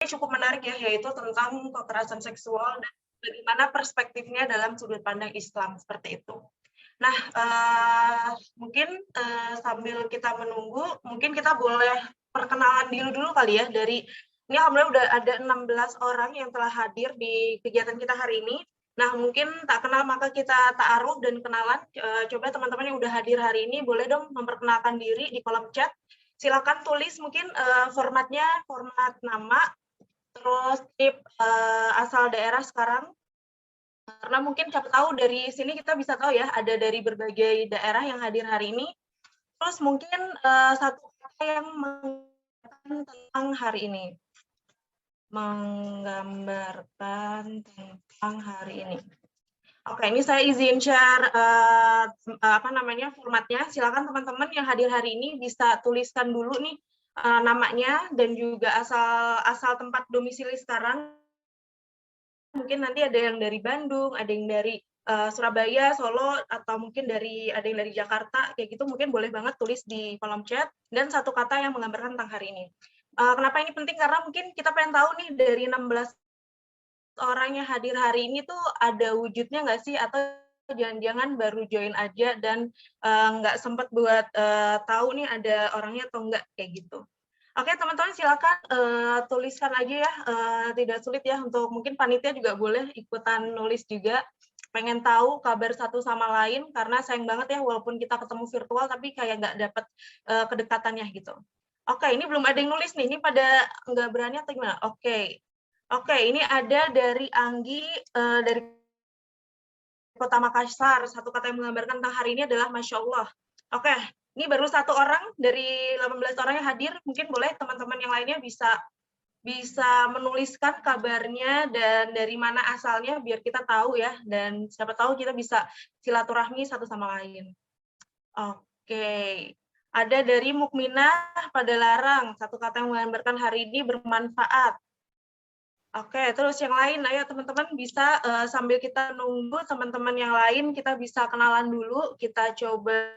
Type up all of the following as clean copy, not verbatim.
cukup menarik ya, yaitu tentang kekerasan seksual dan bagaimana perspektifnya dalam sudut pandang Islam, seperti itu. Nah, mungkin, sambil kita menunggu, mungkin kita boleh perkenalan dulu kali ya dari ini alhamdulillah udah ada 16 orang yang telah hadir di kegiatan kita hari ini. Nah, mungkin tak kenal maka kita ta'aruf dan kenalan, coba teman-teman yang udah hadir hari ini boleh dong memperkenalkan diri di kolom chat. Silakan tulis mungkin, formatnya format nama, terus tip, asal daerah sekarang, karena mungkin siapa tahu dari sini kita bisa tahu ya, ada dari berbagai daerah yang hadir hari ini. Terus mungkin, satu kata yang menggambarkan tentang hari ini. Menggambarkan tentang hari ini. Oke, ini saya izin share, formatnya. Silakan teman-teman yang hadir hari ini bisa tuliskan dulu nih, namanya dan juga asal tempat domisili sekarang. Mungkin nanti ada yang dari Bandung, ada yang dari Surabaya, Solo, atau mungkin ada yang dari Jakarta, kayak gitu mungkin boleh banget tulis di kolom chat, dan satu kata yang menggambarkan tentang hari ini. Kenapa ini penting? Karena mungkin kita pengen tahu nih dari 16 orang yang hadir hari ini tuh ada wujudnya nggak sih? Atau jangan-jangan baru join aja dan nggak sempat buat tahu nih ada orangnya atau enggak, kayak gitu. Oke, teman-teman silakan tuliskan aja ya, tidak sulit ya untuk mungkin panitia juga boleh ikutan nulis juga. Pengen tahu kabar satu sama lain karena sayang banget ya walaupun kita ketemu virtual tapi kayak nggak dapet kedekatannya gitu. Oke, ini belum ada yang nulis nih, ini pada nggak berani atau gimana? Oke, ini ada dari Anggi dari Kota Makassar. Satu kata yang menggambarkan tentang hari ini adalah Masya Allah. Oke, ini baru satu orang dari 18 orang yang hadir. Mungkin boleh teman-teman yang lainnya bisa menuliskan kabarnya dan dari mana asalnya biar kita tahu ya. Dan siapa tahu kita bisa silaturahmi satu sama lain. Oke, ada dari Mukminah pada Larang. Satu kata yang menggambarkan hari ini bermanfaat. Oke, terus yang lain, ayo teman-teman bisa sambil kita nunggu teman-teman yang lain, kita bisa kenalan dulu, kita coba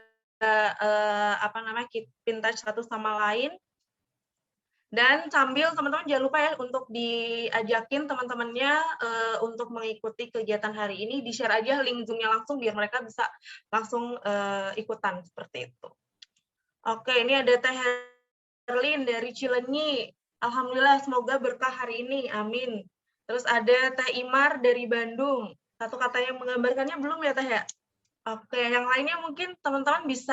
keep in touch satu sama lain. Dan sambil teman-teman jangan lupa ya untuk diajakin teman-temannya untuk mengikuti kegiatan hari ini, di-share aja link Zoom-nya langsung biar mereka bisa langsung ikutan seperti itu. Oke, ini ada Teh Herlin dari Cilenyi. Alhamdulillah, semoga berkah hari ini. Amin. Terus ada Teh Imar dari Bandung. Satu kata yang menggambarkannya belum ya, Teh ya? Oke, yang lainnya mungkin teman-teman bisa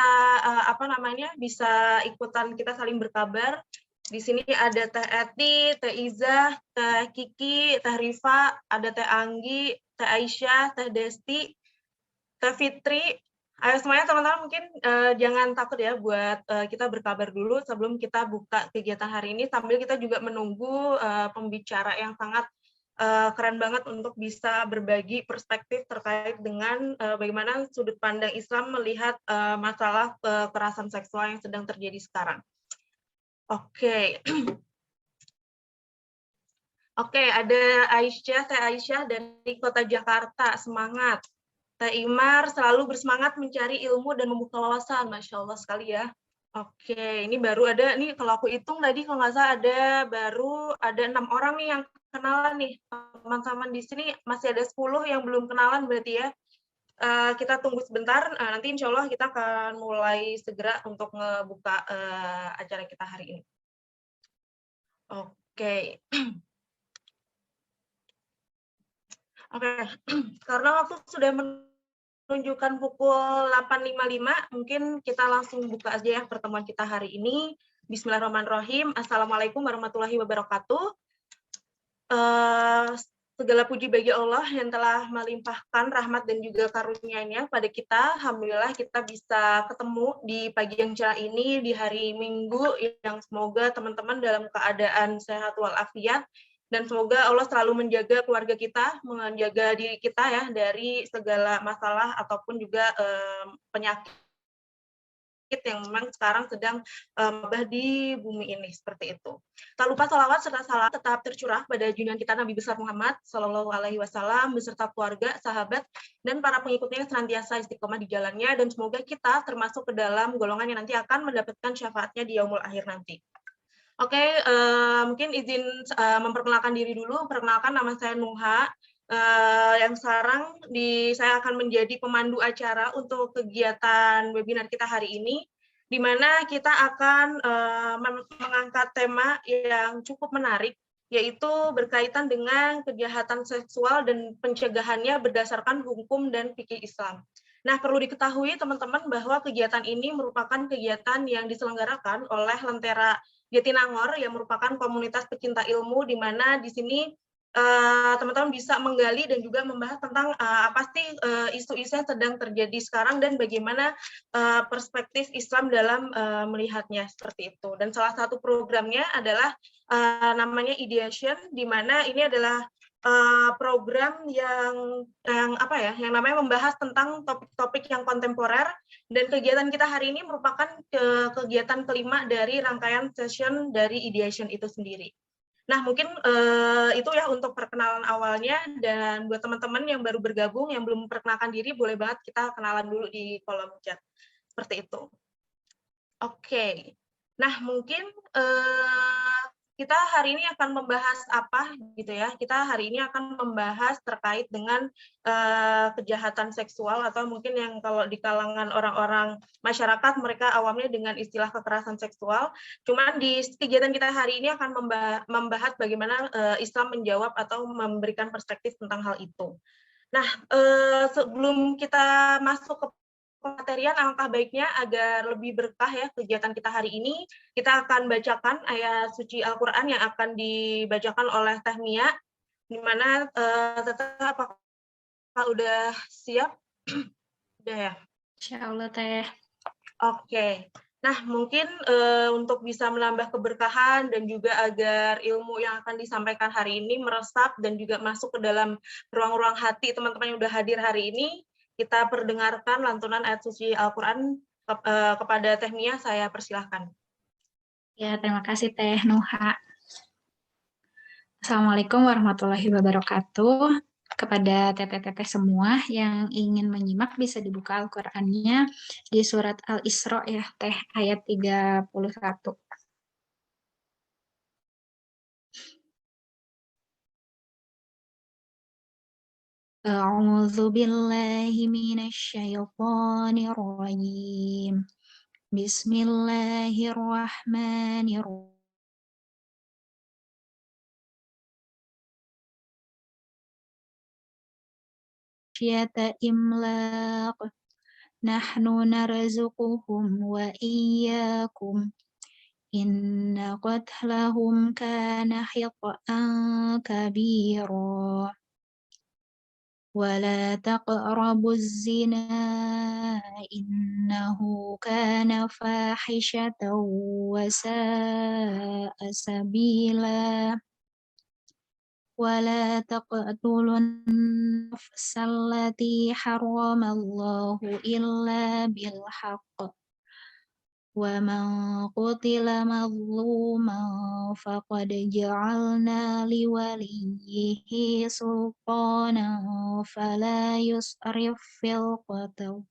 bisa ikutan kita saling berkabar. Di sini ada Teh Eti, Teh Iza, Teh Kiki, Teh Rifa, ada Teh Anggi, Teh Aisyah, Teh Desti, Teh Fitri. Ayo semuanya teman-teman mungkin jangan takut ya buat kita berkabar dulu sebelum kita buka kegiatan hari ini, sambil kita juga menunggu pembicara yang sangat keren banget untuk bisa berbagi perspektif terkait dengan bagaimana sudut pandang Islam melihat masalah kekerasan seksual yang sedang terjadi sekarang. Oke. Oke, ada Teh Aisyah dari Kota Jakarta, semangat. Teh Imar selalu bersemangat mencari ilmu dan membuka wawasan, Masya Allah sekali ya. Oke, ini baru ada nih, kalau aku hitung tadi kalau nggak salah baru ada 6 orang nih yang kenalan nih. Teman-teman di sini masih ada 10 yang belum kenalan berarti ya. Kita tunggu sebentar, nanti insya Allah kita akan mulai segera untuk ngebuka acara kita hari ini. Oke. Oke, karena waktu sudah menunjukkan pukul 8.55, mungkin kita langsung buka aja ya pertemuan kita hari ini. Bismillahirrahmanirrahim. Assalamualaikum warahmatullahi wabarakatuh. Segala puji bagi Allah yang telah melimpahkan rahmat dan juga karunia-Nya pada kita. Alhamdulillah kita bisa ketemu di pagi yang cerah ini, di hari Minggu, yang semoga teman-teman dalam keadaan sehat walafiat, dan semoga Allah selalu menjaga keluarga kita, menjaga diri kita ya dari segala masalah ataupun juga penyakit yang memang sekarang sedang mewabah di bumi ini, seperti itu. Tak lupa salawat serta salam tetap tercurah pada junjungan kita Nabi besar Muhammad Shallallahu Alaihi Wasallam beserta keluarga, sahabat, dan para pengikutnya yang senantiasa istiqomah di jalannya, dan semoga kita termasuk ke dalam golongan yang nanti akan mendapatkan syafaatnya di yaumul akhir nanti. Oke, mungkin izin memperkenalkan diri dulu. Perkenalkan, nama saya Nuha, yang sekarang saya akan menjadi pemandu acara untuk kegiatan webinar kita hari ini, di mana kita akan mengangkat tema yang cukup menarik, yaitu berkaitan dengan kejahatan seksual dan pencegahannya berdasarkan hukum dan fikih Islam. Nah, perlu diketahui teman-teman bahwa kegiatan ini merupakan kegiatan yang diselenggarakan oleh Lentera Jatinangor yang merupakan komunitas pecinta ilmu, di mana di sini teman-teman bisa menggali dan juga membahas tentang apa sih isu-isu yang sedang terjadi sekarang dan bagaimana perspektif Islam dalam melihatnya, seperti itu. Dan salah satu programnya adalah namanya Ideation, di mana ini adalah program yang namanya membahas tentang topik-topik yang kontemporer, dan kegiatan kita hari ini merupakan kegiatan kelima dari rangkaian session dari Ideation itu sendiri. Nah, mungkin itu ya untuk perkenalan awalnya, dan buat teman-teman yang baru bergabung, yang belum memperkenalkan diri, boleh banget kita kenalan dulu di kolom chat. Seperti itu. Oke. Nah, mungkin kita hari ini akan membahas apa gitu ya. Kita hari ini akan membahas terkait dengan kejahatan seksual, atau mungkin yang kalau di kalangan orang-orang masyarakat mereka awamnya dengan istilah kekerasan seksual. Cuman di kegiatan kita hari ini akan membahas bagaimana Islam menjawab atau memberikan perspektif tentang hal itu. Nah, sebelum kita masuk ke pematerian, alangkah baiknya agar lebih berkah ya kegiatan kita hari ini, kita akan bacakan ayat suci Al-Quran yang akan dibacakan oleh Teh Mia, di mana Teteh apakah udah siap? Udah ya? Insya Allah, Teh. Oke. Nah, mungkin untuk bisa menambah keberkahan dan juga agar ilmu yang akan disampaikan hari ini meresap dan juga masuk ke dalam ruang-ruang hati teman-teman yang sudah hadir hari ini, kita perdengarkan lantunan ayat suci Al-Quran kepada Teh Mia, saya persilahkan. Ya, terima kasih Teh Nuha. Assalamualaikum warahmatullahi wabarakatuh. Kepada teteh-teteh semua yang ingin menyimak bisa dibuka Al-Qur'annya di surat Al-Isra ya, Teh, ayat 31. A'udzu billahi minasyaitonir rajim. Bismillahirrahmanirrahim. Syata imlaq. Nahnu narzuquhum wa iyyakum. Inna qatlahum kana khita'an kabira. ولا تقربوا الزنا إنه كان فاحشة وساء سبيلا ولا تقتلوا النفس التي حرم الله إلا بالحق ومن قتل مظلوما فقد جعلنا لوليه سلطانا فلا يسرف في القتل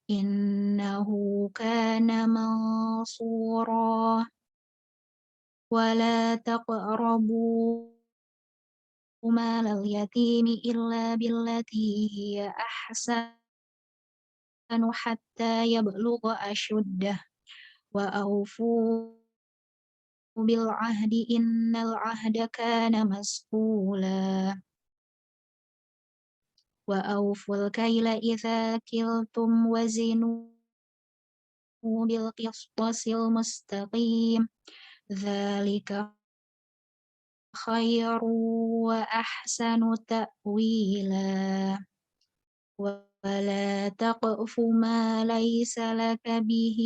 إنه كان منصورا ولا تقربوا مال اليتيم إلا بالتي هي أحسن حتى يبلغ أشده وأوفوا بالعهد إن العهد كان مسؤولا وأوفوا الكيل إذا كلتم وزنوا بالقسطاس المستقيم ذلك خير وأحسن تأويلا ولا تقف ما ليس لك به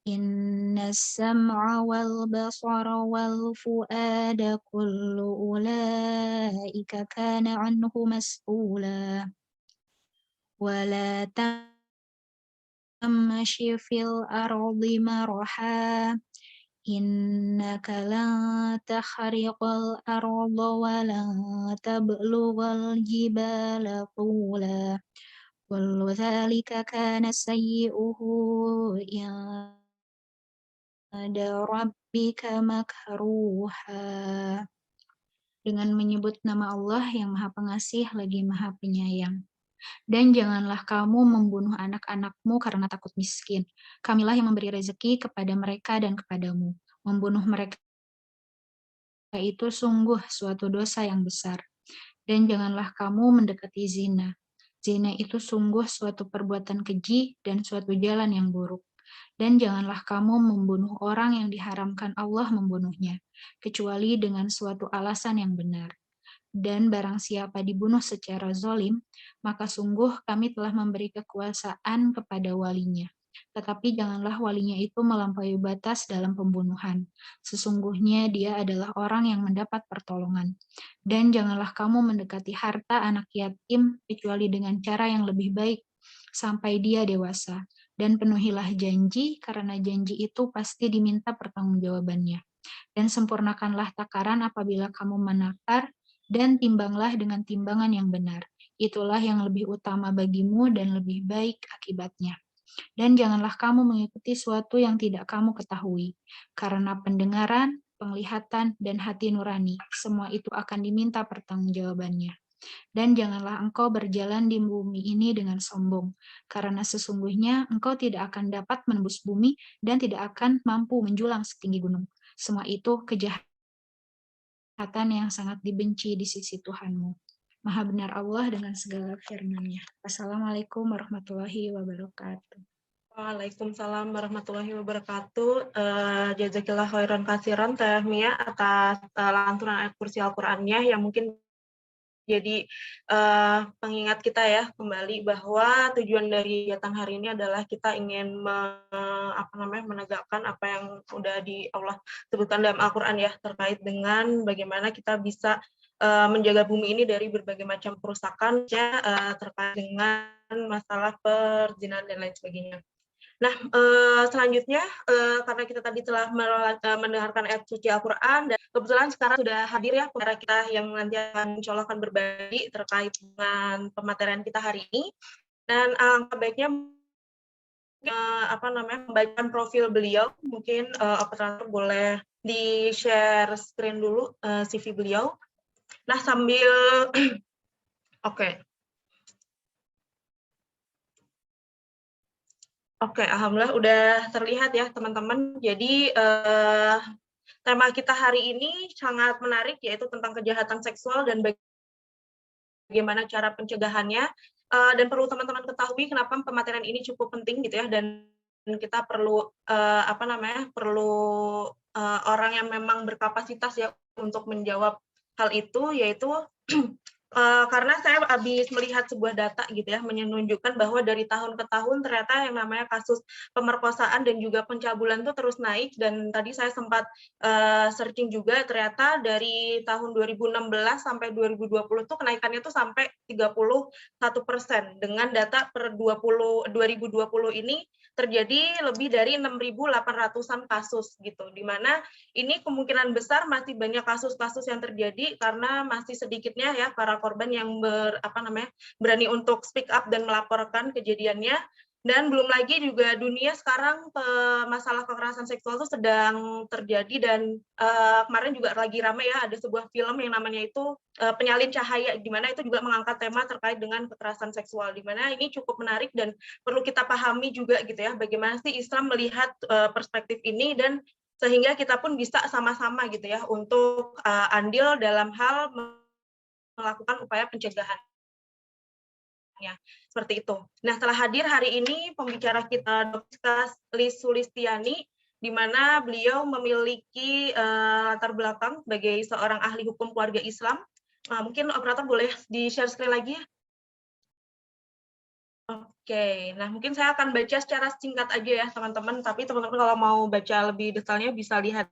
إن السمع والبصر والفؤاد كل أولئك كان عنه مسؤولا ولا تمشي في الأرض مرحا إنك لن تخرق الأرض ولن تبلغ الجبال طولا كل ذلك كان سيئه rabbika makruha, dengan menyebut nama Allah yang Maha Pengasih lagi Maha Penyayang. Dan janganlah kamu membunuh anak-anakmu karena takut miskin. Kamilah yang memberi rezeki kepada mereka dan kepadamu. Membunuh mereka itu sungguh suatu dosa yang besar. Dan janganlah kamu mendekati zina. Zina itu sungguh suatu perbuatan keji dan suatu jalan yang buruk. Dan janganlah kamu membunuh orang yang diharamkan Allah membunuhnya, kecuali dengan suatu alasan yang benar. Dan barang siapa dibunuh secara zalim, maka sungguh kami telah memberi kekuasaan kepada walinya. Tetapi janganlah walinya itu melampaui batas dalam pembunuhan. Sesungguhnya dia adalah orang yang mendapat pertolongan. Dan janganlah kamu mendekati harta anak yatim kecuali dengan cara yang lebih baik sampai dia dewasa. Dan penuhilah janji, karena janji itu pasti diminta pertanggungjawabannya. Dan sempurnakanlah takaran apabila kamu menakar, dan timbanglah dengan timbangan yang benar. Itulah yang lebih utama bagimu dan lebih baik akibatnya. Dan janganlah kamu mengikuti suatu yang tidak kamu ketahui, karena pendengaran, penglihatan, dan hati nurani, semua itu akan diminta pertanggungjawabannya. Dan janganlah engkau berjalan di bumi ini dengan sombong, karena sesungguhnya engkau tidak akan dapat menembus bumi dan tidak akan mampu menjulang setinggi gunung. Semua itu kejahatan yang sangat dibenci di sisi Tuhanmu. Maha benar Allah dengan segala firman-Nya. Assalamualaikum warahmatullahi wabarakatuh. Waalaikumsalam warahmatullahi wabarakatuh. Jazakillah khairan katsiran Teh Mia atas lantunan ayat kursi Al-Qur'annya yang mungkin jadi pengingat kita ya kembali bahwa tujuan dari kegiatan hari ini adalah kita ingin menegakkan apa yang sudah di Allah sebutkan dalam Al-Qur'an ya, terkait dengan bagaimana kita bisa menjaga bumi ini dari berbagai macam kerusakan ya, terkait dengan masalah perzinahan dan lain sebagainya. Nah, selanjutnya karena kita tadi telah mendengarkan ayat suci Al-Qur'an dan kebetulan sekarang sudah hadir ya pembicara kita yang nanti insya Allah akan berbagi terkait dengan pematerian kita hari ini. Dan alangkah baiknya membacakan profil beliau, mungkin operator boleh di-share screen dulu CV beliau. Nah, sambil Oke, alhamdulillah udah terlihat ya teman-teman. Jadi tema kita hari ini sangat menarik, yaitu tentang kejahatan seksual dan bagaimana cara pencegahannya. Dan perlu teman-teman ketahui kenapa pematerian ini cukup penting gitu ya, dan kita perlu orang yang memang berkapasitas ya untuk menjawab hal itu, yaitu karena saya habis melihat sebuah data gitu ya, menunjukkan bahwa dari tahun ke tahun ternyata yang namanya kasus pemerkosaan dan juga pencabulan itu terus naik. Dan tadi saya sempat searching juga, ternyata dari tahun 2016 sampai 2020 tuh kenaikannya tuh sampai 31%. Dengan data per 2020 ini terjadi lebih dari 6.800-an kasus gitu, di mana ini kemungkinan besar masih banyak kasus-kasus yang terjadi karena masih sedikitnya ya para korban yang berani untuk speak up dan melaporkan kejadiannya. Dan belum lagi juga dunia sekarang masalah kekerasan seksual itu sedang terjadi, dan kemarin juga lagi ramai ya, ada sebuah film yang namanya itu Penyalin Cahaya, di mana itu juga mengangkat tema terkait dengan kekerasan seksual, di mana ini cukup menarik dan perlu kita pahami juga gitu ya, bagaimana sih Islam melihat perspektif ini, dan sehingga kita pun bisa sama-sama gitu ya untuk andil dalam hal melakukan upaya pencegahan. Ya, seperti itu. Nah, telah hadir hari ini pembicara kita Dr. Liz Sulistiani, di mana beliau memiliki latar belakang sebagai seorang ahli hukum keluarga Islam. Mungkin operator boleh di-share screen lagi ya? Oke, nah mungkin saya akan baca secara singkat aja ya teman-teman, tapi teman-teman kalau mau baca lebih detailnya bisa lihat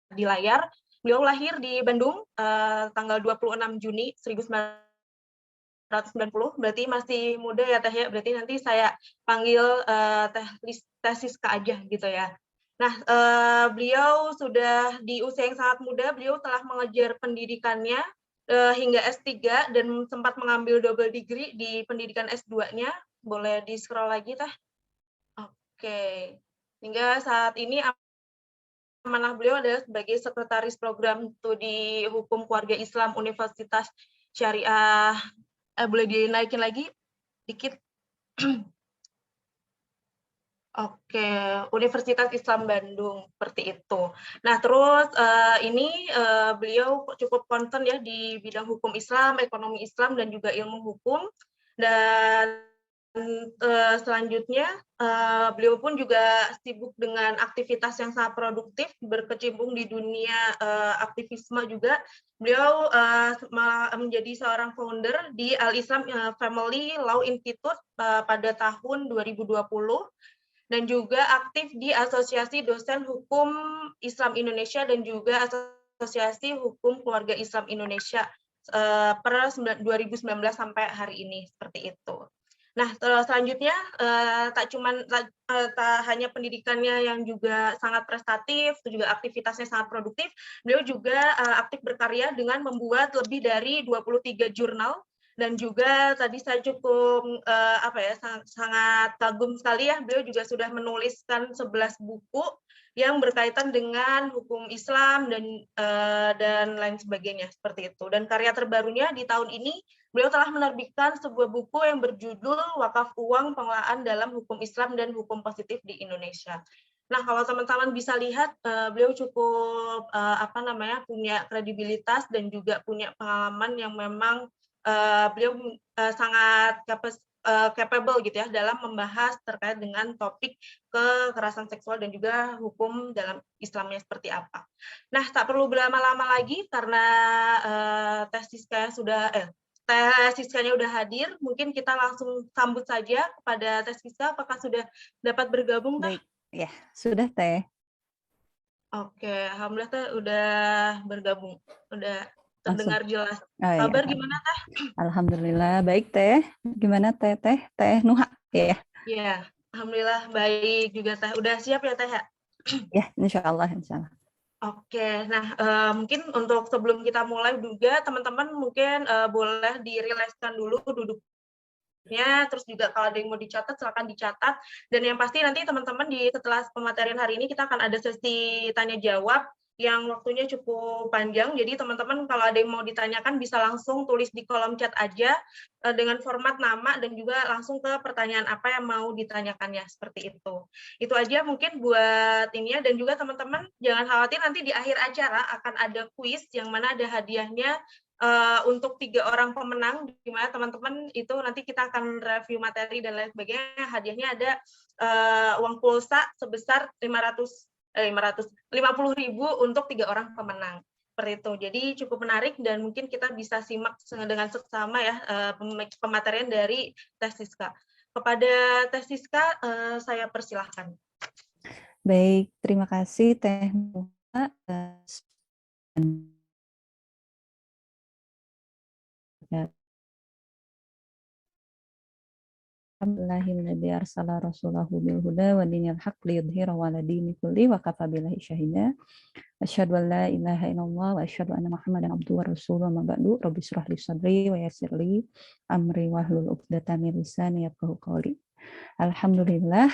di layar. Beliau lahir di Bandung tanggal 26 Juni 1990, berarti masih muda ya Teh ya, berarti nanti saya panggil Teh Siska aja gitu ya. Nah, beliau sudah di usia yang sangat muda, beliau telah mengejar pendidikannya hingga S3 dan sempat mengambil double degree di pendidikan S2-nya. Boleh di-scroll lagi Teh? Oke. Hingga saat ini amanah beliau adalah sebagai Sekretaris Program Studi Hukum Keluarga Islam Universitas Syariah. Boleh dinaikin lagi dikit? Oke, Universitas Islam Bandung, seperti itu. Nah, terus ini beliau cukup concern ya di bidang hukum Islam, ekonomi Islam, dan juga ilmu hukum. Dan selanjutnya, beliau pun juga sibuk dengan aktivitas yang sangat produktif, berkecimpung di dunia aktivisme juga. Beliau menjadi seorang founder di Al-Islam Family Law Institute pada tahun 2020, dan juga aktif di Asosiasi Dosen Hukum Islam Indonesia dan juga Asosiasi Hukum Keluarga Islam Indonesia per 2019 sampai hari ini, seperti itu. Nah, selanjutnya tak hanya pendidikannya yang juga sangat prestatif, juga aktivitasnya sangat produktif, beliau juga aktif berkarya dengan membuat lebih dari 23 jurnal, dan juga tadi saya cukup sangat kagum sekali ya, beliau juga sudah menuliskan 11 buku yang berkaitan dengan hukum Islam dan lain sebagainya, seperti itu. Dan karya terbarunya di tahun ini, beliau telah menerbitkan sebuah buku yang berjudul Wakaf Uang Pengelolaan dalam Hukum Islam dan Hukum Positif di Indonesia. Nah, kalau teman-teman bisa lihat, beliau cukup punya kredibilitas dan juga punya pengalaman yang memang beliau sangat capable gitu ya dalam membahas terkait dengan topik kekerasan seksual dan juga hukum dalam Islamnya seperti apa. Nah, tak perlu berlama-lama lagi karena Teh Siskanya udah hadir, mungkin kita langsung sambut saja kepada Teh Siska. Apakah sudah dapat bergabung, Teh? Baik, ya sudah Teh. Oke, alhamdulillah Teh udah bergabung, udah Langsung. terdengar jelas. Oh, Kabar ya. gimana Teh? Alhamdulillah baik Teh. Gimana Teh? Teh Nuha ya? Iya, alhamdulillah baik juga Teh. Udah siap ya Teh ya? Ya, insya Allah. Oke, nah mungkin untuk sebelum kita mulai juga teman-teman mungkin boleh dirilekskan dulu duduknya, terus juga kalau ada yang mau dicatat silakan dicatat. Dan yang pasti nanti teman-teman setelah pematerian hari ini kita akan ada sesi tanya jawab yang waktunya cukup panjang. Jadi teman-teman kalau ada yang mau ditanyakan bisa langsung tulis di kolom chat aja dengan format nama dan juga langsung ke pertanyaan apa yang mau ditanyakannya, seperti itu. Itu aja mungkin buat ini ya, dan juga teman-teman jangan khawatir, nanti di akhir acara akan ada kuis yang mana ada hadiahnya untuk 3 orang pemenang, di mana teman-teman itu nanti kita akan review materi dan lain sebagainya. Hadiahnya ada uang pulsa sebesar 50.000 untuk 3 orang pemenang. Seperti itu. Jadi cukup menarik dan mungkin kita bisa simak dengan seksama ya pematerian dari Teh Siska. Kepada Teh Siska saya persilahkan. Baik, terima kasih Teh Nuha. Alhamdulillahilladzi arsala rasulahu bil huda wa dinil haqq liyudhhirahu 'ala dini kulli wa kafa billahi syahida. Asyhadu an la ilaha illallah wa asyhadu anna Muhammadan abduhu wa rasuluhu ma ba'du. Rabbi shrah li sadri wa yassir li amri wahlul 'uqdatam min lisani yafqahu qawli. Alhamdulillah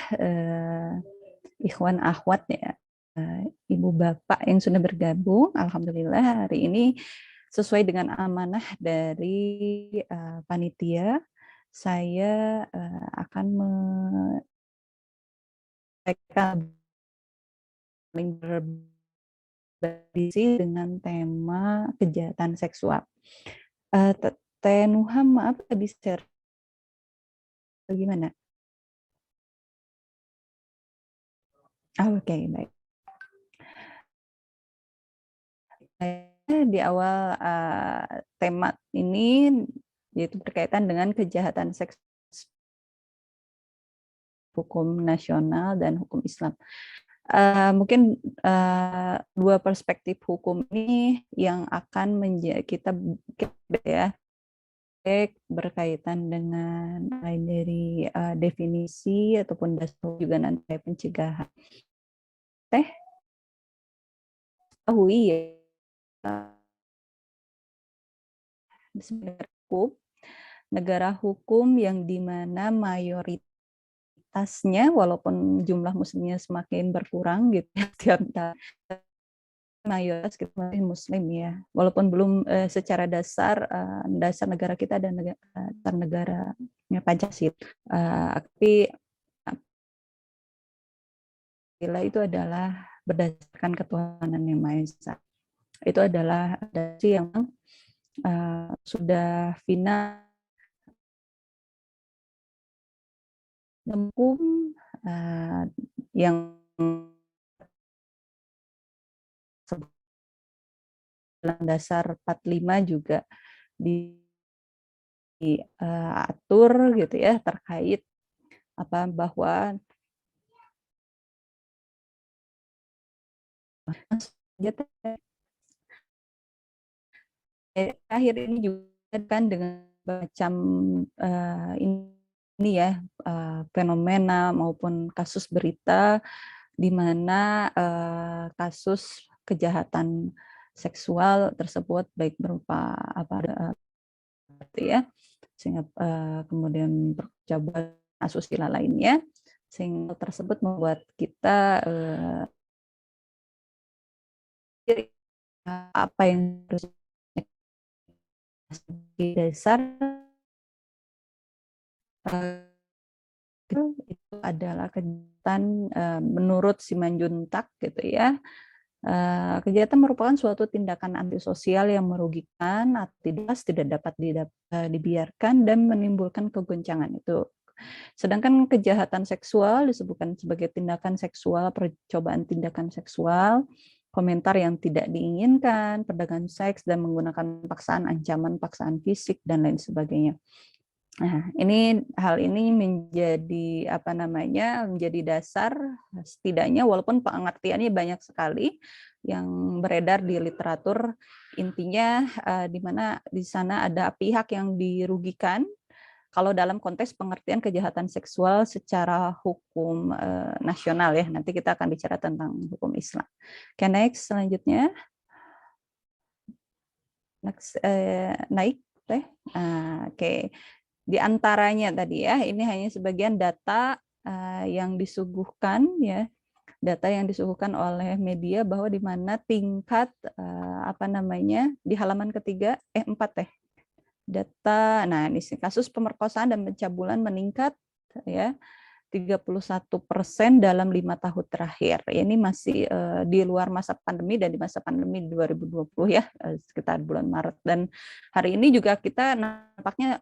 ikhwan akhwat ya, ibu bapak yang sudah bergabung, alhamdulillah hari ini sesuai dengan amanah dari panitia, saya akan berbagi dengan tema kejahatan seksual. Teh Nuha, maaf tadi share bagaimana? Oke, baik. Di awal tema ini yaitu berkaitan dengan kejahatan seks, hukum nasional dan hukum Islam. Mungkin dua perspektif hukum ini yang akan kita ya berkaitan dengan mulai dari definisi ataupun dasar juga nanti pencegahan. Teh tahu ya negara hukum yang dimana mayoritas mayoritasnya, walaupun jumlah muslimnya semakin berkurang gitu ya, tiap tahun, mayoritas kita masih muslim ya, walaupun belum secara dasar negara kita dan negaranya Pancasila, tapi Pancasila itu adalah berdasarkan ketuhanan yang Maha Esa. Itu adalah dasar yang sudah final hukum yang dasar 45 juga diatur gitu ya, terkait bahwa akhir ini juga kan dengan macam ini ya, fenomena maupun kasus berita di mana kasus kejahatan seksual tersebut baik berupa ya, sehingga kemudian percobaan asusila lainnya, sehingga tersebut membuat kita apa yang harus di dasar itu adalah kejahatan menurut Simanjuntak gitu ya. Kejahatan merupakan suatu tindakan antisosial yang merugikan atau tidak dapat dibiarkan dan menimbulkan kegoncangan itu. Sedangkan kejahatan seksual disebutkan sebagai tindakan seksual, percobaan tindakan seksual, komentar yang tidak diinginkan, perdagangan seks dan menggunakan paksaan, ancaman, paksaan fisik dan lain sebagainya. Nah, hal ini menjadi menjadi dasar setidaknya, walaupun pengertiannya banyak sekali yang beredar di literatur, intinya di mana di sana ada pihak yang dirugikan kalau dalam konteks pengertian kejahatan seksual secara hukum nasional ya. Nanti kita akan bicara tentang hukum Islam. Oke, next selanjutnya. Next, naik teh. Oke. Di antaranya tadi ya, ini hanya sebagian data yang disuguhkan ya, data yang disuguhkan oleh media bahwa di mana tingkat di halaman ketiga 4 teh. Data, nah ini kasus pemerkosaan dan pencabulan meningkat ya 31% dalam 5 tahun terakhir. Ini masih di luar masa pandemi dan di masa pandemi 2020 ya, sekitar bulan Maret. Dan hari ini juga kita nampaknya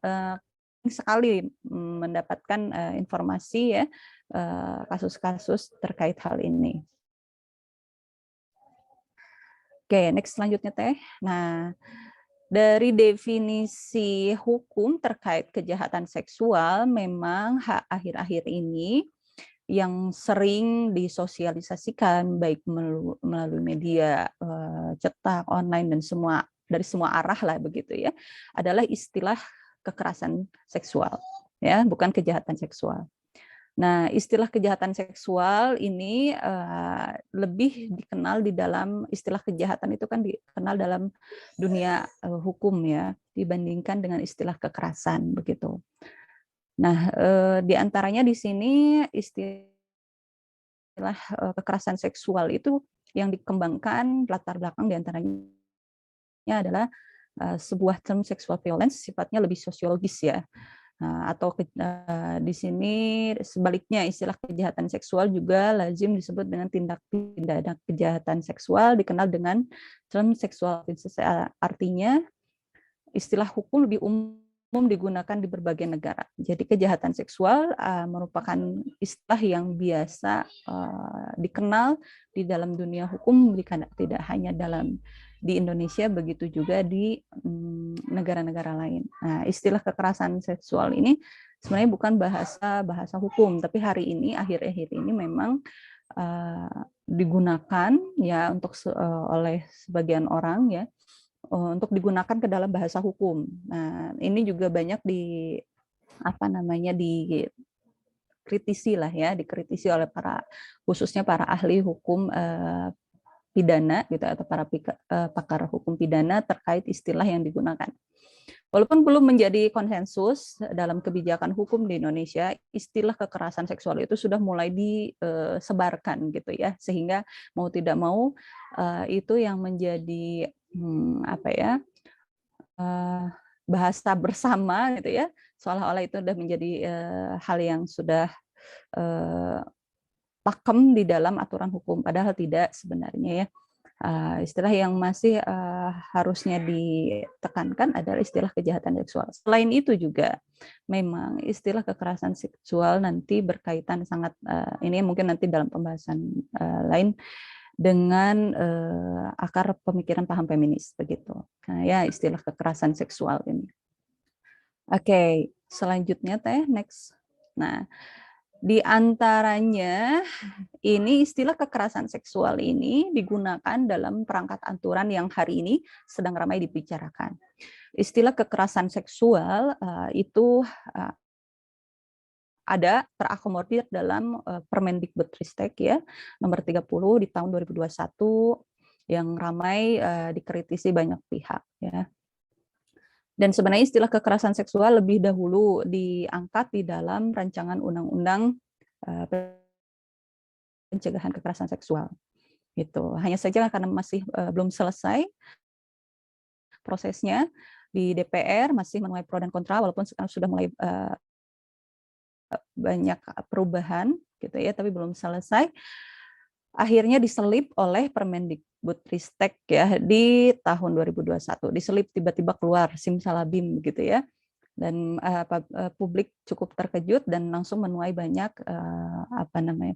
sekali mendapatkan informasi ya, kasus-kasus terkait hal ini. Oke, next selanjutnya teh. Nah, dari definisi hukum terkait kejahatan seksual, memang akhir-akhir ini yang sering disosialisasikan baik melalui media cetak, online dan dari semua arah lah begitu ya, adalah istilah kekerasan seksual ya, bukan kejahatan seksual. Nah, istilah kejahatan seksual ini lebih dikenal di dalam istilah kejahatan itu kan dikenal dalam dunia hukum ya, dibandingkan dengan istilah kekerasan begitu. Nah, di antaranya di sini istilah kekerasan seksual itu yang dikembangkan latar belakang di antaranya adalah sebuah term sexual violence sifatnya lebih sosiologis ya. Atau di sini sebaliknya istilah kejahatan seksual juga lazim disebut dengan tindak pidana kejahatan seksual dikenal dengan term sexual offenses, artinya istilah hukum lebih umum digunakan di berbagai negara. Jadi kejahatan seksual merupakan istilah yang biasa dikenal di dalam dunia hukum, tidak hanya di Indonesia, begitu juga di negara-negara lain. Nah, istilah kekerasan seksual ini sebenarnya bukan bahasa hukum, tapi akhir-akhir ini memang digunakan ya oleh sebagian orang ya, untuk digunakan ke dalam bahasa hukum. Nah, ini juga banyak dikritisi oleh khususnya para ahli hukum pidana gitu, atau para pakar hukum pidana terkait istilah yang digunakan. Walaupun belum menjadi konsensus dalam kebijakan hukum di Indonesia, istilah kekerasan seksual itu sudah mulai disebarkan gitu ya, sehingga mau tidak mau itu yang menjadi apa ya, bahasa bersama gitu ya, seolah-olah itu sudah menjadi hal yang sudah pakem di dalam aturan hukum, padahal tidak sebenarnya ya. Istilah yang masih harusnya ditekankan adalah istilah kejahatan seksual. Selain itu juga memang istilah kekerasan seksual nanti berkaitan sangat, ini mungkin nanti dalam pembahasan lain, dengan akar pemikiran paham feminis begitu. Nah, ya istilah kekerasan seksual ini. Oke, selanjutnya next. Nah, di antaranya ini istilah kekerasan seksual ini digunakan dalam perangkat aturan yang hari ini sedang ramai dibicarakan. Istilah kekerasan seksual itu ada terakomodir dalam Permendikbudristek ya nomor 30 di tahun 2021 yang ramai dikritisi banyak pihak ya. Dan sebenarnya istilah kekerasan seksual lebih dahulu diangkat di dalam rancangan undang-undang pencegahan kekerasan seksual. Gitu. Hanya saja karena masih belum selesai prosesnya di DPR, masih menuai pro dan kontra, walaupun sekarang sudah mulai banyak perubahan gitu ya, tapi belum selesai. Akhirnya diselip oleh Permendikbudristek ya di tahun 2021. Diselip tiba-tiba keluar simsalabim gitu ya. Dan publik cukup terkejut dan langsung menuai banyak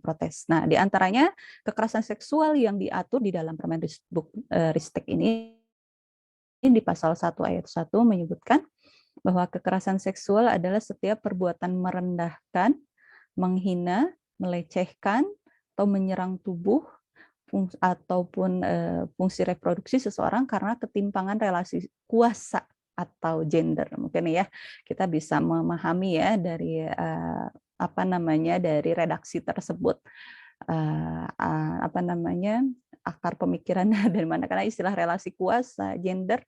protes. Nah, di antaranya kekerasan seksual yang diatur di dalam Permendikbudristek ini di pasal 1 ayat 1 menyebutkan bahwa kekerasan seksual adalah setiap perbuatan merendahkan, menghina, melecehkan, atau menyerang tubuh ataupun fungsi reproduksi seseorang karena ketimpangan relasi kuasa atau gender. Mungkin ya kita bisa memahami ya dari dari redaksi tersebut akar pemikirannya dari mana, karena istilah relasi kuasa gender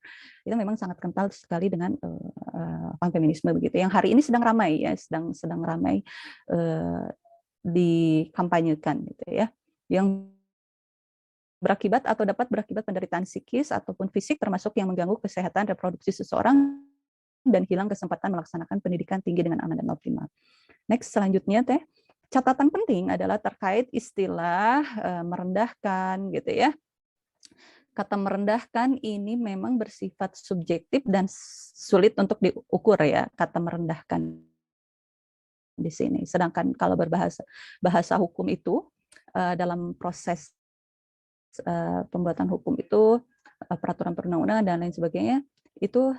itu memang sangat kental sekali dengan feminisme begitu yang hari ini sedang ramai ya, sedang ramai dikampanyekan gitu ya, yang berakibat atau dapat berakibat penderitaan psikis ataupun fisik termasuk yang mengganggu kesehatan reproduksi seseorang dan hilang kesempatan melaksanakan pendidikan tinggi dengan aman dan optimal. Next, selanjutnya catatan penting adalah terkait istilah merendahkan gitu ya. Kata merendahkan ini memang bersifat subjektif dan sulit untuk diukur ya, kata merendahkan di sini. Sedangkan kalau bahasa hukum itu dalam proses pembuatan hukum itu, peraturan perundang-undangan dan lain sebagainya, itu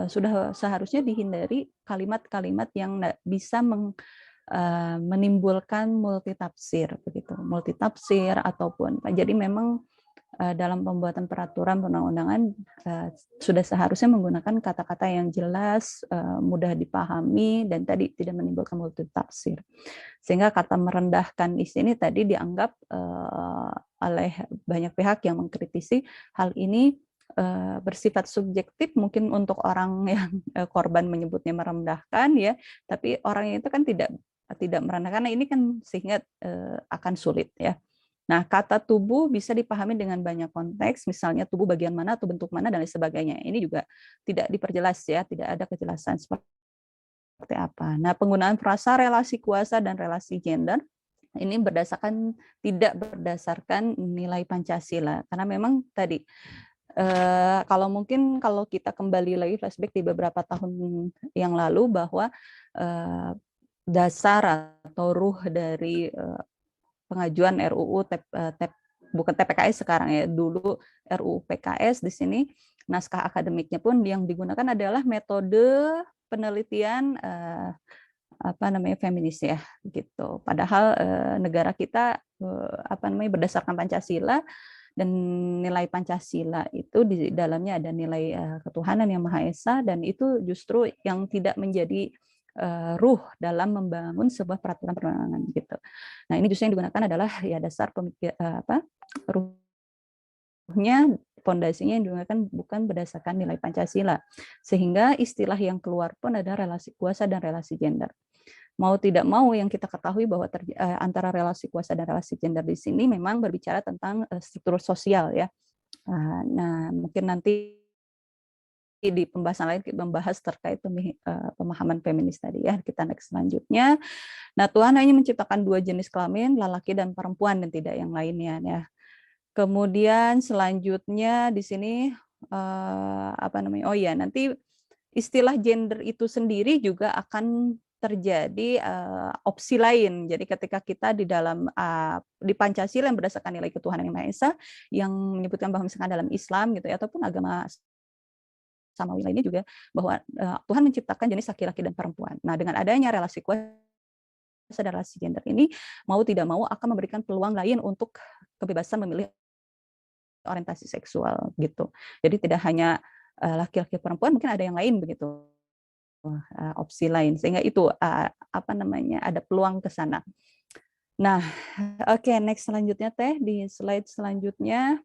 sudah seharusnya dihindari kalimat-kalimat yang bisa menimbulkan multitafsir begitu, multitafsir ataupun jadi memang dalam pembuatan peraturan perundang-undangan sudah seharusnya menggunakan kata-kata yang jelas, mudah dipahami dan tadi tidak menimbulkan multitafsir. Sehingga kata merendahkan di sini tadi dianggap oleh banyak pihak yang mengkritisi hal ini bersifat subjektif, mungkin untuk orang yang korban menyebutnya merendahkan ya, tapi orangnya itu kan tidak merendahkan. Karena ini kan sehingga akan sulit ya. Nah, kata tubuh bisa dipahami dengan banyak konteks, misalnya tubuh bagian mana atau bentuk mana dan lain sebagainya. Ini juga tidak diperjelas ya, tidak ada kejelasan seperti apa. Nah, penggunaan frasa relasi kuasa dan relasi gender ini tidak berdasarkan nilai Pancasila, karena memang tadi kalau kita kembali lagi flashback di beberapa tahun yang lalu bahwa dasar atau ruh dari pengajuan RUU bukan TPKS sekarang ya, dulu RUU PKS, di sini naskah akademiknya pun yang digunakan adalah metode penelitian feminis ya gitu. Padahal negara kita berdasarkan Pancasila, dan nilai Pancasila itu di dalamnya ada nilai ketuhanan yang Maha Esa, dan itu justru yang tidak menjadi ruh dalam membangun sebuah peraturan perundangan gitu. Nah, ini justru yang digunakan adalah ya dasar ruhnya pondasinya juga kan bukan berdasarkan nilai Pancasila. Sehingga istilah yang keluar pun ada relasi kuasa dan relasi gender. Mau tidak mau yang kita ketahui bahwa antara relasi kuasa dan relasi gender di sini memang berbicara tentang struktur sosial ya. Nah, mungkin nanti di pembahasan lain kita membahas terkait pemahaman feminis tadi ya. Kita next selanjutnya. Nah, Tuhan hanya menciptakan 2 jenis kelamin, lelaki dan perempuan dan tidak yang lainnya ya. Kemudian selanjutnya di sini oh ya, nanti istilah gender itu sendiri juga akan terjadi opsi lain. Jadi ketika kita di dalam di Pancasila yang berdasarkan nilai ketuhanan yang Maha Esa yang menyebutkan bahwa misalkan dalam Islam gitu ya, ataupun agama samawi lainnya juga bahwa Tuhan menciptakan jenis laki-laki dan perempuan. Nah, dengan adanya relasi kuasa dan relasi gender ini mau tidak mau akan memberikan peluang lain untuk kebebasan memilih orientasi seksual gitu. Jadi tidak hanya laki-laki perempuan, mungkin ada yang lain begitu opsi lain sehingga itu ada peluang ke sana. Nah, oke, next selanjutnya Teh di slide selanjutnya.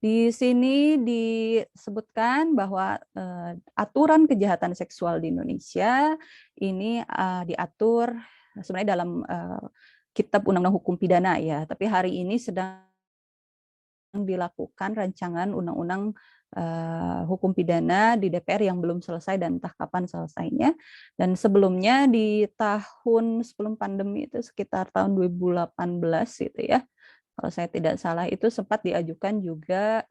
Di sini disebutkan bahwa aturan kejahatan seksual di Indonesia ini diatur sebenarnya dalam Kitab Undang-Undang Hukum Pidana ya, tapi hari ini sedang dilakukan rancangan undang-undang hukum pidana di DPR yang belum selesai dan entah kapan selesainya. Dan sebelumnya di tahun sebelum pandemi itu sekitar tahun 2018 gitu ya, kalau saya tidak salah itu sempat diajukan juga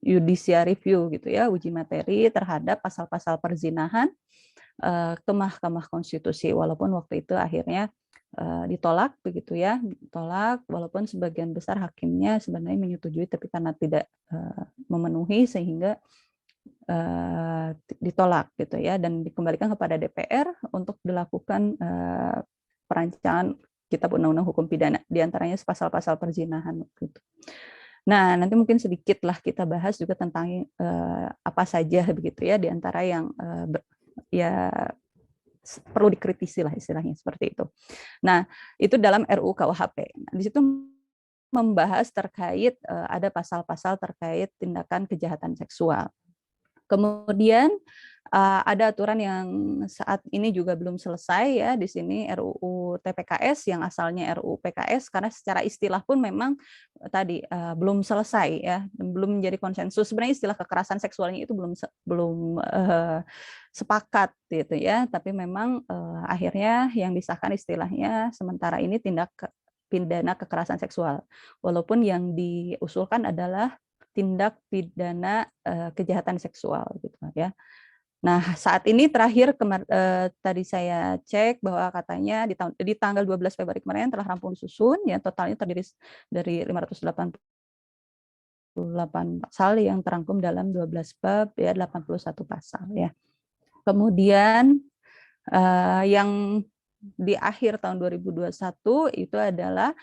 judicial review gitu ya, uji materi terhadap pasal-pasal perzinahan ke Mahkamah Konstitusi, walaupun waktu itu akhirnya ditolak begitu ya, ditolak walaupun sebagian besar hakimnya sebenarnya menyetujui tapi karena tidak memenuhi sehingga ditolak gitu ya, dan dikembalikan kepada DPR untuk dilakukan perancangan Kitab Undang-Undang Hukum Pidana, diantaranya pasal-pasal perzinahan gitu. Nah, nanti mungkin sedikit lah kita bahas juga tentang apa saja begitu ya, diantara yang ya perlu dikritisi lah istilahnya seperti itu. Nah, itu dalam RUU KUHP. Nah, di situ membahas terkait ada pasal-pasal terkait tindakan kejahatan seksual. Kemudian ada aturan yang saat ini juga belum selesai ya, di sini RUU TPKS yang asalnya RUU PKS, karena secara istilah pun memang tadi belum selesai ya, belum menjadi konsensus. Sebenarnya istilah kekerasan seksualnya itu belum sepakat gitu ya, tapi memang akhirnya yang disahkan istilahnya sementara ini tindak pidana kekerasan seksual, walaupun yang diusulkan adalah tindak pidana kejahatan seksual gitu ya. Nah, saat ini terakhir tadi saya cek bahwa katanya di tanggal 12 Februari kemarin telah rampung disusun ya, totalnya terdiri dari 588 pasal yang terangkum dalam 12 bab ya, 81 pasal ya. Kemudian yang di akhir tahun 2021 itu adalah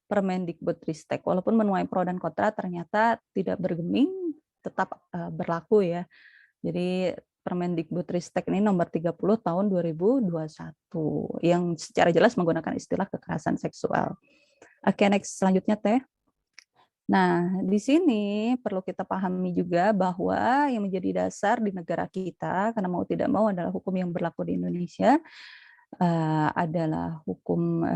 Permendikbudristek, walaupun menuai pro dan kontra ternyata tidak bergeming, tetap berlaku ya. Jadi Permendikbudristek ini nomor 30 tahun 2021 yang secara jelas menggunakan istilah kekerasan seksual. Oke, next selanjutnya Teh. Nah, di sini perlu kita pahami juga bahwa yang menjadi dasar di negara kita, karena mau tidak mau adalah hukum yang berlaku di Indonesia, adalah hukum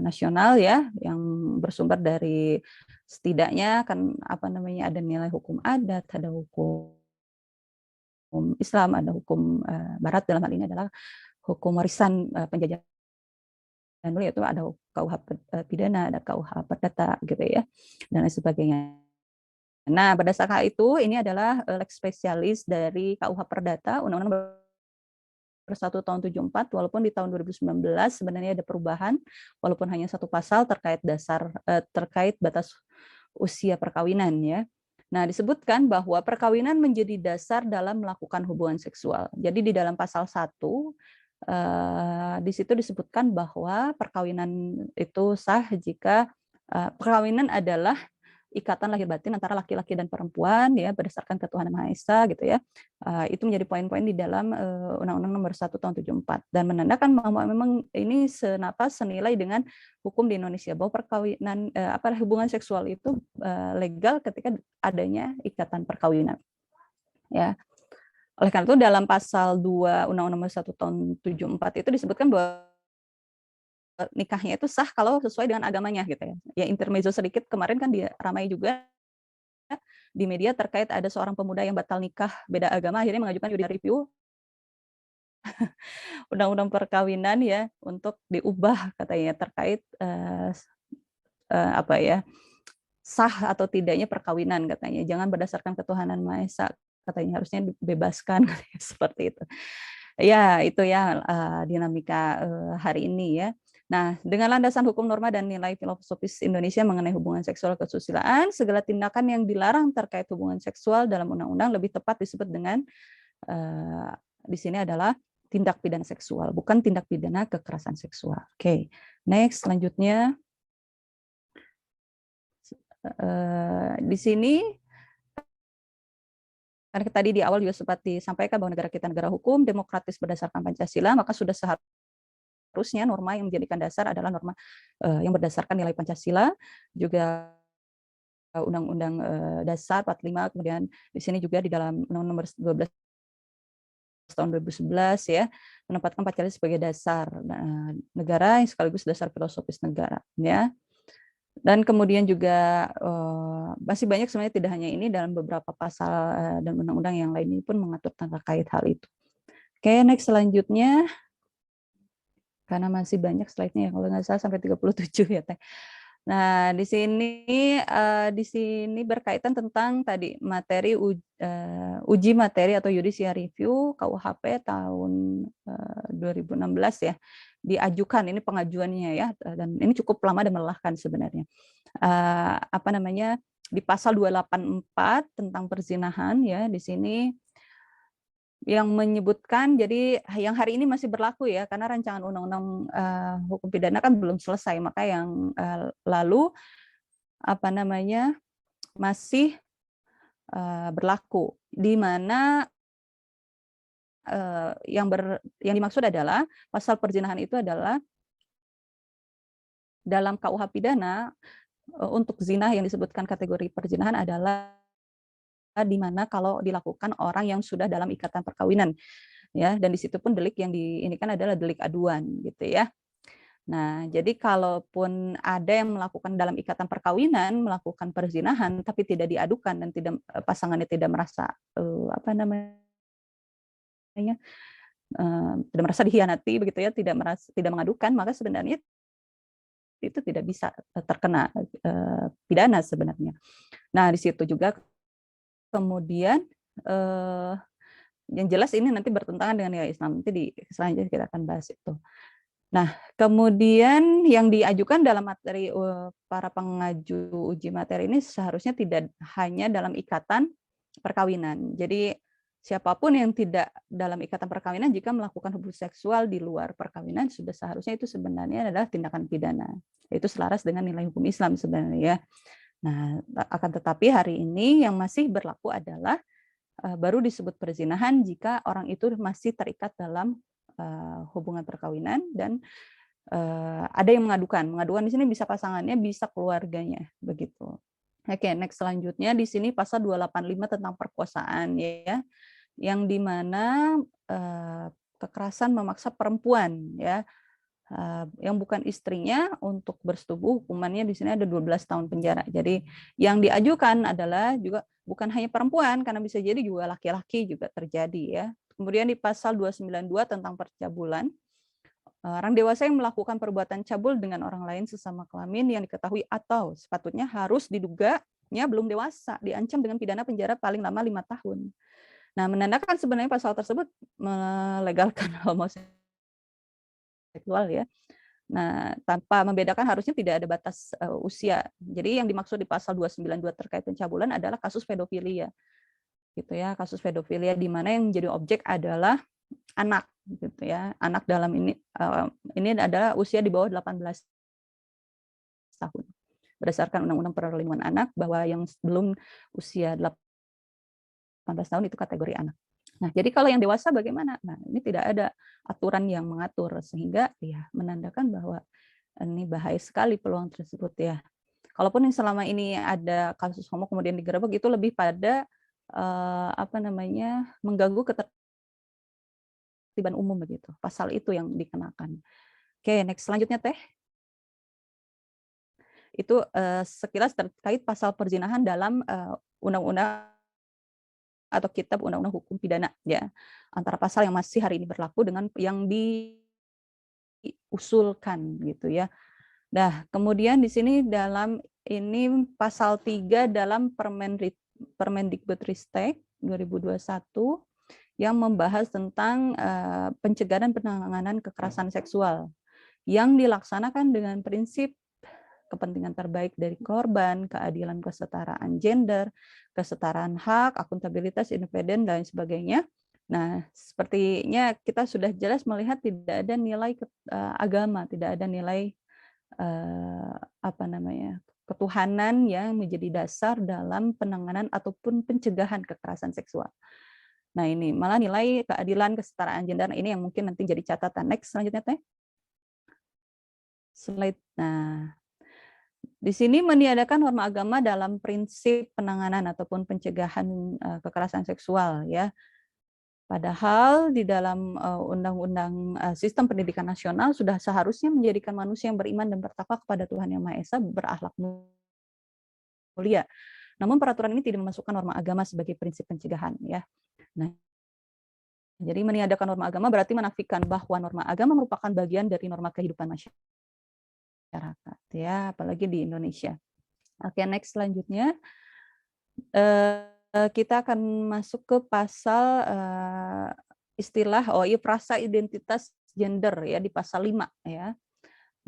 nasional ya, yang bersumber dari setidaknya kan ada nilai hukum adat, ada hukum Islam, ada hukum Barat, dalam hal ini adalah hukum warisan penjajahan dulu, yaitu ada KUH pidana, ada KUH perdata gitu ya, dan lain sebagainya. Nah, berdasarkan itu ini adalah lex spesialis dari KUH perdata, Undang-Undang Bersatu tahun 74, walaupun di tahun 2019 sebenarnya ada perubahan, walaupun hanya satu pasal terkait terkait batas usia perkawinan ya. Nah, disebutkan bahwa perkawinan menjadi dasar dalam melakukan hubungan seksual. Jadi di dalam pasal 1 di situ disebutkan bahwa perkawinan itu sah jika perkawinan adalah ikatan lahir batin antara laki-laki dan perempuan ya berdasarkan ketuhanan Maha Esa gitu ya. Itu menjadi poin-poin di dalam Undang-Undang Nomor 1 Tahun 74 dan menandakan bahwa memang ini senilai dengan hukum di Indonesia bahwa perkawinan hubungan seksual itu legal ketika adanya ikatan perkawinan. Ya. Oleh karena itu dalam pasal 2 Undang-Undang Nomor 1 Tahun 74 itu disebutkan bahwa nikahnya itu sah kalau sesuai dengan agamanya gitu ya. Ya intermezzo sedikit kemarin kan dia ramai juga di media terkait ada seorang pemuda yang batal nikah beda agama akhirnya mengajukan judicial review undang-undang perkawinan ya untuk diubah katanya terkait sah atau tidaknya perkawinan katanya. Jangan berdasarkan ketuhanan Maha Esa katanya harusnya dibebaskan seperti itu. Ya, itu ya dinamika hari ini ya. Nah, dengan landasan hukum norma dan nilai filosofis Indonesia mengenai hubungan seksual kesusilaan, segala tindakan yang dilarang terkait hubungan seksual dalam undang-undang lebih tepat disebut dengan di sini adalah tindak pidana seksual, bukan tindak pidana kekerasan seksual. Oke, next selanjutnya di sini karena tadi di awal juga sempat disampaikan bahwa negara kita negara hukum demokratis berdasarkan Pancasila, maka sudah seharusnya norma yang menjadikan dasar adalah norma yang berdasarkan nilai Pancasila, juga Undang-Undang Dasar 45, kemudian di sini juga di dalam Undang-Undang Nomor 12 tahun 2011 ya menempatkan Pancasila sebagai dasar negara yang sekaligus dasar filosofis negara ya. Dan kemudian juga masih banyak sebenarnya tidak hanya ini dalam beberapa pasal dan undang-undang yang lain ini pun mengatur terkait hal itu. Oke, next selanjutnya karena masih banyak slide-nya ya kalau nggak salah sampai 37 ya Teh. Nah, di sini berkaitan tentang tadi materi uji materi atau judicial review KUHP tahun 2016 ya. Diajukan ini pengajuannya ya dan ini cukup lama dan melelahkan sebenarnya. Di pasal 284 tentang perzinahan ya di sini yang menyebutkan jadi yang hari ini masih berlaku ya karena rancangan undang-undang hukum pidana kan belum selesai maka yang lalu masih berlaku di mana yang dimaksud adalah pasal perzinahan itu adalah dalam KUH pidana untuk zina yang disebutkan kategori perzinahan adalah di mana kalau dilakukan orang yang sudah dalam ikatan perkawinan ya dan di situ pun delik yang ini kan adalah delik aduan gitu ya. Nah, jadi kalaupun ada yang melakukan dalam ikatan perkawinan melakukan perzinahan tapi tidak diadukan dan tidak pasangannya tidak merasa tidak merasa dikhianati begitu ya, tidak mengadukan maka sebenarnya itu tidak bisa terkena pidana sebenarnya. Nah, di situ juga kemudian yang jelas ini nanti bertentangan dengan nilai Islam. Nanti di selanjutnya kita akan bahas itu. Nah, kemudian yang diajukan dalam materi para pengaju uji materi ini seharusnya tidak hanya dalam ikatan perkawinan. Jadi siapapun yang tidak dalam ikatan perkawinan jika melakukan hubungan seksual di luar perkawinan sudah seharusnya itu sebenarnya adalah tindakan pidana. Itu selaras dengan nilai hukum Islam sebenarnya. Nah, akan tetapi hari ini yang masih berlaku adalah baru disebut perzinahan jika orang itu masih terikat dalam hubungan perkawinan dan ada yang mengadukan. Mengadukan di sini bisa pasangannya, bisa keluarganya, begitu. Oke, next selanjutnya di sini pasal 285 tentang perkosaan ya, yang di mana kekerasan memaksa perempuan ya. Yang bukan istrinya untuk bersetubuh hukumannya di sini ada 12 tahun penjara. Jadi yang diajukan adalah juga bukan hanya perempuan karena bisa jadi juga laki-laki juga terjadi ya. Kemudian di pasal 292 tentang percabulan, orang dewasa yang melakukan perbuatan cabul dengan orang lain sesama kelamin yang diketahui atau sepatutnya harus diduganya belum dewasa diancam dengan pidana penjara paling lama 5 tahun. Nah, menandakan sebenarnya pasal tersebut melegalkan homoseksual ya. Nah, tanpa membedakan harusnya tidak ada batas usia. Jadi yang dimaksud di pasal 292 terkait pencabulan adalah kasus pedofilia. Gitu ya, kasus pedofilia di mana yang menjadi objek adalah anak gitu ya. Anak dalam ini adalah usia di bawah 18 tahun. berdasarkan Undang-Undang Perlindungan Anak bahwa yang belum usia 18 tahun itu kategori anak. Nah, jadi kalau yang dewasa bagaimana? Nah, ini tidak ada aturan yang mengatur sehingga ya menandakan bahwa ini bahaya sekali peluang tersebut ya. Kalaupun yang selama ini ada kasus homo kemudian digerebek itu lebih pada mengganggu ketertiban umum begitu. Pasal itu yang dikenakan. Oke, next selanjutnya Teh. Itu sekilas terkait pasal perzinahan dalam undang-undang atau kitab undang-undang hukum pidana ya. Antara pasal yang masih hari ini berlaku dengan yang diusulkan gitu ya. Nah, kemudian di sini dalam ini pasal 3 dalam Permendikbudristek 2021 yang membahas tentang pencegahan dan penanganan kekerasan seksual yang dilaksanakan dengan prinsip kepentingan terbaik dari korban, keadilan kesetaraan gender, kesetaraan hak, akuntabilitas, independen, dan sebagainya. Nah, sepertinya kita sudah jelas melihat tidak ada nilai agama, tidak ada nilai ketuhanan yang menjadi dasar dalam penanganan ataupun pencegahan kekerasan seksual. Nah, ini malah nilai keadilan kesetaraan gender ini yang mungkin nanti jadi catatan. Next selanjutnya Teh. Slide. Nah, di sini meniadakan norma agama dalam prinsip penanganan ataupun pencegahan kekerasan seksual ya. Padahal di dalam Undang-Undang Sistem Pendidikan Nasional sudah seharusnya menjadikan manusia yang beriman dan bertakwa kepada Tuhan Yang Maha Esa berakhlak mulia. Namun peraturan ini tidak memasukkan norma agama sebagai prinsip pencegahan ya. Nah, jadi meniadakan norma agama berarti menafikan bahwa norma agama merupakan bagian dari norma kehidupan masyarakat ya, apalagi di Indonesia. Oke, next selanjutnya kita akan masuk ke pasal frasa identitas gender ya di pasal 5 ya.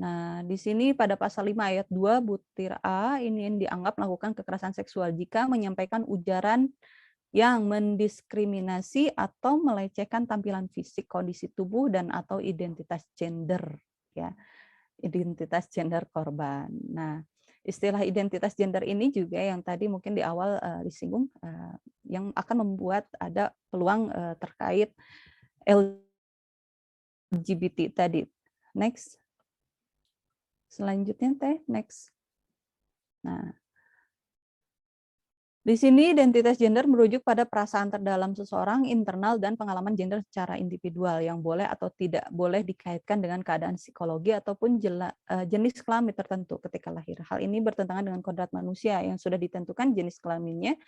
Nah, di sini pada pasal 5 ayat 2 butir A ini yang dianggap melakukan kekerasan seksual jika menyampaikan ujaran yang mendiskriminasi atau melecehkan tampilan fisik, kondisi tubuh dan atau identitas gender ya. Identitas gender korban. Nah, istilah identitas gender ini juga yang tadi mungkin di awal disinggung yang akan membuat ada peluang terkait LGBT tadi. Next. Selanjutnya Teh, next. Nah, di sini identitas gender merujuk pada perasaan terdalam seseorang, internal dan pengalaman gender secara individual yang boleh atau tidak boleh dikaitkan dengan keadaan psikologi ataupun jenis kelamin tertentu ketika lahir. Hal ini bertentangan dengan kodrat manusia yang sudah ditentukan jenis kelaminnya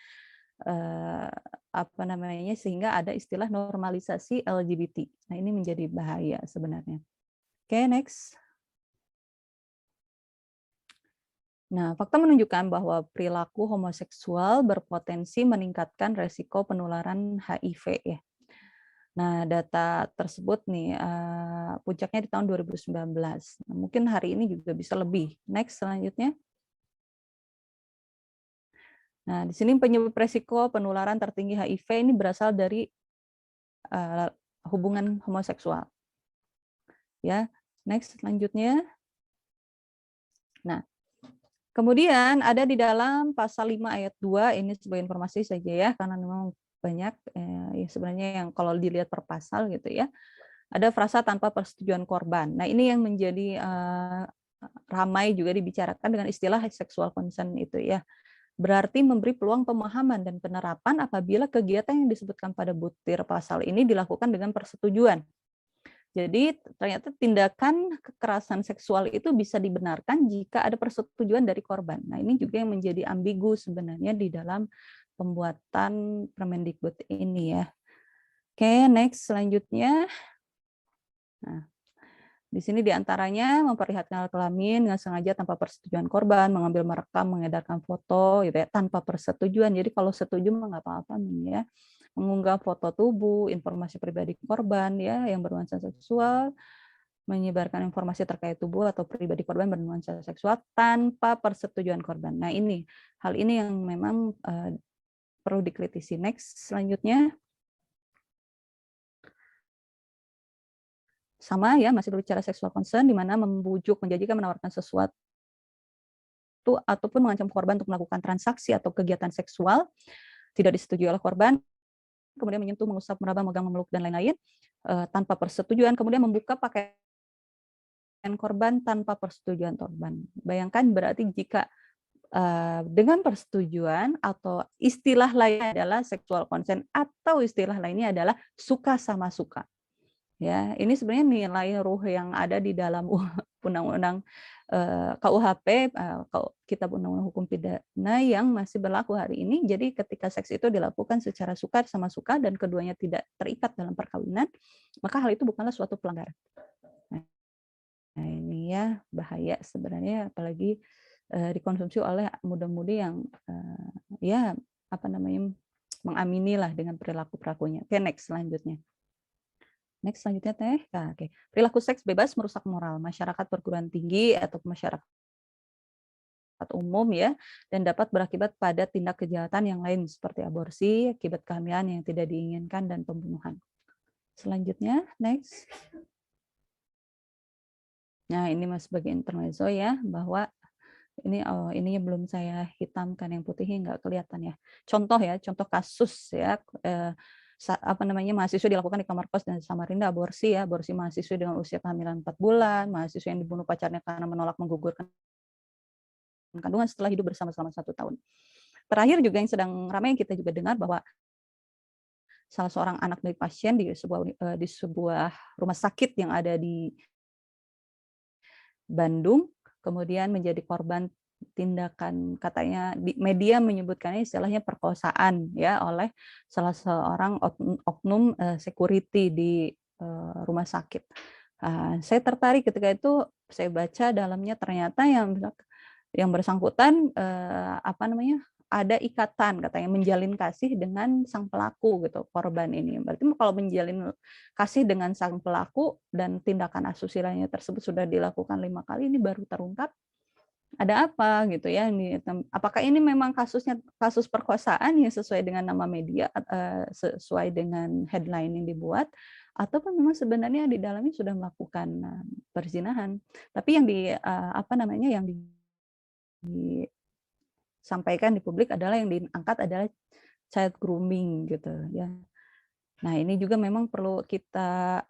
sehingga ada istilah normalisasi LGBT. Nah, ini menjadi bahaya sebenarnya. Oke, next. Nah, fakta menunjukkan bahwa perilaku homoseksual berpotensi meningkatkan resiko penularan HIV ya. Nah, data tersebut nih puncaknya di tahun 2019. Nah, mungkin hari ini juga bisa lebih. Next selanjutnya. Nah, di sini penyebab resiko penularan tertinggi HIV ini berasal dari hubungan homoseksual. Ya, next selanjutnya. Nah, kemudian ada di dalam pasal 5 ayat 2, ini sebagai informasi saja ya, karena memang banyak ya sebenarnya yang kalau dilihat per pasal gitu ya, ada frasa tanpa persetujuan korban. Nah, ini yang menjadi ramai juga dibicarakan dengan istilah sexual consent itu ya. Berarti memberi peluang pemahaman dan penerapan apabila kegiatan yang disebutkan pada butir pasal ini dilakukan dengan persetujuan. Jadi ternyata tindakan kekerasan seksual itu bisa dibenarkan jika ada persetujuan dari korban. Nah, ini juga yang menjadi ambigu sebenarnya di dalam pembuatan Permendikbud ini ya. Oke, next selanjutnya. Nah, di sini diantaranya memperlihatkan alat kelamin dengan sengaja tanpa persetujuan korban, mengambil, merekam, mengedarkan foto gitu ya, tanpa persetujuan. Jadi kalau setuju mah nggak apa-apa ya. Mengunggah foto tubuh, informasi pribadi korban ya yang bernuansa seksual, menyebarkan informasi terkait tubuh atau pribadi korban bernuansa seksual tanpa persetujuan korban. Nah, hal ini yang memang perlu dikritisi. Next, selanjutnya. Sama ya, masih berbicara sexual concern di mana membujuk, menjanjikan, menawarkan sesuatu waktu ataupun mengancam korban untuk melakukan transaksi atau kegiatan seksual tidak disetujui oleh korban, kemudian menyentuh, mengusap, meraba, megang, memeluk, dan lain-lain tanpa persetujuan, kemudian membuka pakaian korban tanpa persetujuan korban. Bayangkan berarti jika dengan persetujuan atau istilah lainnya adalah sexual consent atau istilah lainnya adalah suka sama suka. Ya, ini sebenarnya nilai ruh yang ada di dalam undang-undang KUHP, Kitab Undang-Undang Hukum Pidana yang masih berlaku hari ini. Jadi ketika seks itu dilakukan secara suka sama suka dan keduanya tidak terikat dalam perkawinan, maka hal itu bukanlah suatu pelanggaran. Nah, ini ya bahaya sebenarnya, apalagi dikonsumsi oleh muda-mudi yang ya apa namanya mengaminilah dengan perilaku-perilakunya. Oke, next selanjutnya. Next selanjutnya Teh. Nah, oke. Perilaku seks bebas merusak moral masyarakat perguruan tinggi atau masyarakat umum ya, dan dapat berakibat pada tindak kejahatan yang lain seperti aborsi, akibat kehamilan yang tidak diinginkan, dan pembunuhan. Selanjutnya, next. Nah, ini Mas sebagai intermezzo ya, bahwa ini belum saya hitamkan, yang putihnya nggak kelihatan ya. Contoh kasus ya, mahasiswa dilakukan di kamar kos dan Samarinda, aborsi mahasiswa dengan usia kehamilan 4 bulan, mahasiswa yang dibunuh pacarnya karena menolak menggugurkan kandungan setelah hidup bersama selama 1 tahun. Terakhir juga yang sedang ramai kita juga dengar bahwa salah seorang anak dari pasien di sebuah rumah sakit yang ada di Bandung kemudian menjadi korban tindakan, katanya di media menyebutkannya istilahnya perkosaan ya oleh salah seorang oknum security di rumah sakit. Saya tertarik ketika itu, saya baca dalamnya ternyata yang bersangkutan ada ikatan, katanya menjalin kasih dengan sang pelaku gitu, korban ini. Berarti kalau menjalin kasih dengan sang pelaku dan tindakan asusila tersebut sudah dilakukan 5 kali, ini baru terungkap. Ada apa gitu ya? Apakah ini memang kasus perkosaan yang sesuai dengan nama media, sesuai dengan headline yang dibuat, ataupun memang sebenarnya di dalamnya sudah melakukan perzinahan? Tapi yang disampaikan di publik adalah, yang diangkat adalah child grooming gitu ya. Nah, ini juga memang perlu kita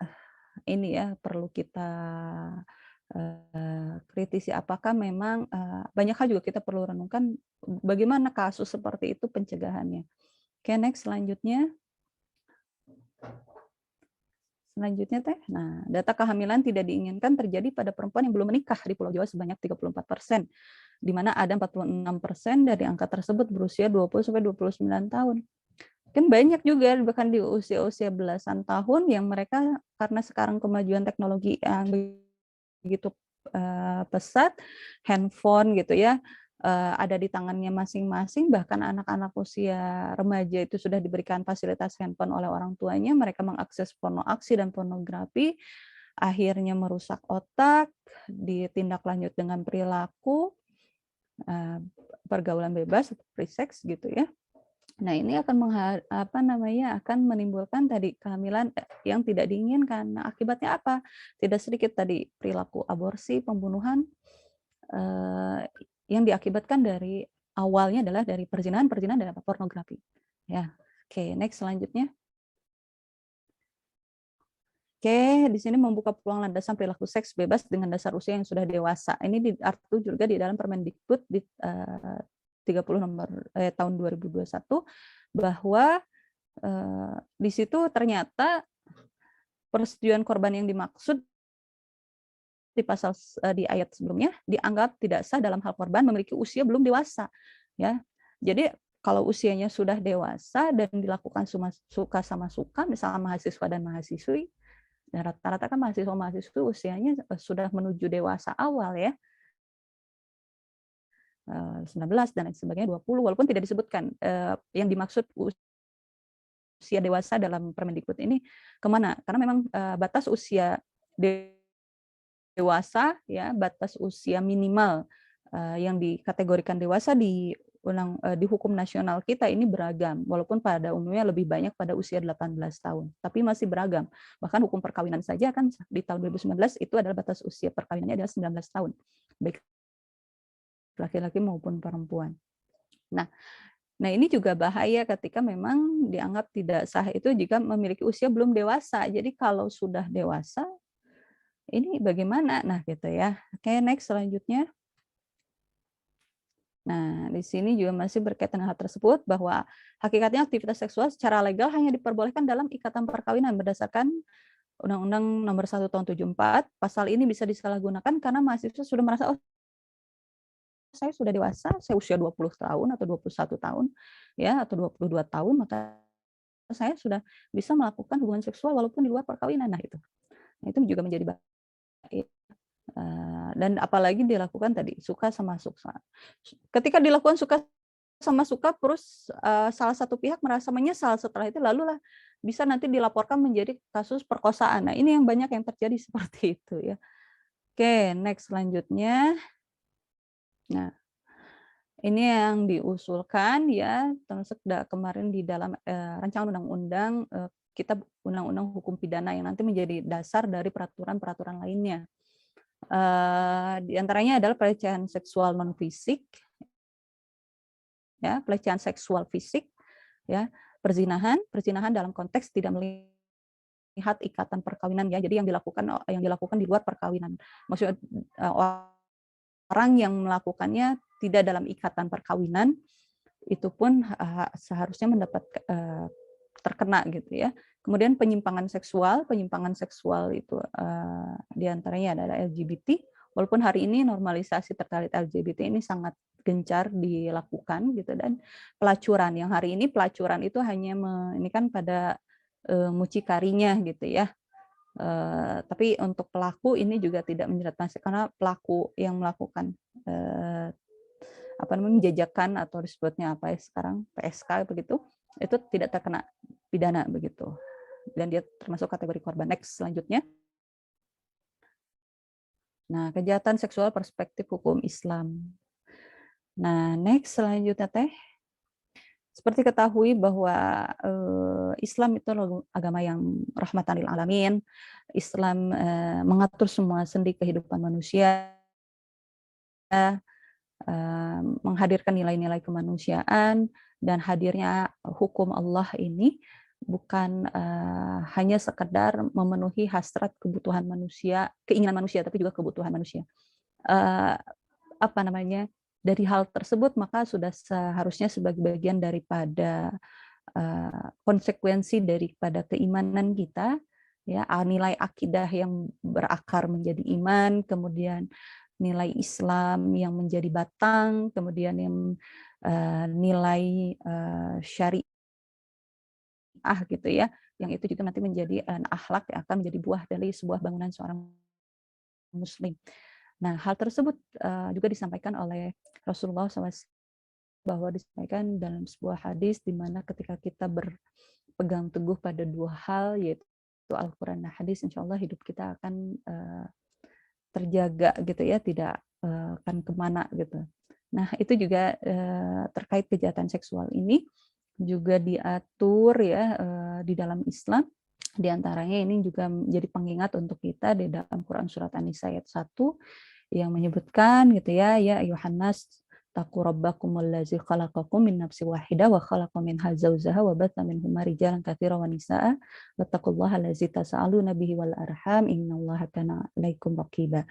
kritisi, apakah memang banyak hal juga kita perlu renungkan bagaimana kasus seperti itu pencegahannya. Oke, next selanjutnya Teh. Nah, data kehamilan tidak diinginkan terjadi pada perempuan yang belum menikah di Pulau Jawa sebanyak 34%, di mana ada 46% dari angka tersebut berusia 20-29 tahun. Kan banyak juga bahkan di usia-usia belasan tahun yang mereka, karena sekarang kemajuan teknologi yang begitu pesat, handphone gitu ya, ada di tangannya masing-masing, bahkan anak-anak usia remaja itu sudah diberikan fasilitas handphone oleh orang tuanya, mereka mengakses pornografi dan pornografi, akhirnya merusak otak, ditindaklanjut dengan perilaku pergaulan bebas atau free sex gitu ya. Nah, ini akan menimbulkan tadi kehamilan yang tidak diinginkan. Nah, akibatnya apa? Tidak sedikit tadi perilaku aborsi, pembunuhan yang diakibatkan dari awalnya adalah dari perzinahan dan pornografi. Ya, oke, next selanjutnya. Oke, di sini membuka peluang landasan perilaku seks bebas dengan dasar usia yang sudah dewasa. Ini diatur juga di dalam Permendikbud di 30 tahun 2021, bahwa di situ ternyata persetujuan korban yang dimaksud di ayat sebelumnya dianggap tidak sah dalam hal korban memiliki usia belum dewasa ya. Jadi kalau usianya sudah dewasa dan dilakukan suka sama suka, misalnya mahasiswa dan mahasiswi, rata-rata kan mahasiswa-mahasiswi usianya sudah menuju dewasa awal ya, 19 dan lain sebagainya, 20, walaupun tidak disebutkan yang dimaksud usia dewasa dalam Permendikbud ini kemana, karena memang batas usia dewasa ya, batas usia minimal yang dikategorikan dewasa di hukum nasional kita ini beragam, walaupun pada umumnya lebih banyak pada usia 18 tahun, tapi masih beragam. Bahkan hukum perkawinan saja kan di tahun 2019 itu adalah batas usia perkawinannya adalah 19 tahun. Baik laki-laki maupun perempuan. Nah, ini juga bahaya ketika memang dianggap tidak sah itu jika memiliki usia belum dewasa. Jadi kalau sudah dewasa, ini bagaimana? Nah, gitu ya. Oke, next selanjutnya. Nah, di sini juga masih berkaitan dengan hal tersebut bahwa hakikatnya aktivitas seksual secara legal hanya diperbolehkan dalam ikatan perkawinan berdasarkan Undang-Undang Nomor 1 Tahun 74. Pasal ini bisa disalahgunakan karena mahasiswa sudah merasa, oh, saya sudah dewasa, saya usia 20 tahun atau 21 tahun, ya, atau 22 tahun, maka saya sudah bisa melakukan hubungan seksual walaupun di luar perkawinan. Nah, itu juga menjadi bahaya. Dan apalagi dilakukan tadi suka sama suka. Ketika dilakukan suka sama suka, terus salah satu pihak merasa menyesal setelah itu, lalulah bisa nanti dilaporkan menjadi kasus perkosaan. Nah, ini yang banyak yang terjadi seperti itu ya. Oke, next selanjutnya. Nah, ini yang diusulkan ya, termasuk kemarin di dalam rancangan undang-undang Kitab Undang-Undang Hukum Pidana yang nanti menjadi dasar dari peraturan-peraturan lainnya. Di antaranya adalah pelecehan seksual non fisik, ya, pelecehan seksual fisik, ya, perzinahan dalam konteks tidak melihat ikatan perkawinan, ya, jadi yang dilakukan di luar perkawinan. Maksudnya orang yang melakukannya tidak dalam ikatan perkawinan itu pun seharusnya mendapat terkena gitu ya. Kemudian penyimpangan seksual itu diantaranya adalah LGBT. Walaupun hari ini normalisasi terkait LGBT ini sangat gencar dilakukan gitu, dan pelacuran yang hari ini pelacuran itu hanya ini kan pada mucikarinya gitu ya. Tapi untuk pelaku ini juga tidak menjeratkan karena pelaku yang melakukan menjajakan atau disebutnya apa ya sekarang PSK begitu, itu tidak terkena pidana begitu, dan dia termasuk kategori korban. Next selanjutnya. Nah, kejahatan seksual perspektif hukum Islam. Nah, next selanjutnya teh. Seperti ketahui bahwa Islam itu agama yang rahmatan lil alamin. Islam mengatur semua sendi kehidupan manusia, menghadirkan nilai-nilai kemanusiaan, dan hadirnya hukum Allah ini bukan hanya sekedar memenuhi hasrat kebutuhan manusia, keinginan manusia, tapi juga kebutuhan manusia. Dari hal tersebut maka sudah seharusnya sebagai bagian daripada konsekuensi daripada keimanan kita, ya, nilai akidah yang berakar menjadi iman, kemudian nilai Islam yang menjadi batang, kemudian yang nilai syariah gitu ya, yang itu juga nanti menjadi akhlak yang akan menjadi buah dari sebuah bangunan seorang muslim. Nah, hal tersebut juga disampaikan oleh Rasulullah SAW, bahwa disampaikan dalam sebuah hadis di mana ketika kita berpegang teguh pada dua hal, yaitu Al-Quran dan hadis, insya Allah hidup kita akan terjaga gitu ya, tidak akan kemana gitu. Nah, itu juga terkait kejahatan seksual ini juga diatur ya di dalam Islam. Di antaranya ini juga menjadi pengingat untuk kita di dalam Quran surat An-Nisa ayat 1 yang menyebutkan gitu ya ayuhan nas taqu rabbakumul ladzi khalaqakum min nafsin wahidah wa khalaqa minha zawjaha wa batha minhuma rijalan katsiran wa nisaa wattaqullaha allazi tasaaluna bihi wal arham innallaha kana 'alaikum raqiba.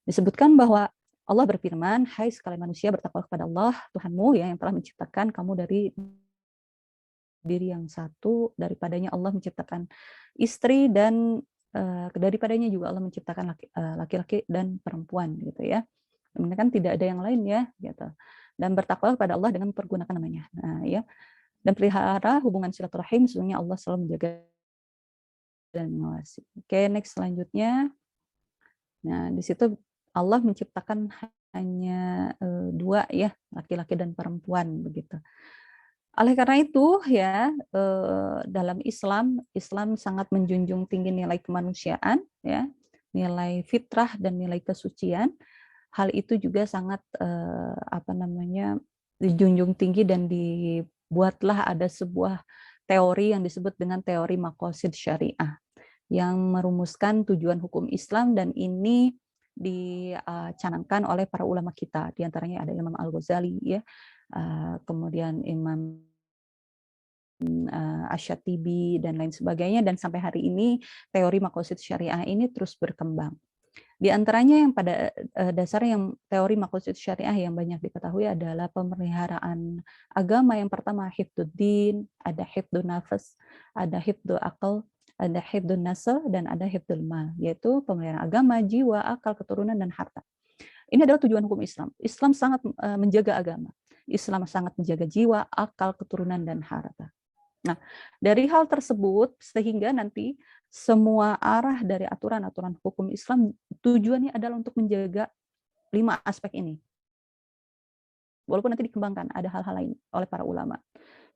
Disebutkan bahwa Allah berfirman, hai sekalian manusia, bertakwalah kepada Allah Tuhanmu ya, yang telah menciptakan kamu dari diri yang satu, daripadanya Allah menciptakan istri, dan daripadanya juga Allah menciptakan laki-laki dan perempuan gitu ya. Ini kan tidak ada yang lain ya gitu. Dan bertakwalah kepada Allah dengan mempergunakan namanya. Nah, ya. Dan pelihara hubungan silaturahim, sesungguhnya Allah selalu menjaga dan mengawasi. Oke, next selanjutnya. Nah, di situ Allah menciptakan hanya dua ya, laki-laki dan perempuan begitu. Oleh karena itu ya dalam Islam sangat menjunjung tinggi nilai kemanusiaan ya, nilai fitrah dan nilai kesucian. Hal itu juga sangat dijunjung tinggi, dan dibuatlah ada sebuah teori yang disebut dengan teori maqasid syariah yang merumuskan tujuan hukum Islam, dan ini dicanangkan oleh para ulama kita. Di antaranya ada Imam Al-Ghazali, ya, kemudian Imam Asy-Syatibi dan lain sebagainya, dan sampai hari ini teori maqasid syariah ini terus berkembang. Di antaranya yang pada dasarnya yang teori maqasid syariah yang banyak diketahui adalah pemeliharaan agama. Yang pertama hifdzuddin, ada hifdzun nafas, ada hifdzul aql, ada hifdzun nasl, dan ada hifdzul mal, yaitu pemeliharaan agama, jiwa, akal, keturunan, dan harta. Ini adalah tujuan hukum Islam. Islam sangat menjaga agama. Islam sangat menjaga jiwa, akal, keturunan, dan harta. Nah, dari hal tersebut sehingga nanti semua arah dari aturan-aturan hukum Islam tujuannya adalah untuk menjaga 5 aspek ini. Walaupun nanti dikembangkan ada hal-hal lain oleh para ulama,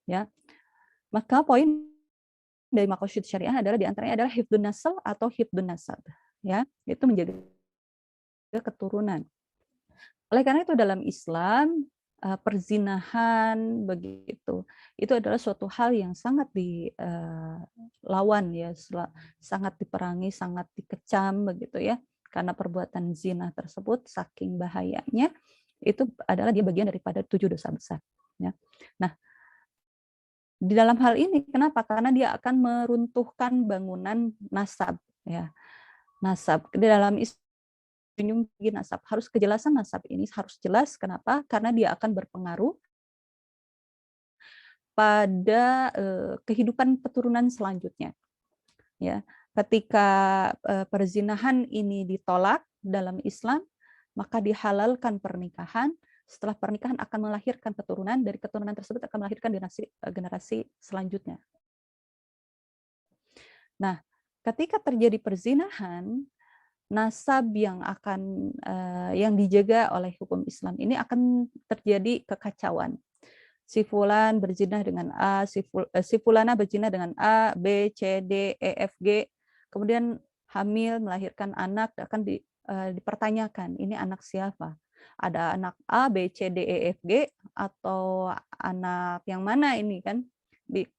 ya. Maka poin dari maqasid syariah adalah diantaranya adalah hifdzun nasl atau hifdzun nasab, ya, yaitu menjaga keturunan. Oleh karena itu dalam Islam perzinahan begitu itu adalah suatu hal yang sangat dilawan, ya, sangat diperangi, sangat dikecam begitu, ya, karena perbuatan zina tersebut saking bahayanya itu adalah dia bagian daripada 7 dosa besar, ya. Nah, di dalam hal ini kenapa? Karena dia akan meruntuhkan bangunan nasab, ya. Nasab di dalam tinggi nasab, harus kejelasan nasab ini harus jelas. Kenapa? Karena dia akan berpengaruh pada kehidupan keturunan selanjutnya, ya. Ketika perzinahan ini ditolak dalam Islam, maka dihalalkan pernikahan. Setelah pernikahan akan melahirkan keturunan, dari keturunan tersebut akan melahirkan generasi selanjutnya. Nah, ketika terjadi perzinahan, nasab yang akan yang dijaga oleh hukum Islam ini akan terjadi kekacauan. Si fulan berzina dengan A, si fulana berzina dengan A, B, C, D, E, F, G, kemudian hamil melahirkan anak, akan dipertanyakan ini anak siapa? Ada anak A, B, C, D, E, F, G, atau anak yang mana ini kan?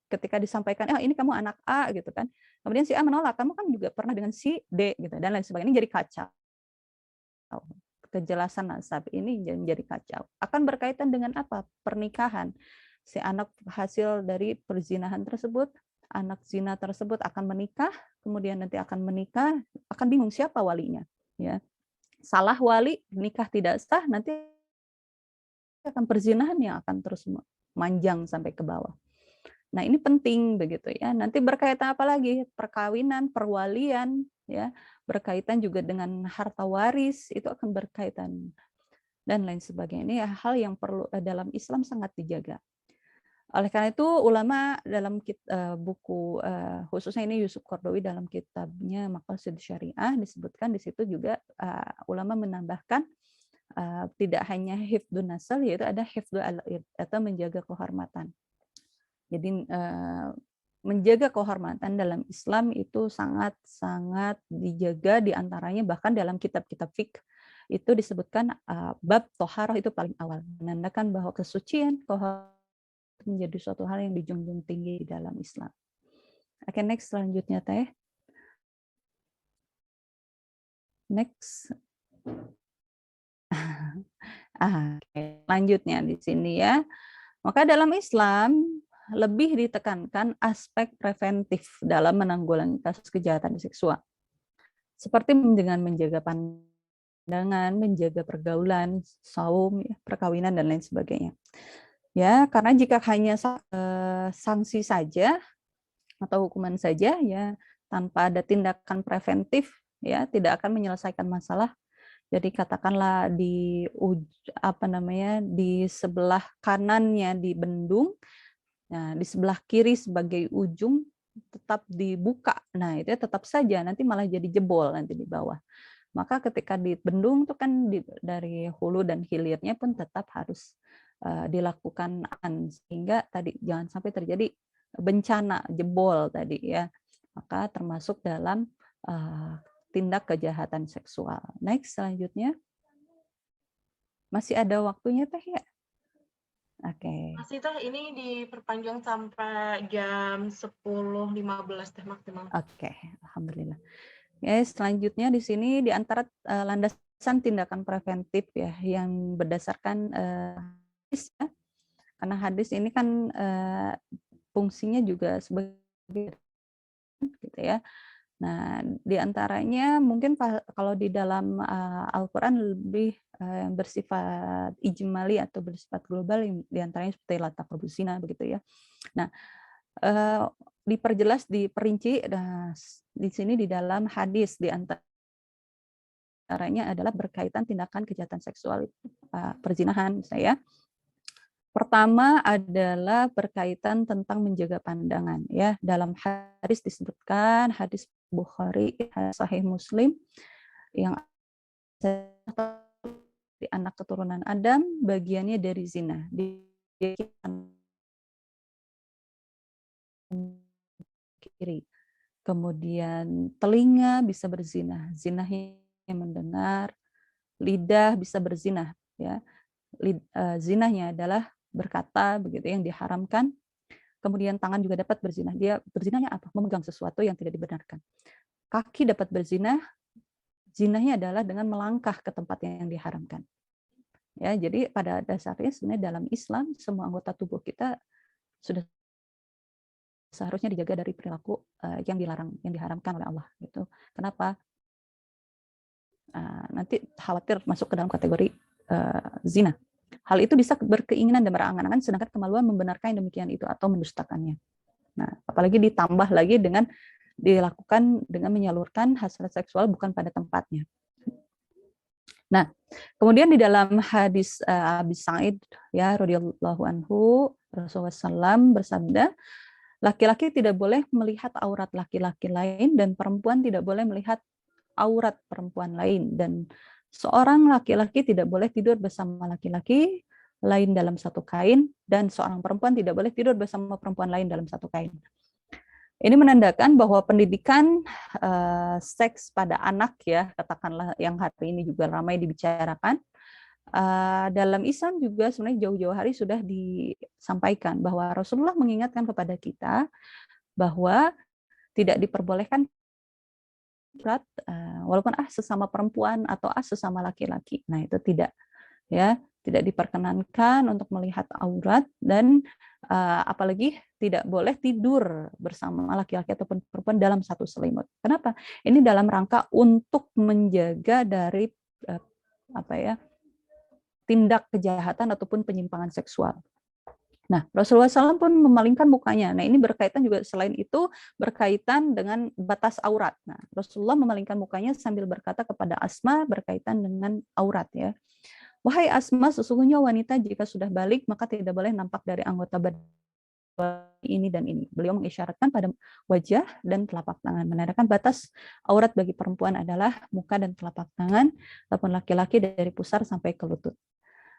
Ketika disampaikan, ini kamu anak A gitu kan. Kemudian si A menolak, kamu kan juga pernah dengan si D gitu, dan lain sebagainya. Ini jadi kacau. Kejelasan nasab ini menjadi kacau. Akan berkaitan dengan apa? Pernikahan. Si anak hasil dari perzinahan tersebut, anak zina tersebut akan menikah, kemudian nanti akan menikah, akan bingung siapa walinya, ya. Salah wali, nikah tidak sah, nanti akan perzinahan yang akan terus manjang sampai ke bawah. Nah, ini penting begitu, ya. Nanti berkaitan apa lagi? Perkawinan, perwalian, ya, berkaitan juga dengan harta waris, itu akan berkaitan dan lain sebagainya. Ini hal yang perlu dalam Islam sangat dijaga. Oleh karena itu ulama dalam buku khususnya ini Yusuf Qaradawi dalam kitabnya Maqasid Syariah disebutkan di situ juga ulama menambahkan tidak hanya hifdzun nasl, yaitu ada hifdzul al-ird atau menjaga kehormatan. Jadi menjaga kehormatan dalam Islam itu sangat-sangat dijaga, diantaranya bahkan dalam kitab-kitab fiqh itu disebutkan bab toharoh itu paling awal, menandakan bahwa kesucian kehormatan menjadi suatu hal yang dijunjung tinggi di dalam Islam. Oke, next selanjutnya Teh. Next. Selanjutnya di sini, ya. Maka dalam Islam lebih ditekankan aspek preventif dalam menanggulangi kasus kejahatan seksual. Seperti dengan menjaga pandangan, menjaga pergaulan, saum, ya, perkawinan, dan lain sebagainya. Ya, karena jika hanya sanksi saja atau hukuman saja, ya, tanpa ada tindakan preventif, ya, tidak akan menyelesaikan masalah. Jadi katakanlah di sebelah kanannya dibendung, nah di sebelah kiri sebagai ujung tetap dibuka. Nah, itu tetap saja nanti malah jadi jebol nanti di bawah. Maka ketika dibendung itu kan dari hulu dan hilirnya pun tetap harus dilakukan, sehingga tadi jangan sampai terjadi bencana jebol tadi, ya. Maka termasuk dalam tindak kejahatan seksual. Next selanjutnya. Masih ada waktunya Teh, ya? Oke. Masih Teh, ini diperpanjang sampai jam 10.15 Teh maksimal. Oke, alhamdulillah. Ya, selanjutnya di sini di antara landasan tindakan preventif ya yang berdasarkan hadis ya. Karena hadis ini kan fungsinya juga sebagai gitu ya. Nah, di antaranya mungkin kalau di dalam Al-Qur'an lebih bersifat ijmali atau bersifat global, di antaranya seperti la taqrabuz zina begitu ya. Nah, diperjelas, diperinci di sini di dalam hadis, di antaranya adalah berkaitan tindakan kejahatan seksual, perzinahan misalnya. Pertama adalah berkaitan tentang menjaga pandangan ya. Dalam hadis disebutkan, hadis Bukhari, Sahih Muslim, yang di anak keturunan Adam bagiannya dari zina. Dia kiri. Kemudian telinga bisa berzina, zinahnya mendengar, lidah bisa berzina ya. Zinahnya adalah berkata begitu yang diharamkan. Kemudian tangan juga dapat berzina. Dia berzinanya apa? Memegang sesuatu yang tidak dibenarkan. Kaki dapat berzina, zinahnya adalah dengan melangkah ke tempat yang diharamkan. Ya, jadi pada dasarnya sebenarnya dalam Islam semua anggota tubuh kita sudah seharusnya dijaga dari perilaku yang dilarang, yang diharamkan oleh Allah. Gitu. Kenapa? Nanti khawatir masuk ke dalam kategori zina. Hal itu bisa berkeinginan dan berangan-angan, sedangkan kemaluan membenarkan yang demikian itu atau mendustakannya. Nah, apalagi ditambah lagi dengan dilakukan dengan menyalurkan hasrat seksual bukan pada tempatnya. Nah, kemudian di dalam hadis Abi Sa'id ya radhiyallahu anhu, Rasulullah SAW bersabda, laki-laki tidak boleh melihat aurat laki-laki lain dan perempuan tidak boleh melihat aurat perempuan lain, dan seorang laki-laki tidak boleh tidur bersama laki-laki lain dalam satu kain, dan seorang perempuan tidak boleh tidur bersama perempuan lain dalam satu kain. Ini menandakan bahwa pendidikan seks pada anak ya, katakanlah yang hari ini juga ramai dibicarakan, dalam Islam juga sebenarnya jauh-jauh hari sudah disampaikan bahwa Rasulullah mengingatkan kepada kita bahwa tidak diperbolehkan walaupun sesama perempuan atau sesama laki-laki. Nah, itu tidak ya, tidak diperkenankan untuk melihat aurat, dan apalagi tidak boleh tidur bersama laki-laki ataupun perempuan dalam satu selimut. Kenapa? Ini dalam rangka untuk menjaga dari tindak kejahatan ataupun penyimpangan seksual. Nah, Rasulullah SAW pun memalingkan mukanya. Nah, ini berkaitan juga, selain itu berkaitan dengan batas aurat. Nah, Rasulullah memalingkan mukanya sambil berkata kepada Asma berkaitan dengan aurat ya. Wahai Asma, sesungguhnya wanita jika sudah balik maka tidak boleh nampak dari anggota badan ini dan ini. Beliau mengisyaratkan pada wajah dan telapak tangan, menandakan batas aurat bagi perempuan adalah muka dan telapak tangan, ataupun laki-laki dari pusar sampai ke lutut.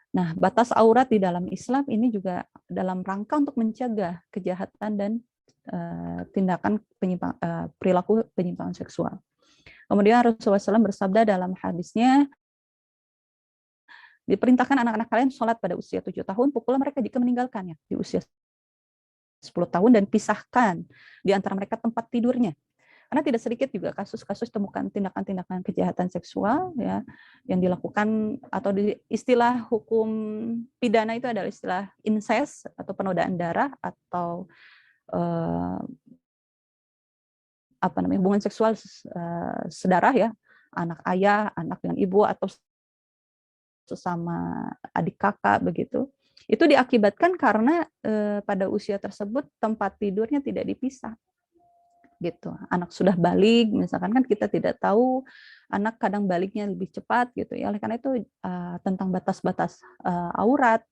Nah, batas aurat di dalam Islam ini juga dalam rangka untuk mencegah kejahatan dan tindakan perilaku penyimpangan seksual. Kemudian Rasulullah SAW bersabda dalam hadisnya, diperintahkan anak-anak kalian sholat pada usia 7 tahun, pukul mereka jika meninggalkannya di usia 10 tahun, dan pisahkan di antara mereka tempat tidurnya. Karena tidak sedikit juga kasus-kasus temukan tindakan-tindakan kejahatan seksual ya yang dilakukan, atau di istilah hukum pidana itu adalah istilah incest atau penodaan darah, atau hubungan seksual sedarah ya, anak ayah, anak dengan ibu, atau sesama adik kakak begitu. Itu diakibatkan karena pada usia tersebut tempat tidurnya tidak dipisah. Gitu. Anak sudah balik, misalkan kan kita tidak tahu anak kadang baliknya lebih cepat gitu ya. Oleh karena itu tentang batas-batas aurat,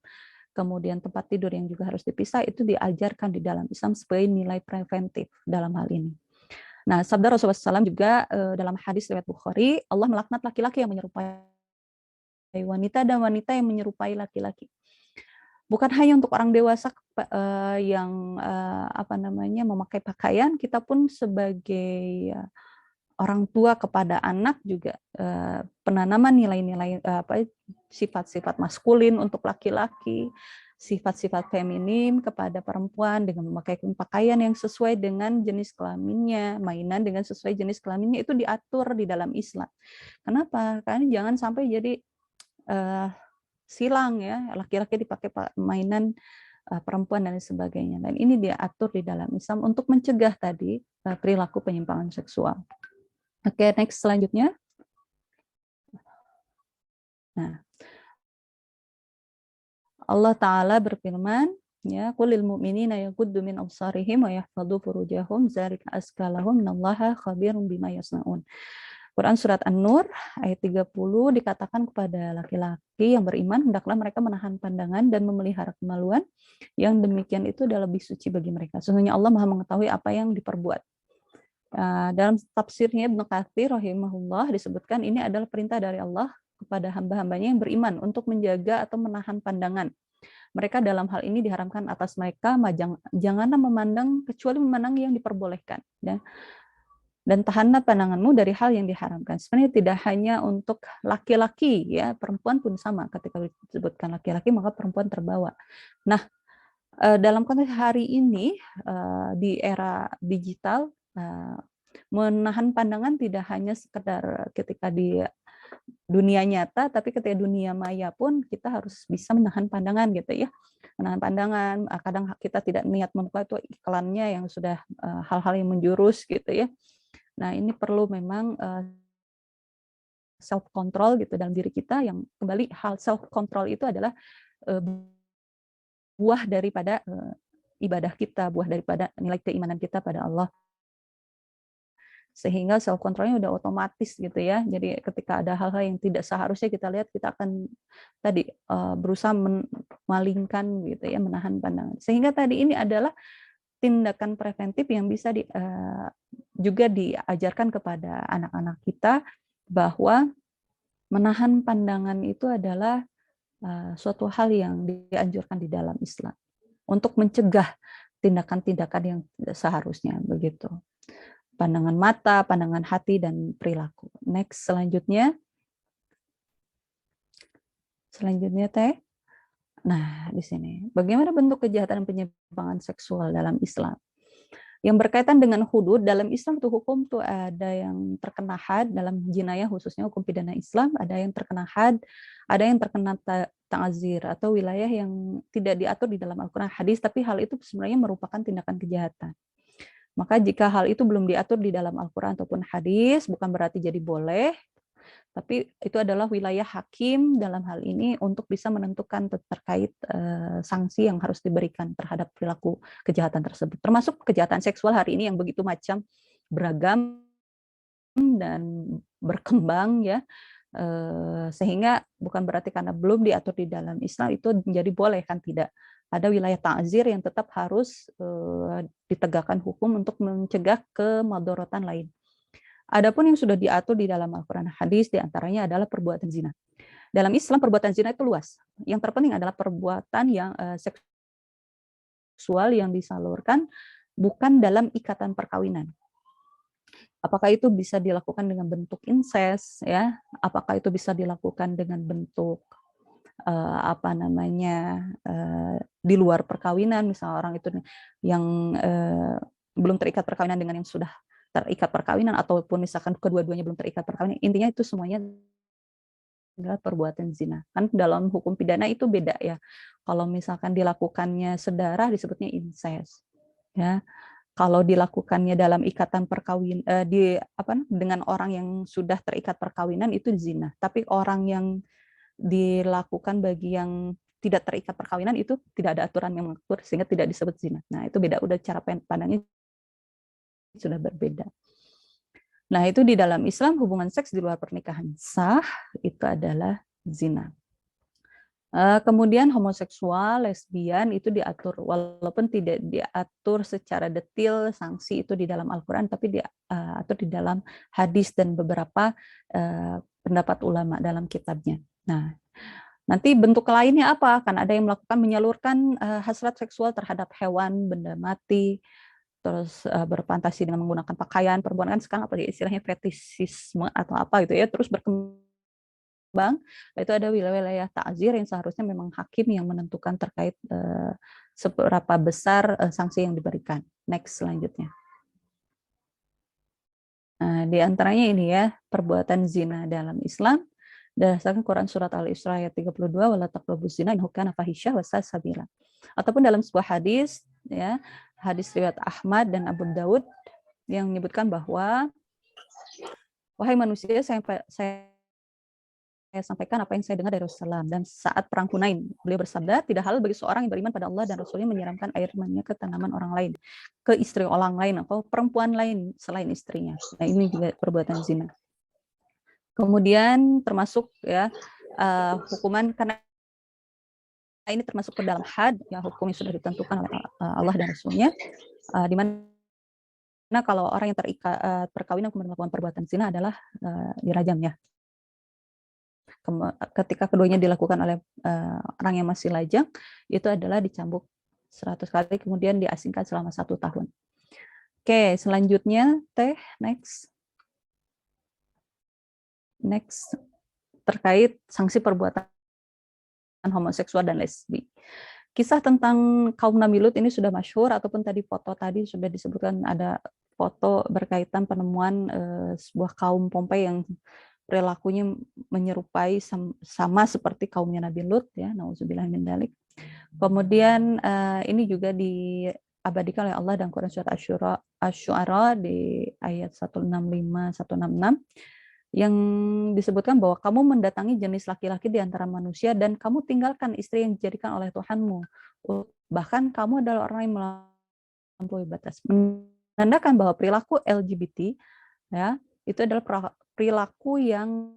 kemudian tempat tidur yang juga harus dipisah, itu diajarkan di dalam Islam sebagai nilai preventif dalam hal ini. Nah, sabda Rasulullah SAW juga dalam hadis riwayat Bukhari, Allah melaknat laki-laki yang menyerupai wanita dan wanita yang menyerupai laki-laki. Bukan hanya untuk orang dewasa yang memakai pakaian, kita pun sebagai orang tua kepada anak juga penanaman nilai-nilai sifat-sifat maskulin untuk laki-laki, sifat-sifat feminim kepada perempuan dengan memakai pakaian yang sesuai dengan jenis kelaminnya, mainan dengan sesuai jenis kelaminnya itu diatur di dalam Islam. Kenapa? Karena jangan sampai jadi silang ya, laki-laki dipakai mainan perempuan dan sebagainya. Dan ini diatur di dalam Islam untuk mencegah tadi perilaku penyimpangan seksual. Oke, next selanjutnya. Nah, Allah Ta'ala berfirman, ya, qulil mu'minina yaghuddu min absarihim wa yahfadhu furujahum dzalika azka lahum innallaha khabirum bima yasnaun. Quran surat An-Nur ayat 30 dikatakan kepada laki-laki yang beriman, hendaklah mereka menahan pandangan dan memelihara kemaluan, yang demikian itu adalah lebih suci bagi mereka. Sesungguhnya Allah Maha mengetahui apa yang diperbuat. Dalam tafsirnya Ibnu Katsir rahimahullah disebutkan ini adalah perintah dari Allah kepada hamba-hambanya yang beriman untuk menjaga atau menahan pandangan. Mereka dalam hal ini diharamkan atas mereka janganlah memandang kecuali memandang yang diperbolehkan, ya. Dan tahanlah pandanganmu dari hal yang diharamkan. Sebenarnya tidak hanya untuk laki-laki, ya, perempuan pun sama. Ketika disebutkan laki-laki maka perempuan terbawa. Nah, dalam konteks hari ini di era digital, menahan pandangan tidak hanya sekedar ketika di dunia nyata, tapi ketika dunia maya pun kita harus bisa menahan pandangan gitu ya. Menahan pandangan, kadang kita tidak niat membuka itu iklannya yang sudah hal-hal yang menjurus gitu ya. Nah, ini perlu memang self control gitu dalam diri kita, yang kembali hal self control itu adalah buah daripada ibadah kita, buah daripada nilai keimanan kita pada Allah. Sehingga self controlnya udah otomatis gitu ya. Jadi ketika ada hal-hal yang tidak seharusnya kita lihat, kita akan tadi berusaha memalingkan gitu ya, menahan pandangan. Sehingga tadi ini adalah tindakan preventif yang bisa juga diajarkan kepada anak-anak kita, bahwa menahan pandangan itu adalah suatu hal yang dianjurkan di dalam Islam untuk mencegah tindakan-tindakan yang seharusnya begitu. Pandangan mata, pandangan hati, dan perilaku. Next, selanjutnya. Selanjutnya, Teh. Nah, di sini. Bagaimana bentuk kejahatan dan penyimpangan seksual dalam Islam? Yang berkaitan dengan hudud, dalam Islam itu hukum tuh ada yang terkena had, dalam jinayah khususnya hukum pidana Islam, ada yang terkena had, ada yang terkena ta'zir, atau wilayah yang tidak diatur di dalam Al-Quran hadis, tapi hal itu sebenarnya merupakan tindakan kejahatan. Maka jika hal itu belum diatur di dalam Al-Quran ataupun hadis, bukan berarti jadi boleh, tapi itu adalah wilayah hakim dalam hal ini untuk bisa menentukan terkait sanksi yang harus diberikan terhadap perilaku kejahatan tersebut. Termasuk kejahatan seksual hari ini yang begitu macam, beragam, dan berkembang ya, sehingga bukan berarti karena belum diatur di dalam Islam itu menjadi boleh, kan tidak. Ada wilayah ta'zir yang tetap harus ditegakkan hukum untuk mencegah kemadharatan lain. Adapun yang sudah diatur di dalam Al-Quran hadis diantaranya adalah perbuatan zina. Dalam Islam perbuatan zina itu luas. Yang terpenting adalah perbuatan yang seksual yang disalurkan bukan dalam ikatan perkawinan. Apakah itu bisa dilakukan dengan bentuk incest, ya? Apakah itu bisa dilakukan dengan bentuk di luar perkawinan, misalnya orang itu yang belum terikat perkawinan dengan yang sudah terikat perkawinan, ataupun misalkan kedua-duanya belum terikat perkawinan. Intinya itu semuanya adalah perbuatan zina. Kan dalam hukum pidana itu beda ya. Kalau misalkan dilakukannya sedarah disebutnya incest, ya. Kalau dilakukannya dalam ikatan perkawinan dengan orang yang sudah terikat perkawinan itu zina. Tapi orang yang dilakukan bagi yang tidak terikat perkawinan itu tidak ada aturan yang mengatur sehingga tidak disebut zina. Nah, itu beda, udah cara pandangnya sudah berbeda. Nah, itu di dalam Islam hubungan seks di luar pernikahan sah itu adalah zina. Kemudian homoseksual, lesbian itu diatur, walaupun tidak diatur secara detail sanksi itu di dalam Al-Quran, tapi diatur di dalam hadis dan beberapa pendapat ulama dalam kitabnya. Nah, nanti bentuk lainnya apa? Kan ada yang menyalurkan hasrat seksual terhadap hewan, benda mati, terus berfantasi dengan menggunakan pakaian, perempuan kan sekarang apa istilahnya fetishisme atau apa gitu ya, terus berkembang itu ada wilayah ta'zir yang seharusnya memang hakim yang menentukan terkait seberapa besar sanksi yang diberikan. Next selanjutnya. Nah, di antaranya ini ya, perbuatan zina dalam Islam berdasarkan Quran surat Al-Isra ayat 32, wala taqrabuz zina innahu kana fahisyah wa sa'a sabila. Ataupun dalam sebuah hadis ya, hadis riwayat Ahmad dan Abu Dawud yang menyebutkan bahwa wahai manusia, saya sampaikan apa yang saya dengar dari Rasulullah. Dan saat perang Hunain, beliau bersabda, tidak halal bagi seorang yang beriman pada Allah dan Rasulnya menyiramkan air maninya ke tanaman orang lain, ke istri orang lain, atau perempuan lain selain istrinya. Nah, ini juga perbuatan zina. Kemudian termasuk ya hukuman, karena ini termasuk ke dalam had, ya hukum yang sudah ditentukan oleh Allah dan Rasulnya, di mana kalau orang yang perkawinan kemudian melakukan perbuatan zina adalah dirajam ya. Ketika keduanya dilakukan oleh orang yang masih lajang, itu adalah dicambuk 100 kali, kemudian diasingkan selama 1 tahun. Oke, selanjutnya next terkait sanksi perbuatan homoseksual dan lesbi. Kisah tentang kaum Nabi Lut ini sudah masyhur, ataupun tadi foto tadi sudah disebutkan, ada foto berkaitan penemuan sebuah kaum Pompei yang perilakunya menyerupai sama seperti kaumnya Nabi Lut ya, nauzubillah min dzalik. Kemudian ini juga diabadikan oleh Allah dalam Quran surat Asy-Syu'ara di ayat 165 166 yang disebutkan bahwa kamu mendatangi jenis laki-laki di antara manusia dan kamu tinggalkan istri yang dijadikan oleh Tuhanmu. Bahkan kamu adalah orang yang melampaui batas. Menandakan bahwa perilaku LGBT ya, itu adalah perilaku yang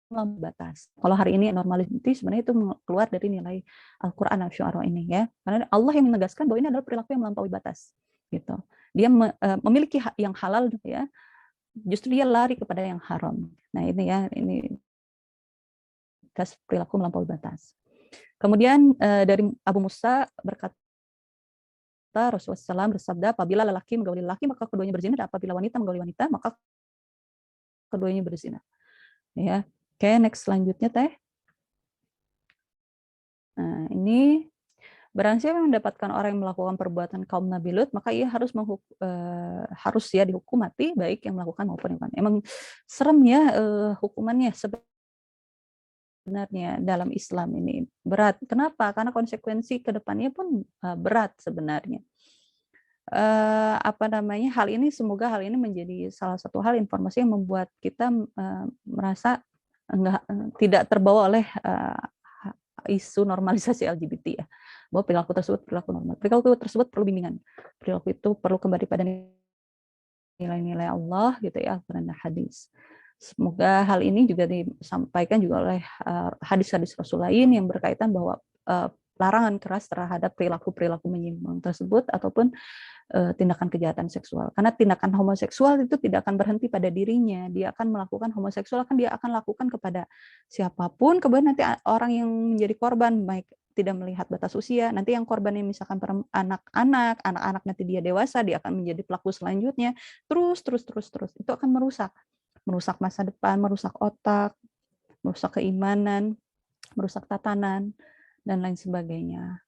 melampaui batas. Kalau hari ini normality sebenarnya itu keluar dari nilai Al-Qur'an Asy-Syu'ara ini ya. Karena Allah yang menegaskan bahwa ini adalah perilaku yang melampaui batas gitu. Dia memiliki yang halal ya, justru dia lari kepada yang haram. Nah, ini ya, ini perilaku melampaui batas. Kemudian dari Abu Musa berkata, Rasulullah SAW bersabda, apabila lelaki menggauli lelaki maka keduanya berzina, dan apabila wanita menggauli wanita maka keduanya berzina. Ya, oke, next selanjutnya Nah, ini barang siapa yang mendapatkan orang yang melakukan perbuatan kaum Nabi Lut, maka ia harus harus ya dihukum mati, baik yang melakukan maupun yang bukan. Emang serem ya hukumannya sebenarnya dalam Islam ini berat. Kenapa? Karena konsekuensi ke depannya pun berat sebenarnya. Hal ini, semoga hal ini menjadi salah satu hal informasi yang membuat kita merasa tidak terbawa oleh isu normalisasi LGBT ya, bahwa perilaku tersebut perilaku normal, perilaku tersebut perlu bimbingan, perilaku itu perlu kembali pada nilai-nilai Allah gitu ya, Al-Quran dan hadis. Semoga hal ini juga disampaikan juga oleh hadis-hadis Rasul lain yang berkaitan bahwa larangan keras terhadap perilaku-perilaku menyimpang tersebut, ataupun tindakan kejahatan seksual. Karena tindakan homoseksual itu tidak akan berhenti pada dirinya. Dia akan melakukan homoseksual, dia akan lakukan kepada siapapun. Kemudian nanti orang yang menjadi korban, baik tidak melihat batas usia, nanti yang korbannya misalkan anak-anak nanti dia dewasa, dia akan menjadi pelaku selanjutnya. Terus. Itu akan merusak masa depan, merusak otak, merusak keimanan, merusak tatanan, dan lain sebagainya.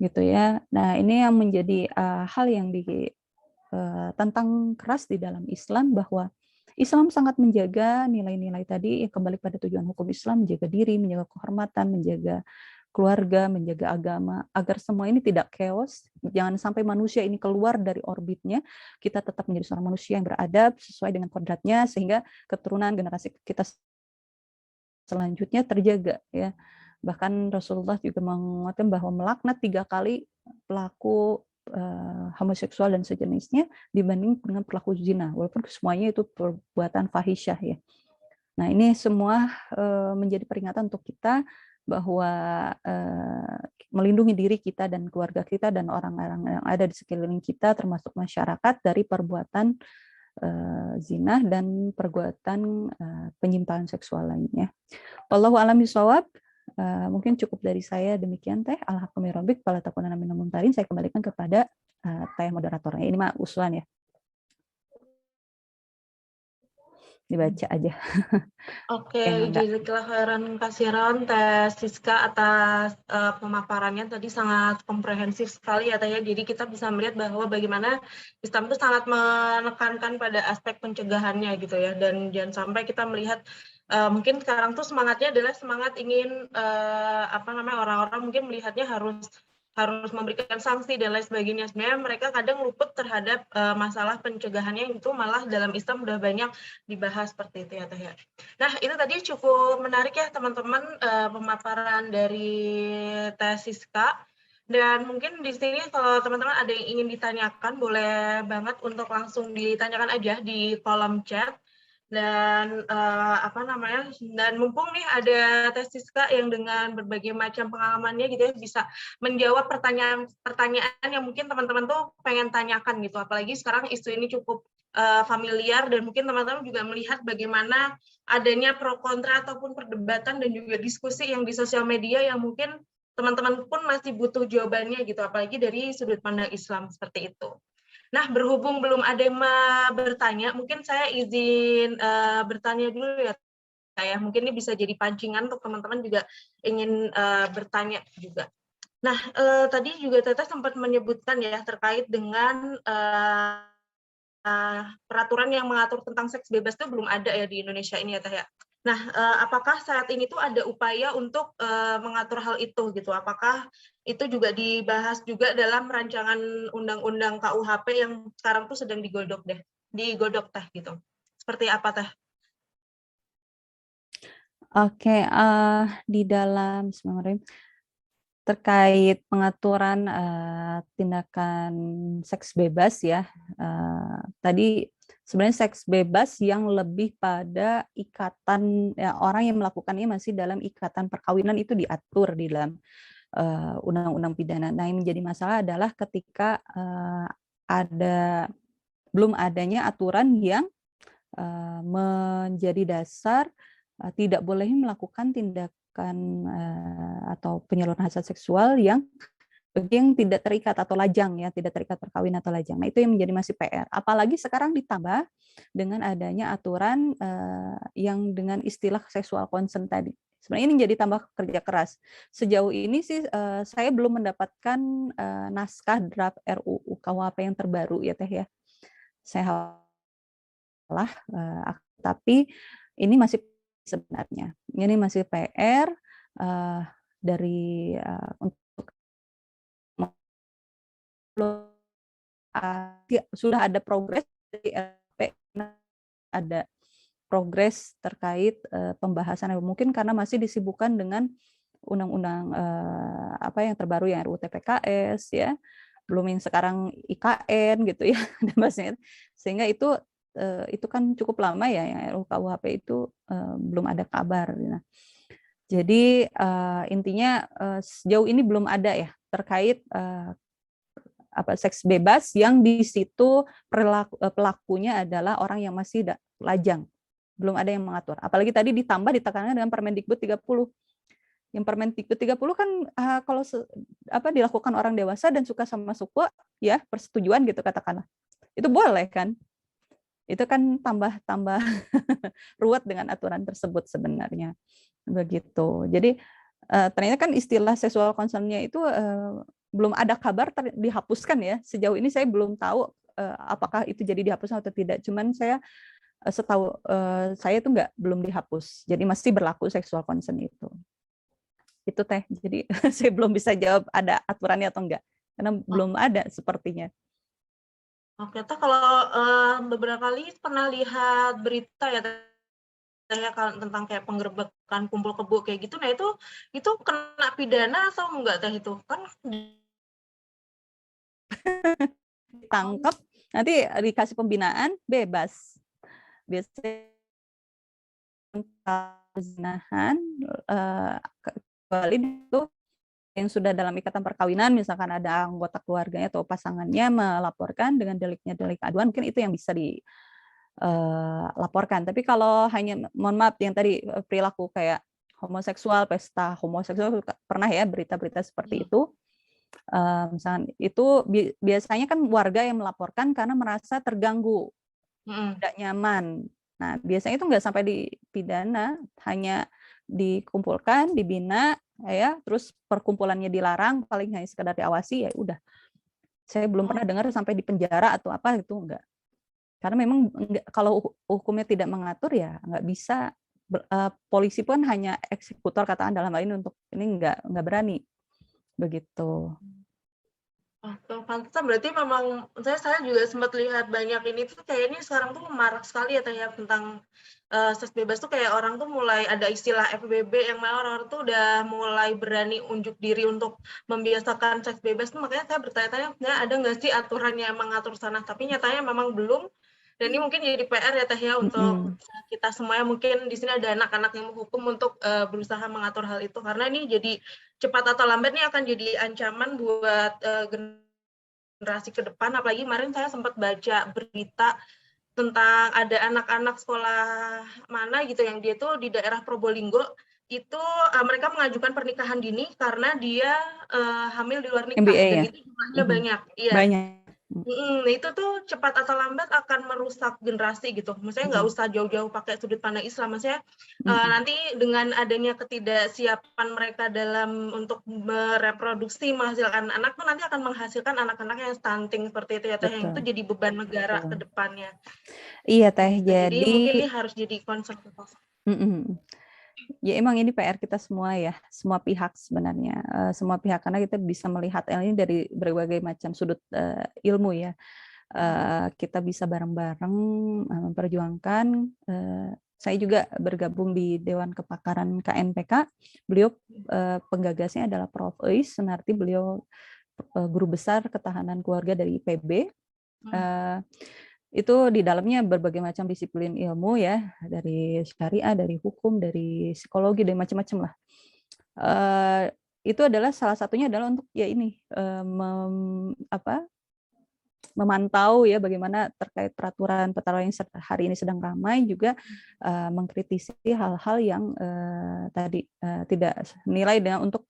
Gitu ya. Nah, ini yang menjadi hal yang ditentang keras di dalam Islam, bahwa Islam sangat menjaga nilai-nilai tadi, kembali pada tujuan hukum Islam, menjaga diri, menjaga kehormatan, menjaga keluarga, menjaga agama, agar semua ini tidak chaos. Jangan sampai manusia ini keluar dari orbitnya. Kita tetap menjadi seorang manusia yang beradab sesuai dengan kodratnya, sehingga keturunan generasi kita selanjutnya terjaga ya. Bahkan Rasulullah juga menguatkan bahwa melaknat 3 kali pelaku homoseksual dan sejenisnya dibanding dengan pelaku zina, walaupun semuanya itu perbuatan fahisyah ya. Nah, ini semua menjadi peringatan untuk kita bahwa melindungi diri kita dan keluarga kita dan orang-orang yang ada di sekeliling kita, termasuk masyarakat, dari perbuatan zina dan perbuatan penyimpangan seksual lainnya. Wallahu a'lam bishawab. Mungkin cukup dari saya demikian Alhaqami rabbik fala takunanna minal mumtarin. Saya kembalikan kepada moderatornya. Ini mah usulan ya. dibaca aja. Oke, Enggak. jazakallah khairan kasiran Teh Siska atas pemaparannya tadi sangat komprehensif sekali ya Teh ya. Jadi kita bisa melihat bahwa bagaimana Islam itu sangat menekankan pada aspek pencegahannya gitu ya. Dan jangan sampai kita melihat mungkin sekarang tuh semangatnya adalah semangat ingin orang-orang mungkin melihatnya harus memberikan sanksi dan lain sebagainya. Sebenarnya mereka kadang luput terhadap masalah pencegahannya yang itu malah dalam Islam udah banyak dibahas seperti itu ya Teh ya. Nah, itu tadi cukup menarik ya teman-teman pemaparan dari Teh Siska. Dan mungkin di sini kalau teman-teman ada yang ingin ditanyakan, boleh banget untuk langsung ditanyakan aja di kolom chat. Dan dan mumpung nih ada Teh Siska yang dengan berbagai macam pengalamannya gitu ya bisa menjawab pertanyaan yang mungkin teman-teman tuh pengen tanyakan gitu. Apalagi sekarang isu ini cukup familiar dan mungkin teman-teman juga melihat bagaimana adanya pro kontra ataupun perdebatan dan juga diskusi yang di sosial media yang mungkin teman-teman pun masih butuh jawabannya gitu, apalagi dari sudut pandang Islam seperti itu. Nah, berhubung belum ada yang bertanya, mungkin saya izin bertanya dulu ya, saya mungkin ini bisa jadi pancingan untuk teman-teman juga ingin bertanya juga. Nah, tadi juga Teteh sempat menyebutkan ya terkait dengan peraturan yang mengatur tentang seks bebas itu belum ada ya di Indonesia ini ya Teh ya. Nah, apakah saat ini tuh ada upaya untuk mengatur hal itu gitu? Apakah itu juga dibahas juga dalam rancangan undang-undang KUHP yang sekarang tuh sedang digodok Teh gitu? Seperti apa Teh? Oke, di dalam terkait pengaturan tindakan seks bebas ya, tadi sebenarnya seks bebas yang lebih pada ikatan ya, orang yang melakukannya masih dalam ikatan perkawinan itu diatur di dalam undang-undang pidana. Nah, yang menjadi masalah adalah ketika belum adanya aturan yang menjadi dasar tidak boleh melakukan tindakan atau penyaluran hasrat seksual yang tidak terikat atau lajang ya, tidak terikat perkawinan atau lajang. Nah, itu yang menjadi masih PR. Apalagi sekarang ditambah dengan adanya aturan yang dengan istilah sexual consent tadi. Sebenarnya ini jadi tambah kerja keras. Sejauh ini sih saya belum mendapatkan naskah draft RUU KUHP yang terbaru ya Teh ya. Saya tapi ini masih sebenarnya. Ini masih PR dari untuk sudah ada progres dari RP, ada progres terkait pembahasan mungkin karena masih disibukkan dengan undang-undang yang terbaru yang RUU TPKS ya, belum yang sekarang IKN gitu ya, sehingga itu kan cukup lama ya yang RUU KUHP itu belum ada kabar. Nah, jadi intinya sejauh ini belum ada ya terkait seks bebas yang di situ pelakunya adalah orang yang masih lajang. Belum ada yang mengatur. Apalagi tadi ditambah ditekankan dengan Permendikbud 30. Yang Permendikbud 30 kan kalau dilakukan orang dewasa dan suka sama suku ya, persetujuan gitu katakanlah. Itu boleh kan? Itu kan tambah ruwet dengan aturan tersebut sebenarnya. Begitu. Jadi ternyata kan istilah sexual concern-nya itu belum ada kabar dihapuskan ya. Sejauh ini saya belum tahu apakah itu jadi dihapus atau tidak. Cuman saya setahu saya itu belum dihapus. Jadi masih berlaku sexual concern itu. Itu Teh. Jadi saya belum bisa jawab ada aturannya atau enggak. Karena belum ada sepertinya. Oke, Teh kalau beberapa kali pernah lihat berita ya tentang kayak penggerbekan kumpul kebo kayak gitu. Nah, itu kena pidana atau enggak Teh itu? Kan ditangkap, nanti dikasih pembinaan, bebas. Biasanya zinahan kecuali itu yang sudah dalam ikatan perkawinan, misalkan ada anggota keluarganya atau pasangannya melaporkan dengan delik aduan, mungkin itu yang bisa dilaporkan. Tapi kalau hanya, mohon maaf, yang tadi perilaku kayak homoseksual, pesta homoseksual, pernah ya berita-berita seperti itu. Misalkan itu biasanya kan warga yang melaporkan karena merasa terganggu, tidak nyaman. Nah, biasanya itu nggak sampai dipidana, hanya dikumpulkan, dibina, ya, terus perkumpulannya dilarang, paling hanya sekedar diawasi, ya udah. Saya belum pernah dengar sampai di penjara atau apa itu enggak. Karena memang kalau hukumnya tidak mengatur ya nggak bisa. Polisi pun hanya eksekutor katakan dalam hal ini untuk ini nggak berani begitu. Pantesan berarti memang saya juga sempat lihat banyak ini tuh kayaknya sekarang tuh marak sekali ya Teh ya tentang seks bebas tuh kayak orang tuh mulai ada istilah FBB yang mana orang-orang tuh udah mulai berani unjuk diri untuk membiasakan seks bebas tuh, makanya saya bertanya-tanya ada nggak sih aturannya yang mengatur sana, tapi nyatanya memang belum. Dan ini mungkin jadi PR ya Teh ya untuk kita semuanya, mungkin di sini ada anak-anak yang menghukum untuk berusaha mengatur hal itu, karena ini jadi cepat atau lambat nih akan jadi ancaman buat generasi ke depan. Apalagi kemarin saya sempat baca berita tentang ada anak-anak sekolah mana gitu yang dia tuh di daerah Probolinggo itu mereka mengajukan pernikahan dini karena dia hamil di luar nikah MBA dan ya? itu jumlahnya banyak. Iya. Banyak. Itu tuh cepat atau lambat akan merusak generasi gitu. Maksudnya nggak usah jauh-jauh pakai sudut pandang Islam. Maksudnya nanti dengan adanya ketidaksiapan mereka dalam untuk mereproduksi, menghasilkan anak tuh nanti akan menghasilkan anak-anak yang stunting seperti itu ya Teh, yang itu jadi beban negara ke depannya. Iya Teh, Jadi mungkin ini harus jadi concern kita. Ya emang ini PR kita semua ya, semua pihak sebenarnya, semua pihak, karena kita bisa melihat ini dari berbagai macam sudut ilmu ya. Kita bisa bareng-bareng memperjuangkan. Saya juga bergabung di Dewan Kepakaran KNPK. Beliau penggagasnya adalah Prof. Eis Sunarti, beliau guru besar ketahanan keluarga dari IPB. Itu di dalamnya berbagai macam disiplin ilmu ya, dari syariah, dari hukum, dari psikologi, dari macam-macam lah. Itu adalah salah satunya adalah untuk ya ini memantau ya bagaimana terkait peraturan yang hari ini sedang ramai, juga mengkritisi hal-hal yang tadi tidak nilai dengan untuk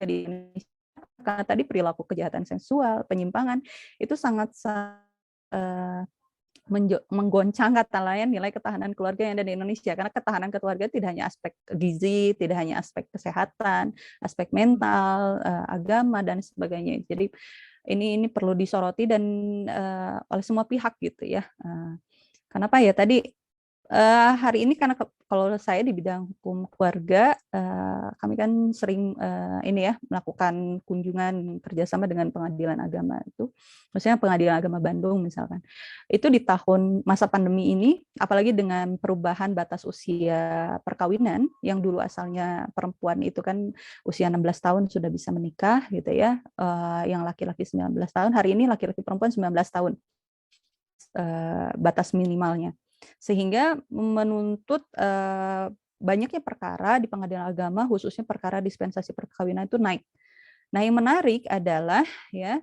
di Indonesia. Karena tadi perilaku kejahatan seksual, penyimpangan itu sangat menggoncang kata lain nilai ketahanan keluarga yang ada di Indonesia, karena ketahanan keluarga tidak hanya aspek gizi, tidak hanya aspek kesehatan, aspek mental, agama dan sebagainya. Jadi ini perlu disoroti dan oleh semua pihak gitu ya. Kenapa ya tadi hari ini karena kalau saya di bidang hukum keluarga, kami kan sering ini ya melakukan kunjungan kerjasama dengan pengadilan agama itu, maksudnya pengadilan agama Bandung misalkan. Itu di tahun masa pandemi ini, apalagi dengan perubahan batas usia perkawinan yang dulu asalnya perempuan itu kan usia 16 tahun sudah bisa menikah gitu ya, yang laki-laki 19 tahun, hari ini laki-laki perempuan 19 tahun batas minimalnya. Sehingga menuntut banyaknya perkara di pengadilan agama, khususnya perkara dispensasi perkawinan itu naik. Nah, yang menarik adalah ya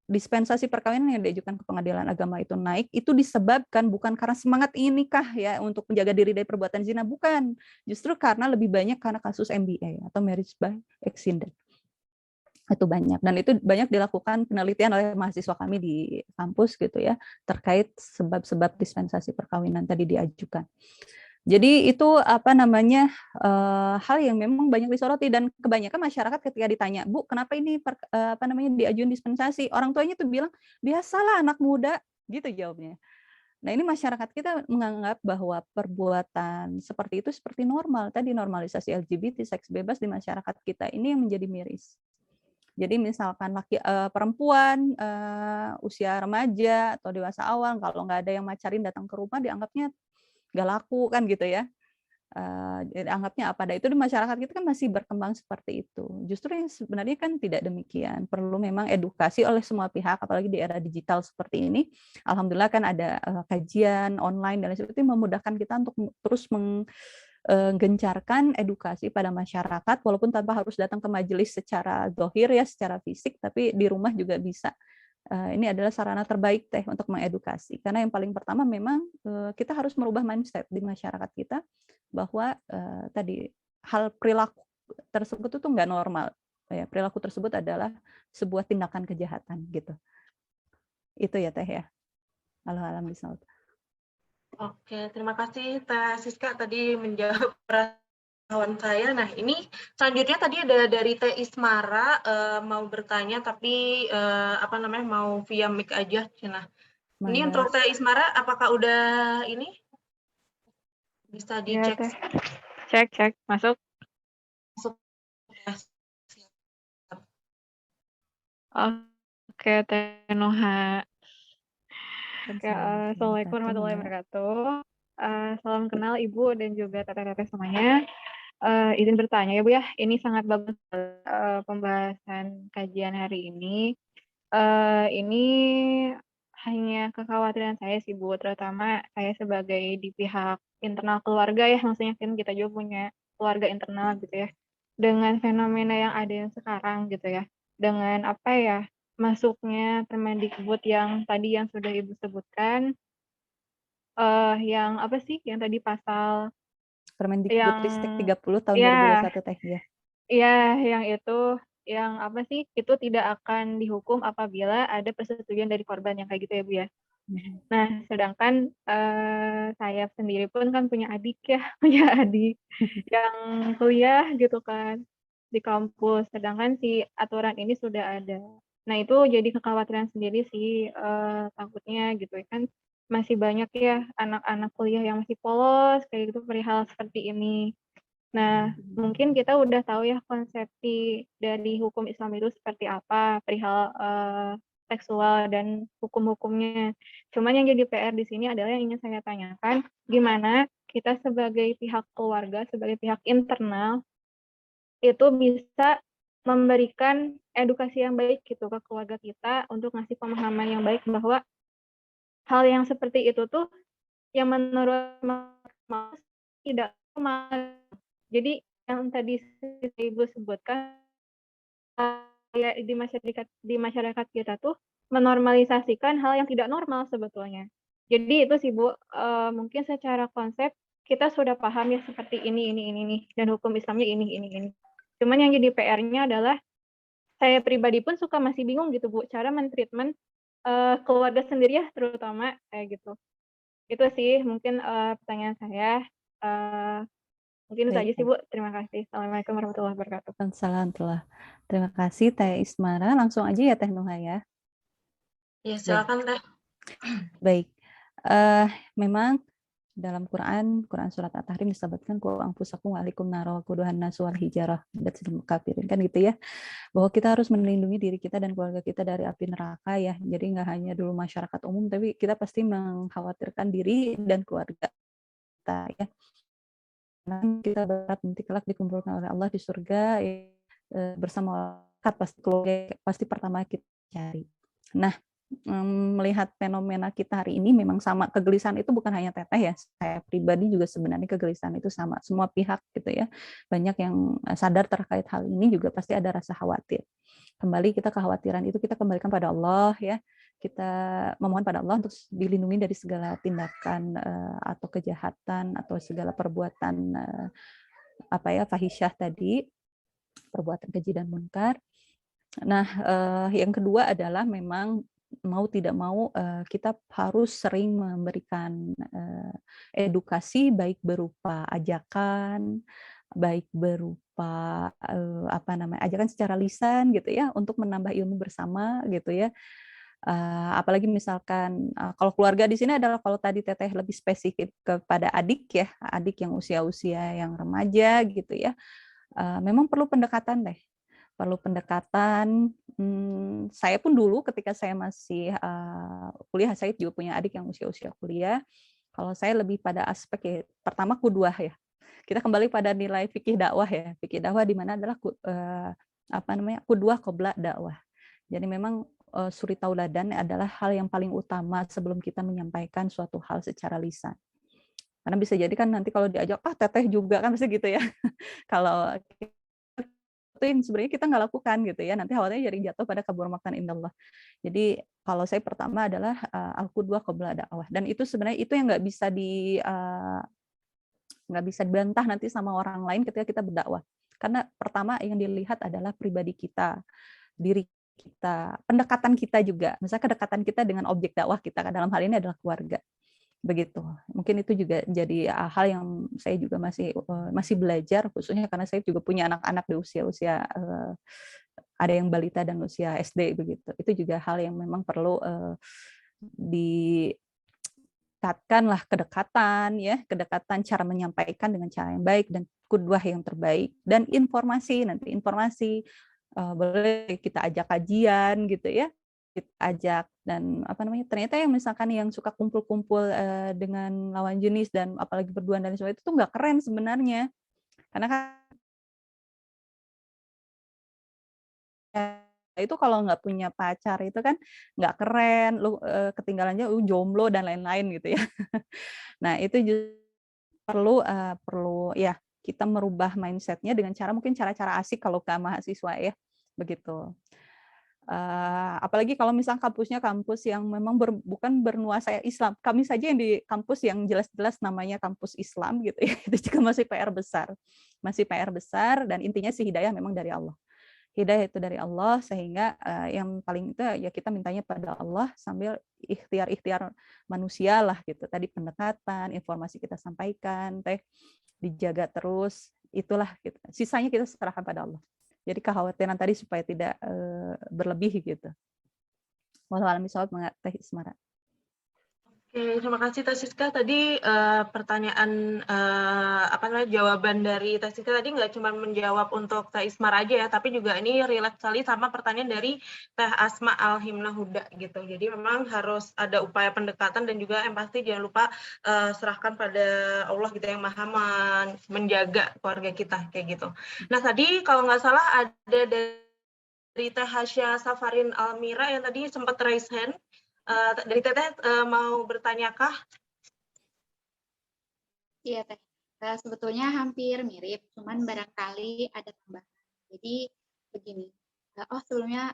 dispensasi perkawinan yang diajukan ke pengadilan agama itu naik, itu disebabkan bukan karena semangat ingin nikah ya untuk menjaga diri dari perbuatan zina, bukan. Justru karena lebih banyak karena kasus MBA atau marriage by accident. Itu banyak, dan itu banyak dilakukan penelitian oleh mahasiswa kami di kampus gitu ya, terkait sebab-sebab dispensasi perkawinan tadi diajukan. Jadi itu hal yang memang banyak disoroti, dan kebanyakan masyarakat ketika ditanya, Bu, kenapa ini diajuin dispensasi, orang tuanya tuh bilang biasalah anak muda, gitu jawabnya. Nah, ini masyarakat kita menganggap bahwa perbuatan seperti itu seperti normal. Tadi normalisasi LGBT, seks bebas di masyarakat kita ini yang menjadi miris. Jadi misalkan perempuan usia remaja atau dewasa awal, kalau nggak ada yang macarin datang ke rumah, dianggapnya nggak laku kan gitu ya. Dianggapnya apa? Itu di masyarakat kita kan masih berkembang seperti itu. Justru yang sebenarnya kan tidak demikian. Perlu memang edukasi oleh semua pihak, apalagi di era digital seperti ini. Alhamdulillah kan ada kajian online dan lain sebagainya, memudahkan kita untuk terus gencarkan edukasi pada masyarakat, walaupun tanpa harus datang ke majelis secara zahir ya, secara fisik, tapi di rumah juga bisa. Ini adalah sarana terbaik Teh untuk mengedukasi, karena yang paling pertama memang kita harus merubah mindset di masyarakat kita bahwa tadi hal perilaku tersebut itu nggak normal. Ya, perilaku tersebut adalah sebuah tindakan kejahatan gitu. Itu ya Teh ya. Alhamdulillah. Oke, terima kasih Teh Siska tadi menjawab perasaan saya. Nah, ini selanjutnya tadi ada dari Teh Ismara mau bertanya tapi mau via mic aja. Nah, ini Mangga. untuk Teh Ismara apakah udah ini bisa Iya dicek Teh, cek, masuk. masuk ya? Siap. Oke Teh Noha. Oke, Assalamualaikum warahmatullahi Mangga. wabarakatuh. Salam kenal Ibu dan juga teteh-teteh semuanya. Izin bertanya ya Bu ya, ini sangat bagus pembahasan kajian hari ini. Ini hanya kekhawatiran saya sih Bu, terutama saya sebagai di pihak internal keluarga ya, maksudnya kan kita juga punya keluarga internal gitu ya. Dengan fenomena yang ada yang sekarang gitu ya, dengan apa ya, masuknya Permendikbud yang tadi yang sudah Ibu sebutkan, yang apa sih, yang tadi pasal Permendikbudristek yang 30 tahun ya 2021 Teh ya. iya, yang itu, yang apa sih, itu tidak akan dihukum apabila ada persetujuan dari korban, yang kayak gitu ya Bu ya. Nah, sedangkan saya sendiri pun kan punya adik ya, punya adik yang kuliah gitu kan di kampus, sedangkan si aturan ini sudah ada. Nah, itu jadi kekhawatiran sendiri sih, takutnya gitu kan masih banyak ya anak-anak kuliah yang masih polos kayak gitu perihal seperti ini. Nah, mungkin kita udah tahu ya konsepsi dari hukum Islam itu seperti apa, perihal seksual dan hukum-hukumnya. Cuman yang jadi PR di sini adalah yang ingin saya tanyakan, gimana kita sebagai pihak keluarga, sebagai pihak internal, itu bisa memberikan edukasi yang baik gitu ke keluarga kita untuk ngasih pemahaman yang baik bahwa hal yang seperti itu tuh yang menurut Mas tidak normal. Jadi yang tadi Ibu sebutkan ya di masyarakat kita tuh menormalisasikan hal yang tidak normal sebetulnya. Jadi itu sih Bu, mungkin secara konsep kita sudah paham ya seperti ini nih, dan hukum Islamnya ini. Cuman yang jadi PR-nya adalah saya pribadi pun suka masih bingung gitu Bu, cara men-treatment keluarga sendiri ya terutama kayak gitu. Itu sih mungkin pertanyaan saya. Mungkin itu aja sih Baik. Bu. Terima kasih. Assalamualaikum warahmatullahi wabarakatuh. Salam telah. Terima kasih Teh Ismara. Langsung aja ya Teh Nuha ya. Ya, silakan Teh. Baik. Memang dalam Quran surat At-Tahrim disebutkan ku anfusakum wa ahlikum naro quduhan nasu wal hijarah kafirin kan gitu ya. Bahwa kita harus melindungi diri kita dan keluarga kita dari api neraka ya. Jadi nggak hanya dulu masyarakat umum, tapi kita pasti mengkhawatirkan diri dan keluarga kita ya. Karena kita berat nanti kelak dikumpulkan oleh Allah di surga bersama keluarga pasti pertama kita cari. Nah, melihat fenomena kita hari ini memang sama, kegelisahan itu bukan hanya Teteh ya, saya pribadi juga sebenarnya kegelisahan itu sama, semua pihak gitu ya, banyak yang sadar terkait hal ini juga pasti ada rasa khawatir. Kembali kita kekhawatiran itu kita kembalikan pada Allah ya, kita memohon pada Allah untuk dilindungi dari segala tindakan atau kejahatan atau segala perbuatan fahisyah tadi, perbuatan keji dan munkar. Nah, yang kedua adalah memang mau tidak mau kita harus sering memberikan edukasi baik berupa ajakan, baik berupa ajakan secara lisan gitu ya untuk menambah ilmu bersama gitu ya. Apalagi misalkan kalau keluarga di sini adalah kalau tadi Teteh lebih spesifik kepada adik ya, adik yang usia-usia yang remaja gitu ya. Memang perlu pendekatan deh. Perlu pendekatan. Saya pun dulu ketika saya masih kuliah, saya juga punya adik yang usia-usia kuliah. Kalau saya lebih pada aspek ya, pertama kuduah ya. Kita kembali pada nilai fikih dakwah ya. Fikih dakwah di mana adalah kuduah qobla dakwah. Jadi memang suri tauladan adalah hal yang paling utama sebelum kita menyampaikan suatu hal secara lisan. Karena bisa jadi kan nanti kalau diajak, Teteh juga kan pasti gitu ya. Kalau itu yang sebenarnya kita nggak lakukan gitu ya, nanti khawatirnya jadi jatuh pada kabur makan indallah. Jadi kalau saya pertama adalah al-qudwah qabla dakwah, dan itu sebenarnya itu yang nggak bisa dibantah nanti sama orang lain ketika kita berdakwah. Karena pertama yang dilihat adalah pribadi kita, diri kita, pendekatan kita juga. Misalnya kedekatan kita dengan objek dakwah kita, dalam hal ini adalah keluarga. begitu. Mungkin itu juga jadi hal yang saya juga masih belajar, khususnya karena saya juga punya anak-anak di usia-usia ada yang balita dan usia SD begitu. Itu juga hal yang memang perlu ditingkatkanlah kedekatan cara menyampaikan dengan cara yang baik dan qudwah yang terbaik, dan informasi boleh kita ajak kajian gitu ya, kita ajak, dan ternyata yang misalkan yang suka kumpul-kumpul dengan lawan jenis dan apalagi berduaan dan sebagainya itu nggak keren sebenarnya, karena kan itu kalau nggak punya pacar itu kan nggak keren, lu ketinggalannya jomblo dan lain-lain gitu ya. Nah itu perlu ya kita merubah mindset-nya dengan mungkin cara-cara asik kalau ke mahasiswa ya, begitu. Apalagi kalau misalnya kampusnya kampus yang memang bukan bernuansa Islam. Kami saja yang di kampus yang jelas-jelas namanya kampus Islam gitu ya, itu juga masih PR besar, dan intinya sih hidayah memang dari Allah. Hidayah itu dari Allah, sehingga yang paling itu ya kita mintanya pada Allah sambil ikhtiar manusia lah gitu. Tadi pendekatan, informasi kita sampaikan, dijaga terus, itulah gitu. Sisanya kita serahkan pada Allah. Jadi kekhawatiran tadi supaya tidak berlebih gitu. Wallahu a'lam bishawab, Teh Ismara. Oke, terima kasih Teh Siska. Tadi pertanyaan jawaban dari Teh Siska tadi nggak cuma menjawab untuk Teh Ismar aja ya, tapi juga ini relate sekali sama pertanyaan dari Teh Asma Al-Himnah Huda gitu. Jadi memang harus ada upaya pendekatan dan juga yang pasti jangan lupa serahkan pada Allah gitu yang maha menjaga keluarga kita kayak gitu. Nah tadi kalau nggak salah ada dari Teh Hasya Safarin Almira yang tadi sempat raise hand. Dari Teteh mau bertanyakah? Iya, Teh. Sebetulnya hampir mirip, cuman barangkali ada tambahan. Jadi begini. Sebelumnya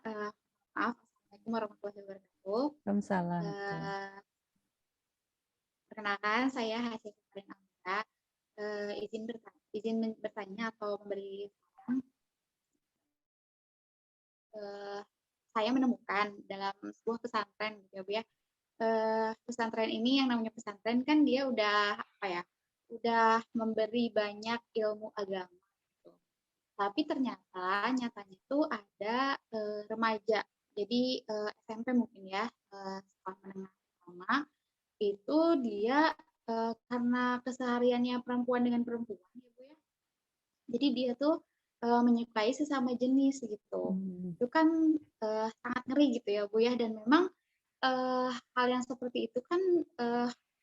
maaf, Assalamualaikum warahmatullahi wabarakatuh. Waalaikumsalam. Perkenalkan, saya Hasya Safarin Almira. Izin bertanya atau memberi saran. Saya menemukan dalam sebuah pesantren gitu ya Bu ya. Pesantren ini yang namanya pesantren kan dia udah udah memberi banyak ilmu agama gitu. Tapi nyatanya itu ada remaja. Jadi SMP mungkin ya, sekolah menengah pertama itu dia karena kesehariannya perempuan dengan perempuan ya Bu ya. Jadi dia tuh menyukai sesama jenis gitu. Itu kan sangat ngeri gitu ya Bu ya, dan memang hal yang seperti itu kan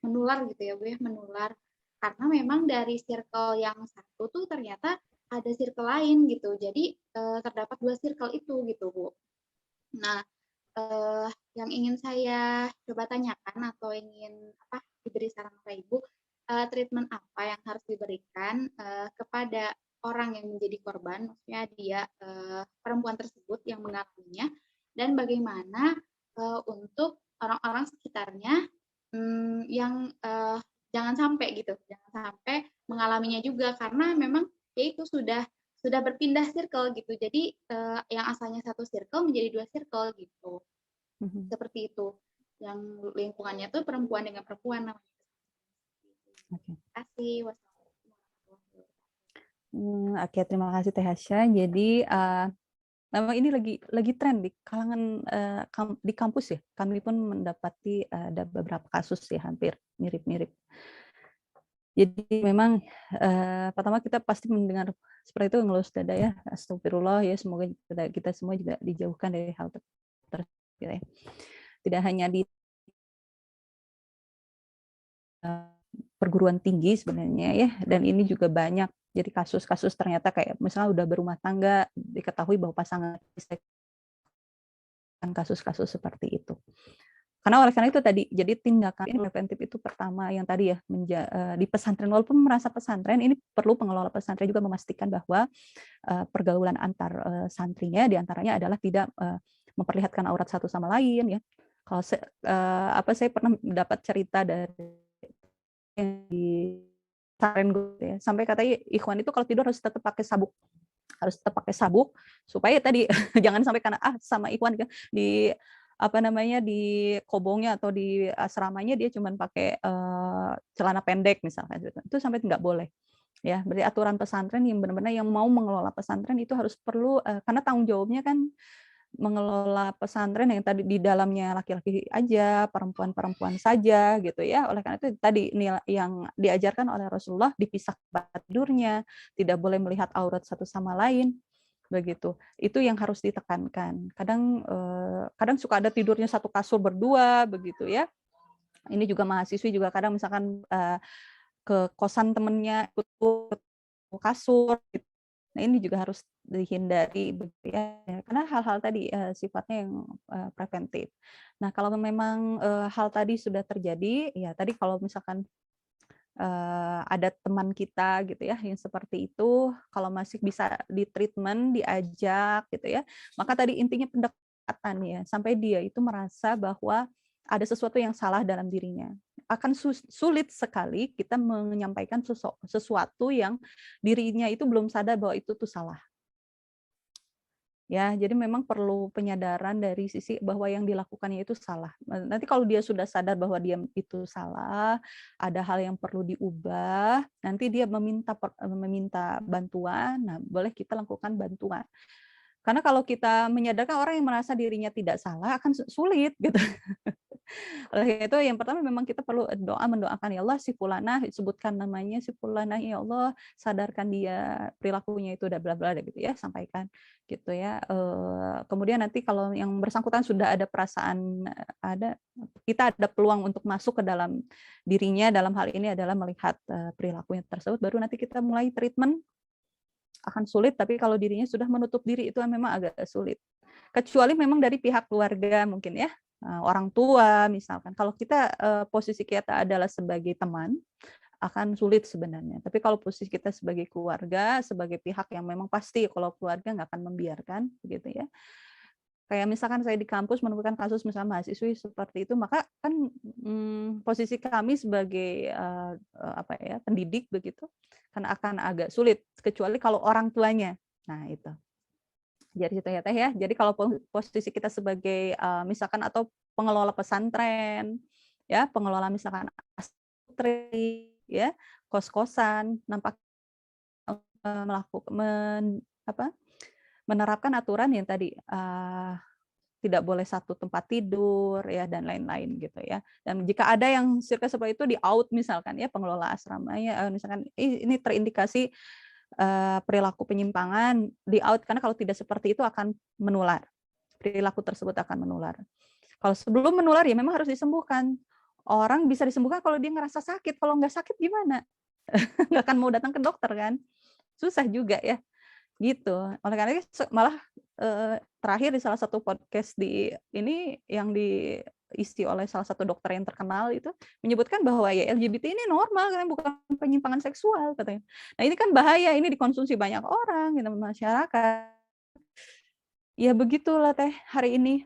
menular gitu ya Bu ya, menular karena memang dari circle yang satu tuh ternyata ada circle lain gitu. Jadi terdapat 2 circle itu gitu Bu. Nah, yang ingin saya coba tanyakan atau ingin diberi saran oleh Ibu, treatment apa yang harus diberikan kepada orang yang menjadi korban, maksudnya dia perempuan tersebut yang mengalaminya, dan bagaimana untuk orang-orang sekitarnya yang jangan sampai mengalaminya juga, karena memang ya itu sudah berpindah circle gitu. Jadi yang asalnya satu circle menjadi 2 circle gitu. Seperti itu. Yang lingkungannya tuh perempuan dengan perempuan namanya. Terima kasih. Oke, terima kasih Teh Hasya. Jadi memang ini lagi tren di kalangan di kampus ya. Kami pun mendapati ada beberapa kasus ya, hampir mirip-mirip. Jadi memang pertama kita pasti mendengar seperti itu ngelus dada ya, astagfirullah ya, semoga kita semua juga dijauhkan dari hal tersebut ya. Tidak hanya di perguruan tinggi sebenarnya ya, dan ini juga banyak. Jadi kasus-kasus ternyata kayak misalnya udah berumah tangga, diketahui bahwa pasangan kasus-kasus seperti itu. Karena oleh karena itu tadi, jadi tindakan preventif itu pertama yang tadi ya, di pesantren, walaupun merasa pesantren, ini perlu pengelola pesantren juga memastikan bahwa pergaulan antar santrinya diantaranya adalah tidak memperlihatkan aurat satu sama lain ya. Kalau saya pernah mendapat cerita dari di pesantren ya, sampai katanya ikhwan itu kalau tidur harus tetap pakai sabuk, supaya tadi jangan sampai karena sama ikhwan di di kobongnya atau di asramanya dia cuma pakai celana pendek misalkan, itu sampai nggak boleh. Ya, berarti aturan pesantren yang benar-benar yang mau mengelola pesantren itu harus perlu karena tanggung jawabnya kan mengelola pesantren yang tadi di dalamnya laki-laki aja, perempuan-perempuan saja gitu ya. Oleh karena itu tadi yang diajarkan oleh Rasulullah dipisah tempat tidurnya, tidak boleh melihat aurat satu sama lain begitu. Itu yang harus ditekankan. Kadang suka ada tidurnya satu kasur berdua begitu ya. Ini juga mahasiswi juga kadang misalkan ke kosan temennya ikut kasur gitu. Nah, ini juga harus dihindari begitu ya, karena hal-hal tadi sifatnya yang preventif. Nah, kalau memang hal tadi sudah terjadi, ya tadi kalau misalkan ada teman kita gitu ya yang seperti itu, kalau masih bisa di-treatment, diajak gitu ya, maka tadi intinya pendekatan ya, sampai dia itu merasa bahwa ada sesuatu yang salah dalam dirinya. Akan sulit sekali kita menyampaikan sesuatu yang dirinya itu belum sadar bahwa itu tuh salah. Ya, jadi memang perlu penyadaran dari sisi bahwa yang dilakukannya itu salah. Nanti kalau dia sudah sadar bahwa dia itu salah, ada hal yang perlu diubah, nanti dia meminta bantuan, nah boleh kita lakukan bantuan. Karena kalau kita menyadarkan orang yang merasa dirinya tidak salah akan sulit gitu. Oleh itu yang pertama memang kita perlu mendoakan ya Allah si fulanah, sebutkan namanya si fulanah, ya Allah sadarkan dia perilakunya itu udah bla bla gitu ya, sampaikan gitu ya. Kemudian nanti kalau yang bersangkutan sudah ada perasaan kita ada peluang untuk masuk ke dalam dirinya, dalam hal ini adalah melihat perilakunya tersebut, baru nanti kita mulai treatment. Akan sulit, tapi kalau dirinya sudah menutup diri itu memang agak sulit. Kecuali memang dari pihak keluarga mungkin ya, orang tua misalkan. Kalau kita posisi kita adalah sebagai teman, akan sulit sebenarnya. Tapi kalau posisi kita sebagai keluarga, sebagai pihak yang memang pasti kalau keluarga nggak akan membiarkan, begitu ya. Kayak misalkan saya di kampus menemukan kasus misalnya mahasiswi seperti itu, maka kan posisi kami sebagai pendidik begitu kan akan agak sulit kecuali kalau orang tuanya. Nah, itu. Jadi itu ya Teh ya. Jadi kalau posisi kita sebagai misalkan atau pengelola pesantren ya, pengelola misalkan asri ya, kos-kosan nampak menerapkan aturan yang tadi tidak boleh satu tempat tidur ya dan lain-lain gitu ya. Dan jika ada yang circle seperti itu di out misalkan ya pengelola asramanya misalkan ini terindikasi perilaku penyimpangan di out karena kalau tidak seperti itu akan menular. Perilaku tersebut akan menular. Kalau sebelum menular ya memang harus disembuhkan. Orang bisa disembuhkan kalau dia ngerasa sakit. Kalau nggak sakit gimana? Nggak akan mau datang ke dokter kan? Susah juga ya. Gitu. Oleh karena itu malah terakhir di salah satu podcast di ini yang diisi oleh salah satu dokter yang terkenal itu menyebutkan bahwa ya LGBT ini normal kan bukan penyimpangan seksual katanya. Nah, ini kan bahaya, ini dikonsumsi banyak orang gitu masyarakat. Ya begitulah Teh, hari ini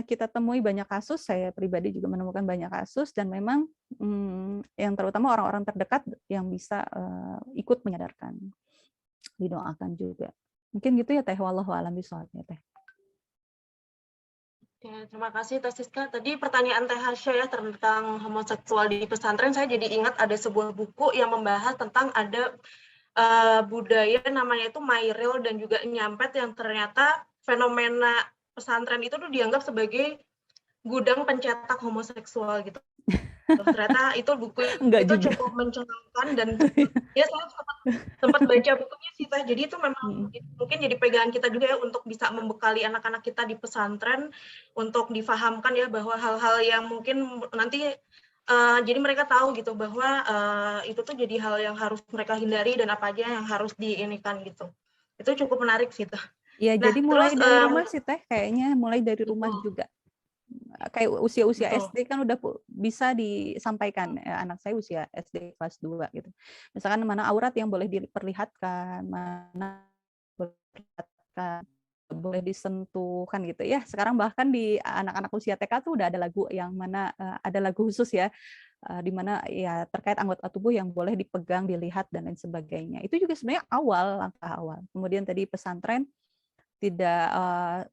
kita temui banyak kasus, saya pribadi juga menemukan banyak kasus dan memang yang terutama orang-orang terdekat yang bisa ikut menyadarkan. Didoakan juga. Mungkin gitu ya Teh, wallahu a'lam bishawab ya Teh. Ya, terima kasih Teh Siska. Tadi pertanyaan Teh Hasya ya tentang homoseksual di pesantren, saya jadi ingat ada sebuah buku yang membahas tentang ada budaya namanya itu Mairil dan juga Nyampet yang ternyata fenomena pesantren itu tuh dianggap sebagai gudang pencetak homoseksual gitu. Ternyata itu buku itu cukup mencengangkan dan ya saya sempat baca bukunya sih Teh. Jadi itu memang mungkin jadi pegangan kita juga ya untuk bisa membekali anak-anak kita di pesantren untuk difahamkan ya bahwa hal-hal yang mungkin nanti jadi mereka tahu gitu bahwa itu tuh jadi hal yang harus mereka hindari dan apa aja yang harus diinikan gitu. Itu cukup menarik sih Teh. Ya, nah, jadi mulai dari rumah sih Teh, kayaknya mulai dari rumah juga. Kayak usia-usia SD kan udah bisa disampaikan anak saya usia SD kelas 2 gitu. Misalkan mana aurat yang boleh diperlihatkan, mana boleh diperlihatkan, boleh disentuh kan gitu ya. Sekarang bahkan di anak-anak usia TK tuh udah ada lagu yang mana ada lagu khusus ya di mana ya terkait anggota tubuh yang boleh dipegang, dilihat dan lain sebagainya. Itu juga sebenarnya langkah awal. Kemudian tadi pesantren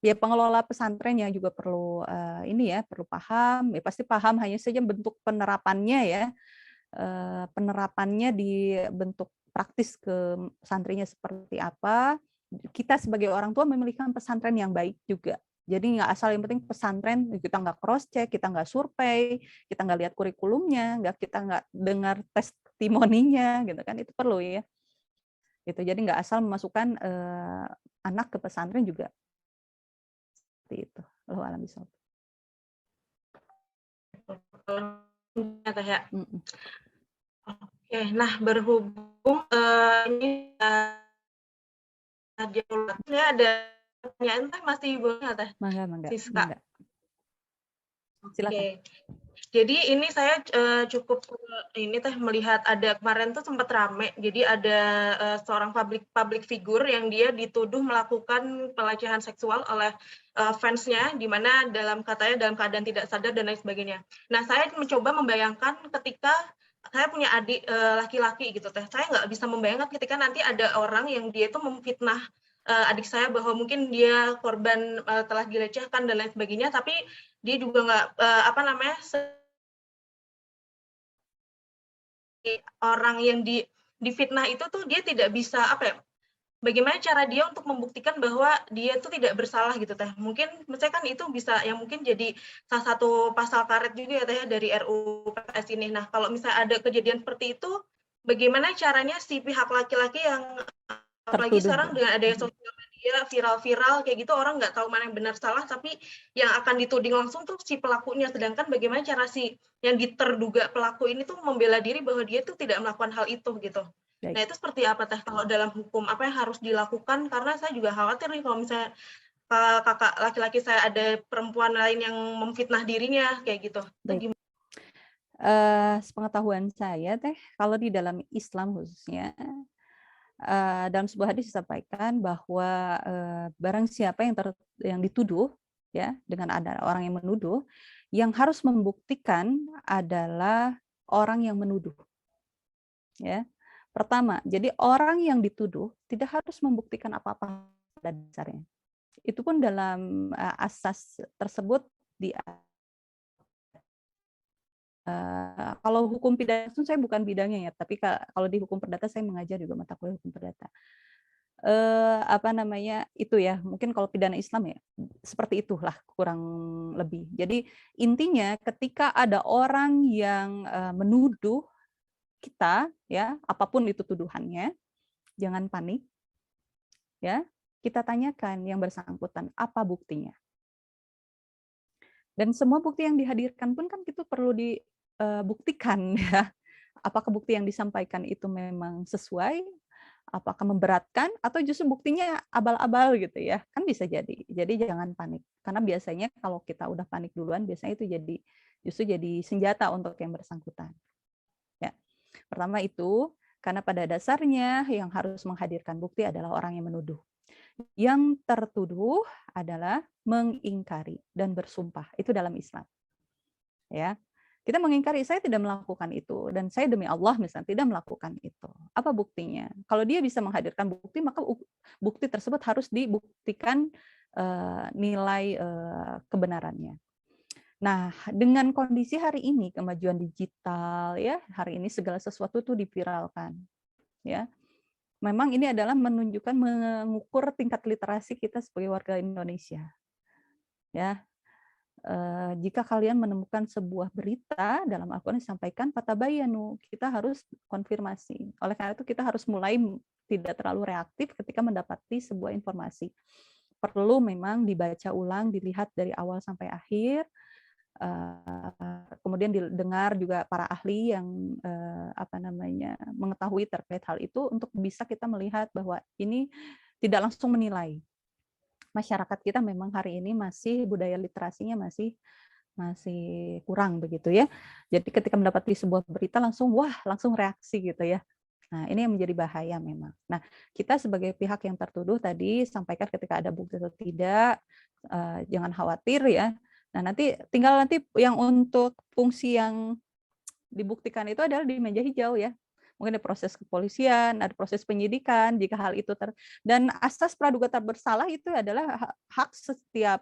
ya pengelola pesantrennya juga perlu ini ya, perlu paham, ya pasti paham, hanya saja bentuk penerapannya ya, penerapannya di bentuk praktis ke santrinya seperti apa. Kita sebagai orang tua memilihkan pesantren yang baik juga. Jadi nggak asal, yang penting pesantren, kita nggak cross check, kita nggak survei, kita nggak lihat kurikulumnya, kita nggak dengar testimoninya, gitu kan, itu perlu ya. Gitu. Jadi nggak asal memasukkan anak ke pesantren juga seperti itu. Allahu a'lam bishawab. Oke, nah berhubung ini ada pertanyaan Teh, masih boleh Teh? Mangga. Silakan. Oke. Jadi ini saya cukup ini Teh melihat ada kemarin tuh sempat rame. Jadi ada seorang public figure yang dia dituduh melakukan pelecehan seksual oleh fansnya, di mana dalam keadaan tidak sadar dan lain sebagainya. Nah, saya mencoba membayangkan ketika saya punya adik laki-laki gitu Teh. Saya nggak bisa membayangkan ketika nanti ada orang yang dia itu memfitnah adik saya bahwa mungkin dia korban telah dilecehkan dan lain sebagainya, tapi dia juga nggak orang yang difitnah itu tuh dia tidak bisa bagaimana cara dia untuk membuktikan bahwa dia itu tidak bersalah gitu Teh. Mungkin misalnya kan itu bisa yang mungkin jadi salah satu pasal karet juga ya Teh dari RUU PKS ini. Nah, kalau misalnya ada kejadian seperti itu, bagaimana caranya si pihak laki-laki yang apalagi sekarang dengan adanya sosial media viral-viral kayak gitu, orang nggak tahu mana yang benar salah, tapi yang akan dituding langsung tuh si pelakunya. Sedangkan bagaimana cara si yang terduga pelaku ini tuh membela diri bahwa dia tuh tidak melakukan hal itu gitu. Baik. Nah itu seperti apa Teh kalau dalam hukum, apa yang harus dilakukan? Karena saya juga khawatir nih kalau misalnya kakak laki-laki saya ada perempuan lain yang memfitnah dirinya kayak gitu. Baik. Sepengetahuan saya Teh, kalau di dalam Islam khususnya, dalam sebuah hadis disampaikan bahwa barang siapa yang dituduh ya, dengan ada orang yang menuduh, yang harus membuktikan adalah orang yang menuduh. Ya. Pertama, jadi orang yang dituduh tidak harus membuktikan apa-apa pada dasarnya. Itu pun dalam asas tersebut kalau hukum pidana itu saya bukan bidangnya ya, tapi kalau di hukum perdata saya mengajar juga mata kuliah hukum perdata. Itu ya, mungkin kalau pidana Islam ya seperti itulah kurang lebih. Jadi intinya ketika ada orang yang menuduh kita ya, apapun itu tuduhannya, jangan panik. Ya, kita tanyakan yang bersangkutan apa buktinya. Dan semua bukti yang dihadirkan pun kan itu perlu dibuktikan ya. Apakah bukti yang disampaikan itu memang sesuai, apakah memberatkan, atau justru buktinya abal-abal gitu ya, kan bisa jadi. Jadi jangan panik, karena biasanya kalau kita udah panik duluan, biasanya itu justru jadi senjata untuk yang bersangkutan. Ya, pertama itu, karena pada dasarnya yang harus menghadirkan bukti adalah orang yang menuduh. Yang tertuduh adalah mengingkari dan bersumpah. Itu dalam Islam. Ya. Kita mengingkari, saya tidak melakukan itu, dan saya demi Allah misalnya tidak melakukan itu. Apa buktinya? Kalau dia bisa menghadirkan bukti, maka bukti tersebut harus dibuktikan nilai kebenarannya. Nah, dengan kondisi hari ini, kemajuan digital, ya, hari ini segala sesuatu itu diviralkan, ya. Memang ini adalah menunjukkan, mengukur tingkat literasi kita sebagai warga Indonesia, ya. Jika kalian menemukan sebuah berita dalam Al-Quran disampaikan fatabayanu, kita harus konfirmasi. Oleh karena itu kita harus mulai tidak terlalu reaktif ketika mendapati sebuah informasi. Perlu memang dibaca ulang, dilihat dari awal sampai akhir, kemudian didengar juga para ahli yang mengetahui terkait hal itu untuk bisa kita melihat bahwa ini tidak langsung menilai. Masyarakat kita memang hari ini masih budaya literasinya masih kurang begitu ya. Jadi ketika mendapati sebuah berita langsung reaksi gitu ya. Nah, ini yang menjadi bahaya memang. Nah, kita sebagai pihak yang tertuduh tadi sampaikan ketika ada bukti atau tidak, jangan khawatir ya. Nah, tinggal yang untuk fungsi yang dibuktikan itu adalah di meja hijau ya. mungkin ada proses kepolisian, ada proses penyidikan jika hal itu dan asas praduga tak bersalah itu adalah hak setiap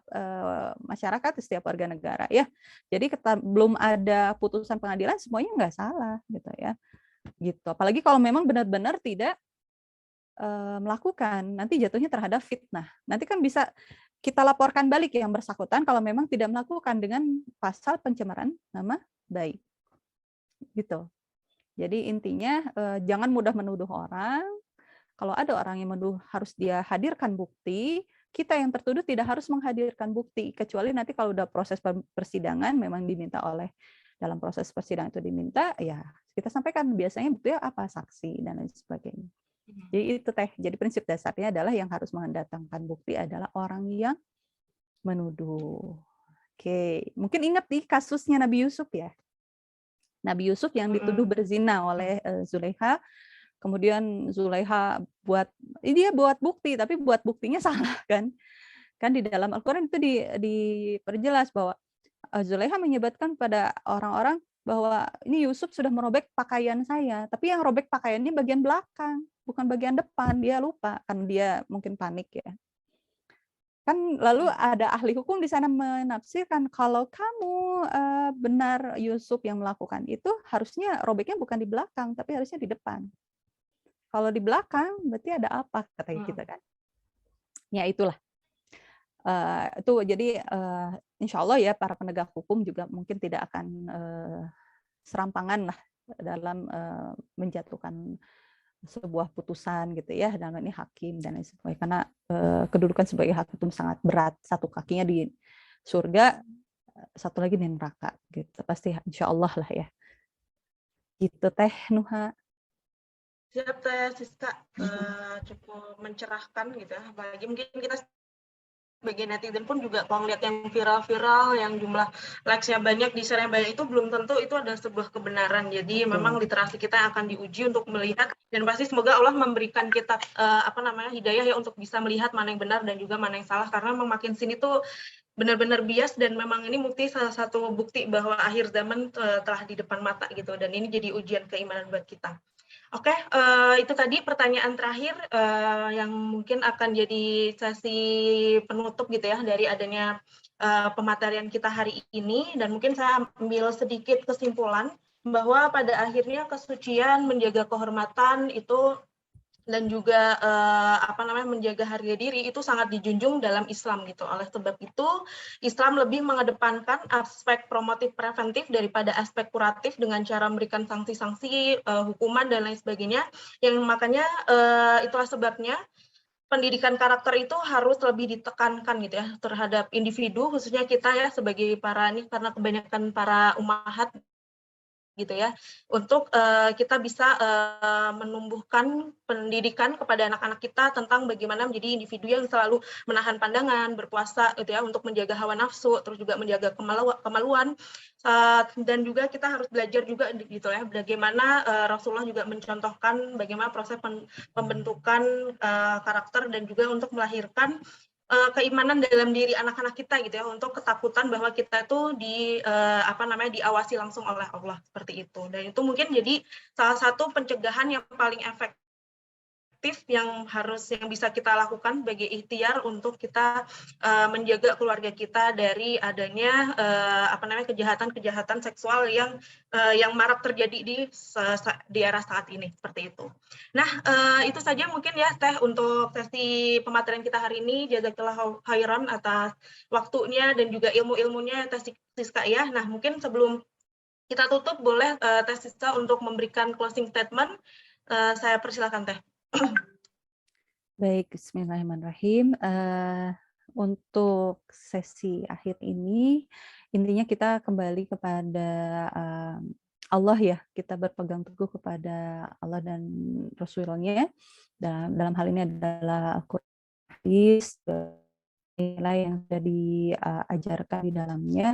masyarakat, setiap warga negara ya. Jadi belum ada putusan pengadilan semuanya nggak salah gitu ya. Gitu. Apalagi kalau memang benar-benar tidak melakukan, nanti jatuhnya terhadap fitnah. Nanti kan bisa kita laporkan balik yang bersangkutan kalau memang tidak melakukan dengan pasal pencemaran nama baik. Gitu. Jadi intinya jangan mudah menuduh orang. Kalau ada orang yang menuduh harus dia hadirkan bukti, kita yang tertuduh tidak harus menghadirkan bukti kecuali nanti kalau udah proses persidangan memang diminta oleh dalam proses persidangan itu diminta ya kita sampaikan biasanya buktinya apa, saksi dan lain sebagainya. Jadi itu teh. Jadi prinsip dasarnya adalah yang harus mendatangkan bukti adalah orang yang menuduh. Oke, mungkin ingat di kasusnya Nabi Yusuf ya. Nabi Yusuf yang dituduh berzina oleh Zulaikha, kemudian Zulaikha dia buat bukti, tapi buat buktinya salah kan? Kan di dalam Al-Quran itu diperjelas bahwa Zulaikha menyebutkan pada orang-orang bahwa ini Yusuf sudah merobek pakaian saya, tapi yang robek pakaiannya bagian belakang, bukan bagian depan. Dia lupa, kan dia mungkin panik ya. Kan lalu ada ahli hukum di sana menafsirkan kalau kamu benar Yusuf yang melakukan itu harusnya robeknya bukan di belakang tapi harusnya di depan. Kalau di belakang berarti ada apa katanya kita kan. Ya itulah. Itu jadi insya Allah ya para penegak hukum juga mungkin tidak akan serampangan lah dalam menjatuhkan sebuah putusan gitu ya, dan ini hakim dan lain sebagainya, karena kedudukan sebagai hakim sangat berat, satu kakinya di surga, satu lagi di neraka gitu, pasti insya Allah lah ya gitu teh Nuha. Siap teh Siska, cukup mencerahkan gitu ya, apalagi mungkin kita sebagai netizen pun juga kalau ngeliat yang viral-viral, yang jumlah likes-nya banyak, di-share-nya banyak, itu belum tentu itu adalah sebuah kebenaran. Jadi memang literasi kita akan diuji untuk melihat, dan pasti semoga Allah memberikan kita hidayah ya untuk bisa melihat mana yang benar dan juga mana yang salah, karena memang makin sini tuh benar-benar bias, dan memang ini salah satu bukti bahwa akhir zaman telah di depan mata gitu, dan ini jadi ujian keimanan buat kita. Oke, itu tadi pertanyaan terakhir yang mungkin akan jadi sesi penutup gitu ya dari adanya pematerian kita hari ini, dan mungkin saya ambil sedikit kesimpulan bahwa pada akhirnya kesucian, menjaga kehormatan itu dan juga menjaga harga diri itu sangat dijunjung dalam Islam gitu. Oleh sebab itu Islam lebih mengedepankan aspek promotif preventif daripada aspek kuratif dengan cara memberikan sanksi-sanksi, hukuman dan lain sebagainya. Yang makanya itulah sebabnya pendidikan karakter itu harus lebih ditekankan gitu ya terhadap individu, khususnya kita ya sebagai karena kebanyakan para ummahat gitu ya, untuk kita bisa menumbuhkan pendidikan kepada anak-anak kita tentang bagaimana menjadi individu yang selalu menahan pandangan, berpuasa gitu ya, untuk menjaga hawa nafsu, terus juga menjaga kemaluan, dan juga kita harus belajar juga gitu ya, bagaimana Rasulullah juga mencontohkan bagaimana proses pembentukan karakter dan juga untuk melahirkan keimanan dalam diri anak-anak kita gitu ya, untuk ketakutan bahwa kita tuh diawasi langsung oleh Allah seperti itu. Dan itu mungkin jadi salah satu pencegahan yang paling efektif yang bisa kita lakukan sebagai ikhtiar untuk kita menjaga keluarga kita dari adanya kejahatan seksual yang marak terjadi di era saat ini seperti itu. Nah, itu saja mungkin ya Teh untuk sesi pematerian kita hari ini. Jazakallahu khairan atas waktunya dan juga ilmu-ilmunya Teh Siska ya. Nah, mungkin sebelum kita tutup boleh Teh Siska untuk memberikan closing statement. Saya persilakan Teh. Baik, bismillahirrahmanirrahim. Untuk sesi akhir ini, intinya kita kembali kepada Allah ya, kita berpegang teguh kepada Allah dan Rasul-Nya. Dalam hal ini adalah Al-Quran, nilai yang sudah diajarkan di dalamnya.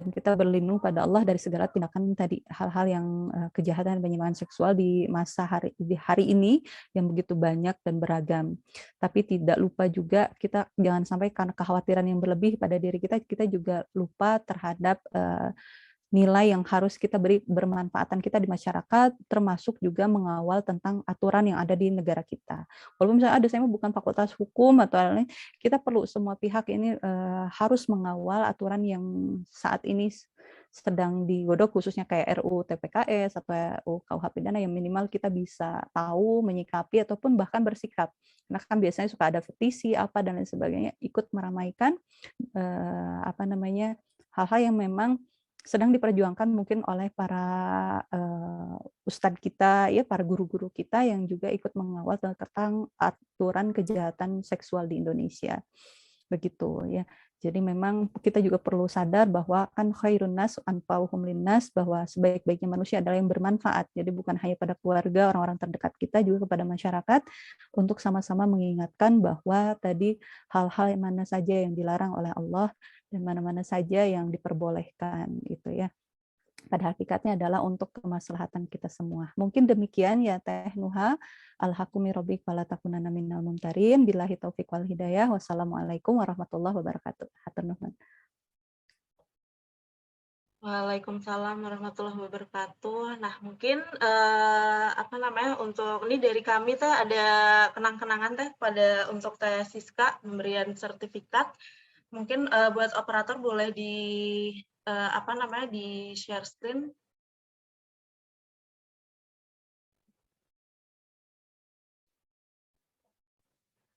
Dan kita berlindung pada Allah dari segala tindakan tadi, hal-hal yang kejahatan penyimpangan seksual di hari ini yang begitu banyak dan beragam. Tapi tidak lupa juga kita jangan sampai karena kekhawatiran yang berlebih pada diri kita juga lupa terhadap nilai yang harus kita beri bermanfaatan kita di masyarakat, termasuk juga mengawal tentang aturan yang ada di negara kita. Walaupun misalnya saya bukan fakultas hukum atau lain, kita perlu semua pihak ini harus mengawal aturan yang saat ini sedang digodok, khususnya kayak RUU TPKS atau RUU KUH pidana, yang minimal kita bisa tahu, menyikapi ataupun bahkan bersikap. Karena kan biasanya suka ada petisi apa dan lain sebagainya, ikut meramaikan hal-hal yang memang sedang diperjuangkan mungkin oleh para ustadz kita, ya, para guru-guru kita yang juga ikut mengawal tentang aturan kejahatan seksual di Indonesia. Begitu ya. Jadi memang kita juga perlu sadar bahwa kan khairun nas anfa'uhum linnas, bahwa sebaik-baiknya manusia adalah yang bermanfaat. Jadi bukan hanya pada keluarga, orang-orang terdekat kita, juga kepada masyarakat, untuk sama-sama mengingatkan bahwa tadi hal-hal yang mana saja yang dilarang oleh Allah dan mana-mana saja yang diperbolehkan gitu ya. Pada hakikatnya adalah untuk kemaslahatan kita semua. Mungkin demikian ya Teh Nuha. Al-haqqu min rabbik fala takunanna minal mumtarin. Billahi taufiq wal hidayah. Wassalamualaikum warahmatullahi wabarakatuh. Hatur nuhun. Waalaikumsalam warahmatullahi wabarakatuh. Nah, mungkin untuk ini dari kami Teh ada kenang-kenangan Teh pada untuk Teh Siska pemberian sertifikat. Mungkin buat operator boleh di di share screen.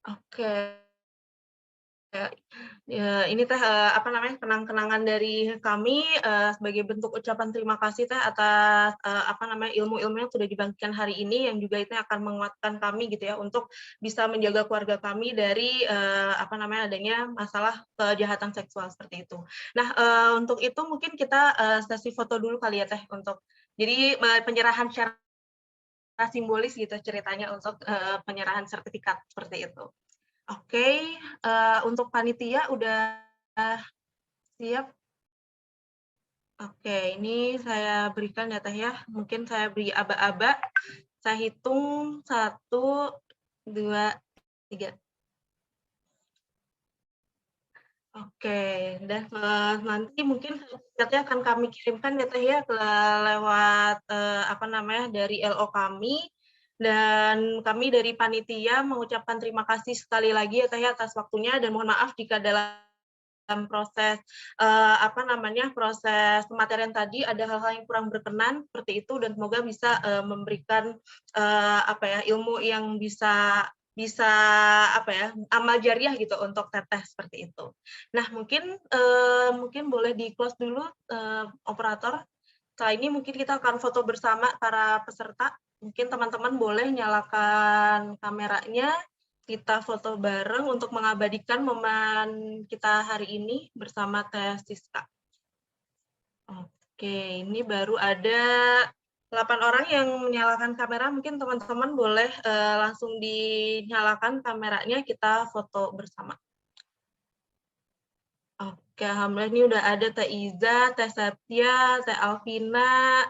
Oke. Ya, ini Teh kenang-kenangan dari kami sebagai bentuk ucapan terima kasih Teh atas ilmu-ilmu yang sudah dibagikan hari ini, yang juga itu akan menguatkan kami gitu ya untuk bisa menjaga keluarga kami dari adanya masalah kejahatan seksual seperti itu. Nah, untuk itu mungkin kita sesi foto dulu kali ya Teh, untuk jadi penyerahan secara simbolis gitu ceritanya untuk penyerahan sertifikat seperti itu. Oke, untuk panitia udah siap? Oke, ini saya berikan ya Teh ya. Mungkin saya beri aba-aba. Saya hitung 1, 2, 3. Oke, dan nanti mungkin sertifikatnya akan kami kirimkan ya Teh ya lewat dari LO kami. Dan kami dari panitia mengucapkan terima kasih sekali lagi ya Teh atas waktunya, dan mohon maaf jika dalam proses proses pematerian tadi ada hal-hal yang kurang berkenan seperti itu, dan semoga bisa memberikan ilmu yang bisa amal jariah gitu untuk Teteh seperti itu. Nah, mungkin boleh di close dulu operator. Setelah ini mungkin kita akan foto bersama para peserta. Mungkin teman-teman boleh nyalakan kameranya, kita foto bareng untuk mengabadikan momen kita hari ini bersama Teh Siska. Oke, ini baru ada 8 orang yang menyalakan kamera. Mungkin teman-teman boleh langsung dinyalakan kameranya, kita foto bersama. Oke, alhamdulillah ini udah ada Teh Iza, Teh Satya, Teh Alvina,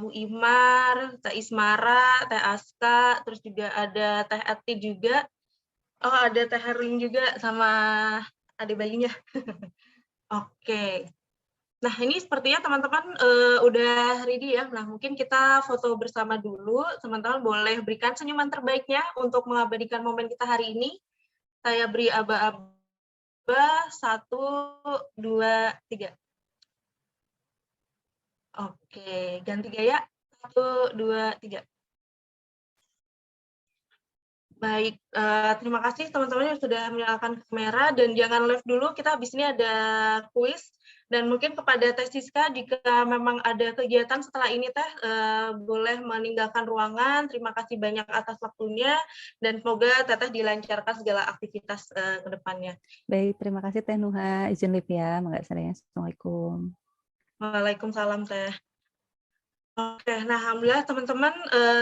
Bu Imar, Teh Ismara, Teh Aska, terus juga ada Teh Ati juga. Oh, ada Teh Herling juga sama adik bayinya. Oke. Nah, ini sepertinya teman-teman udah ready ya. Nah, mungkin kita foto bersama dulu. Teman-teman boleh berikan senyuman terbaiknya untuk mengabadikan momen kita hari ini. Saya beri aba-aba. 1, 2, 3. Oke, ganti gaya. 1, 2, 3. Baik, terima kasih teman-teman yang sudah menyalakan kamera, dan jangan live dulu, kita habis ini ada kuis. Dan mungkin kepada Teh Siska, jika memang ada kegiatan setelah ini Teh, boleh meninggalkan ruangan. Terima kasih banyak atas waktunya, dan semoga Teteh dilancarkan segala aktivitas ke depannya. Baik, terima kasih Teh Nuha. Izin live ya, Assalamualaikum. Waalaikumsalam Teh. Oke, nah alhamdulillah teman-teman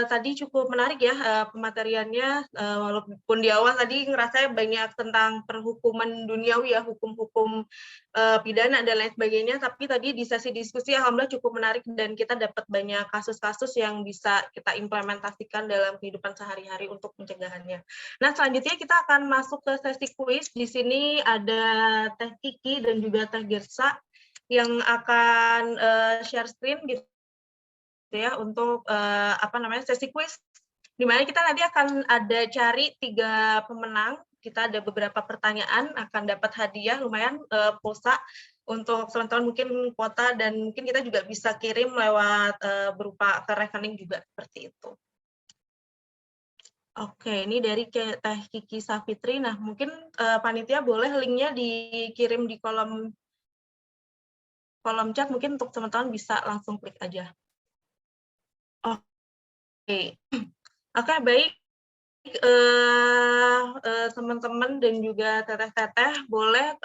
tadi cukup menarik ya pemateriannya, walaupun di awal tadi ngerasa banyak tentang perhukuman duniawi ya, hukum-hukum pidana dan lain sebagainya, tapi tadi di sesi diskusi alhamdulillah cukup menarik, dan kita dapat banyak kasus-kasus yang bisa kita implementasikan dalam kehidupan sehari-hari untuk pencegahannya. Nah, selanjutnya kita akan masuk ke sesi kuis. Di sini ada Teh Kiki dan juga Teh Gersa yang akan share screen gitu ya untuk sesi kuis, di mana kita nanti akan ada cari 3 pemenang. Kita ada beberapa pertanyaan, akan dapat hadiah lumayan, pulsa untuk teman-teman, mungkin kuota, dan mungkin kita juga bisa kirim lewat berupa ke rekening juga, seperti itu. Oke, ini dari Teh Kiki Safitri. Nah, mungkin panitia boleh linknya dikirim di kolom chat, mungkin untuk teman-teman bisa langsung klik aja. Oke, oke, baik. Teman-teman dan juga teteh-teteh boleh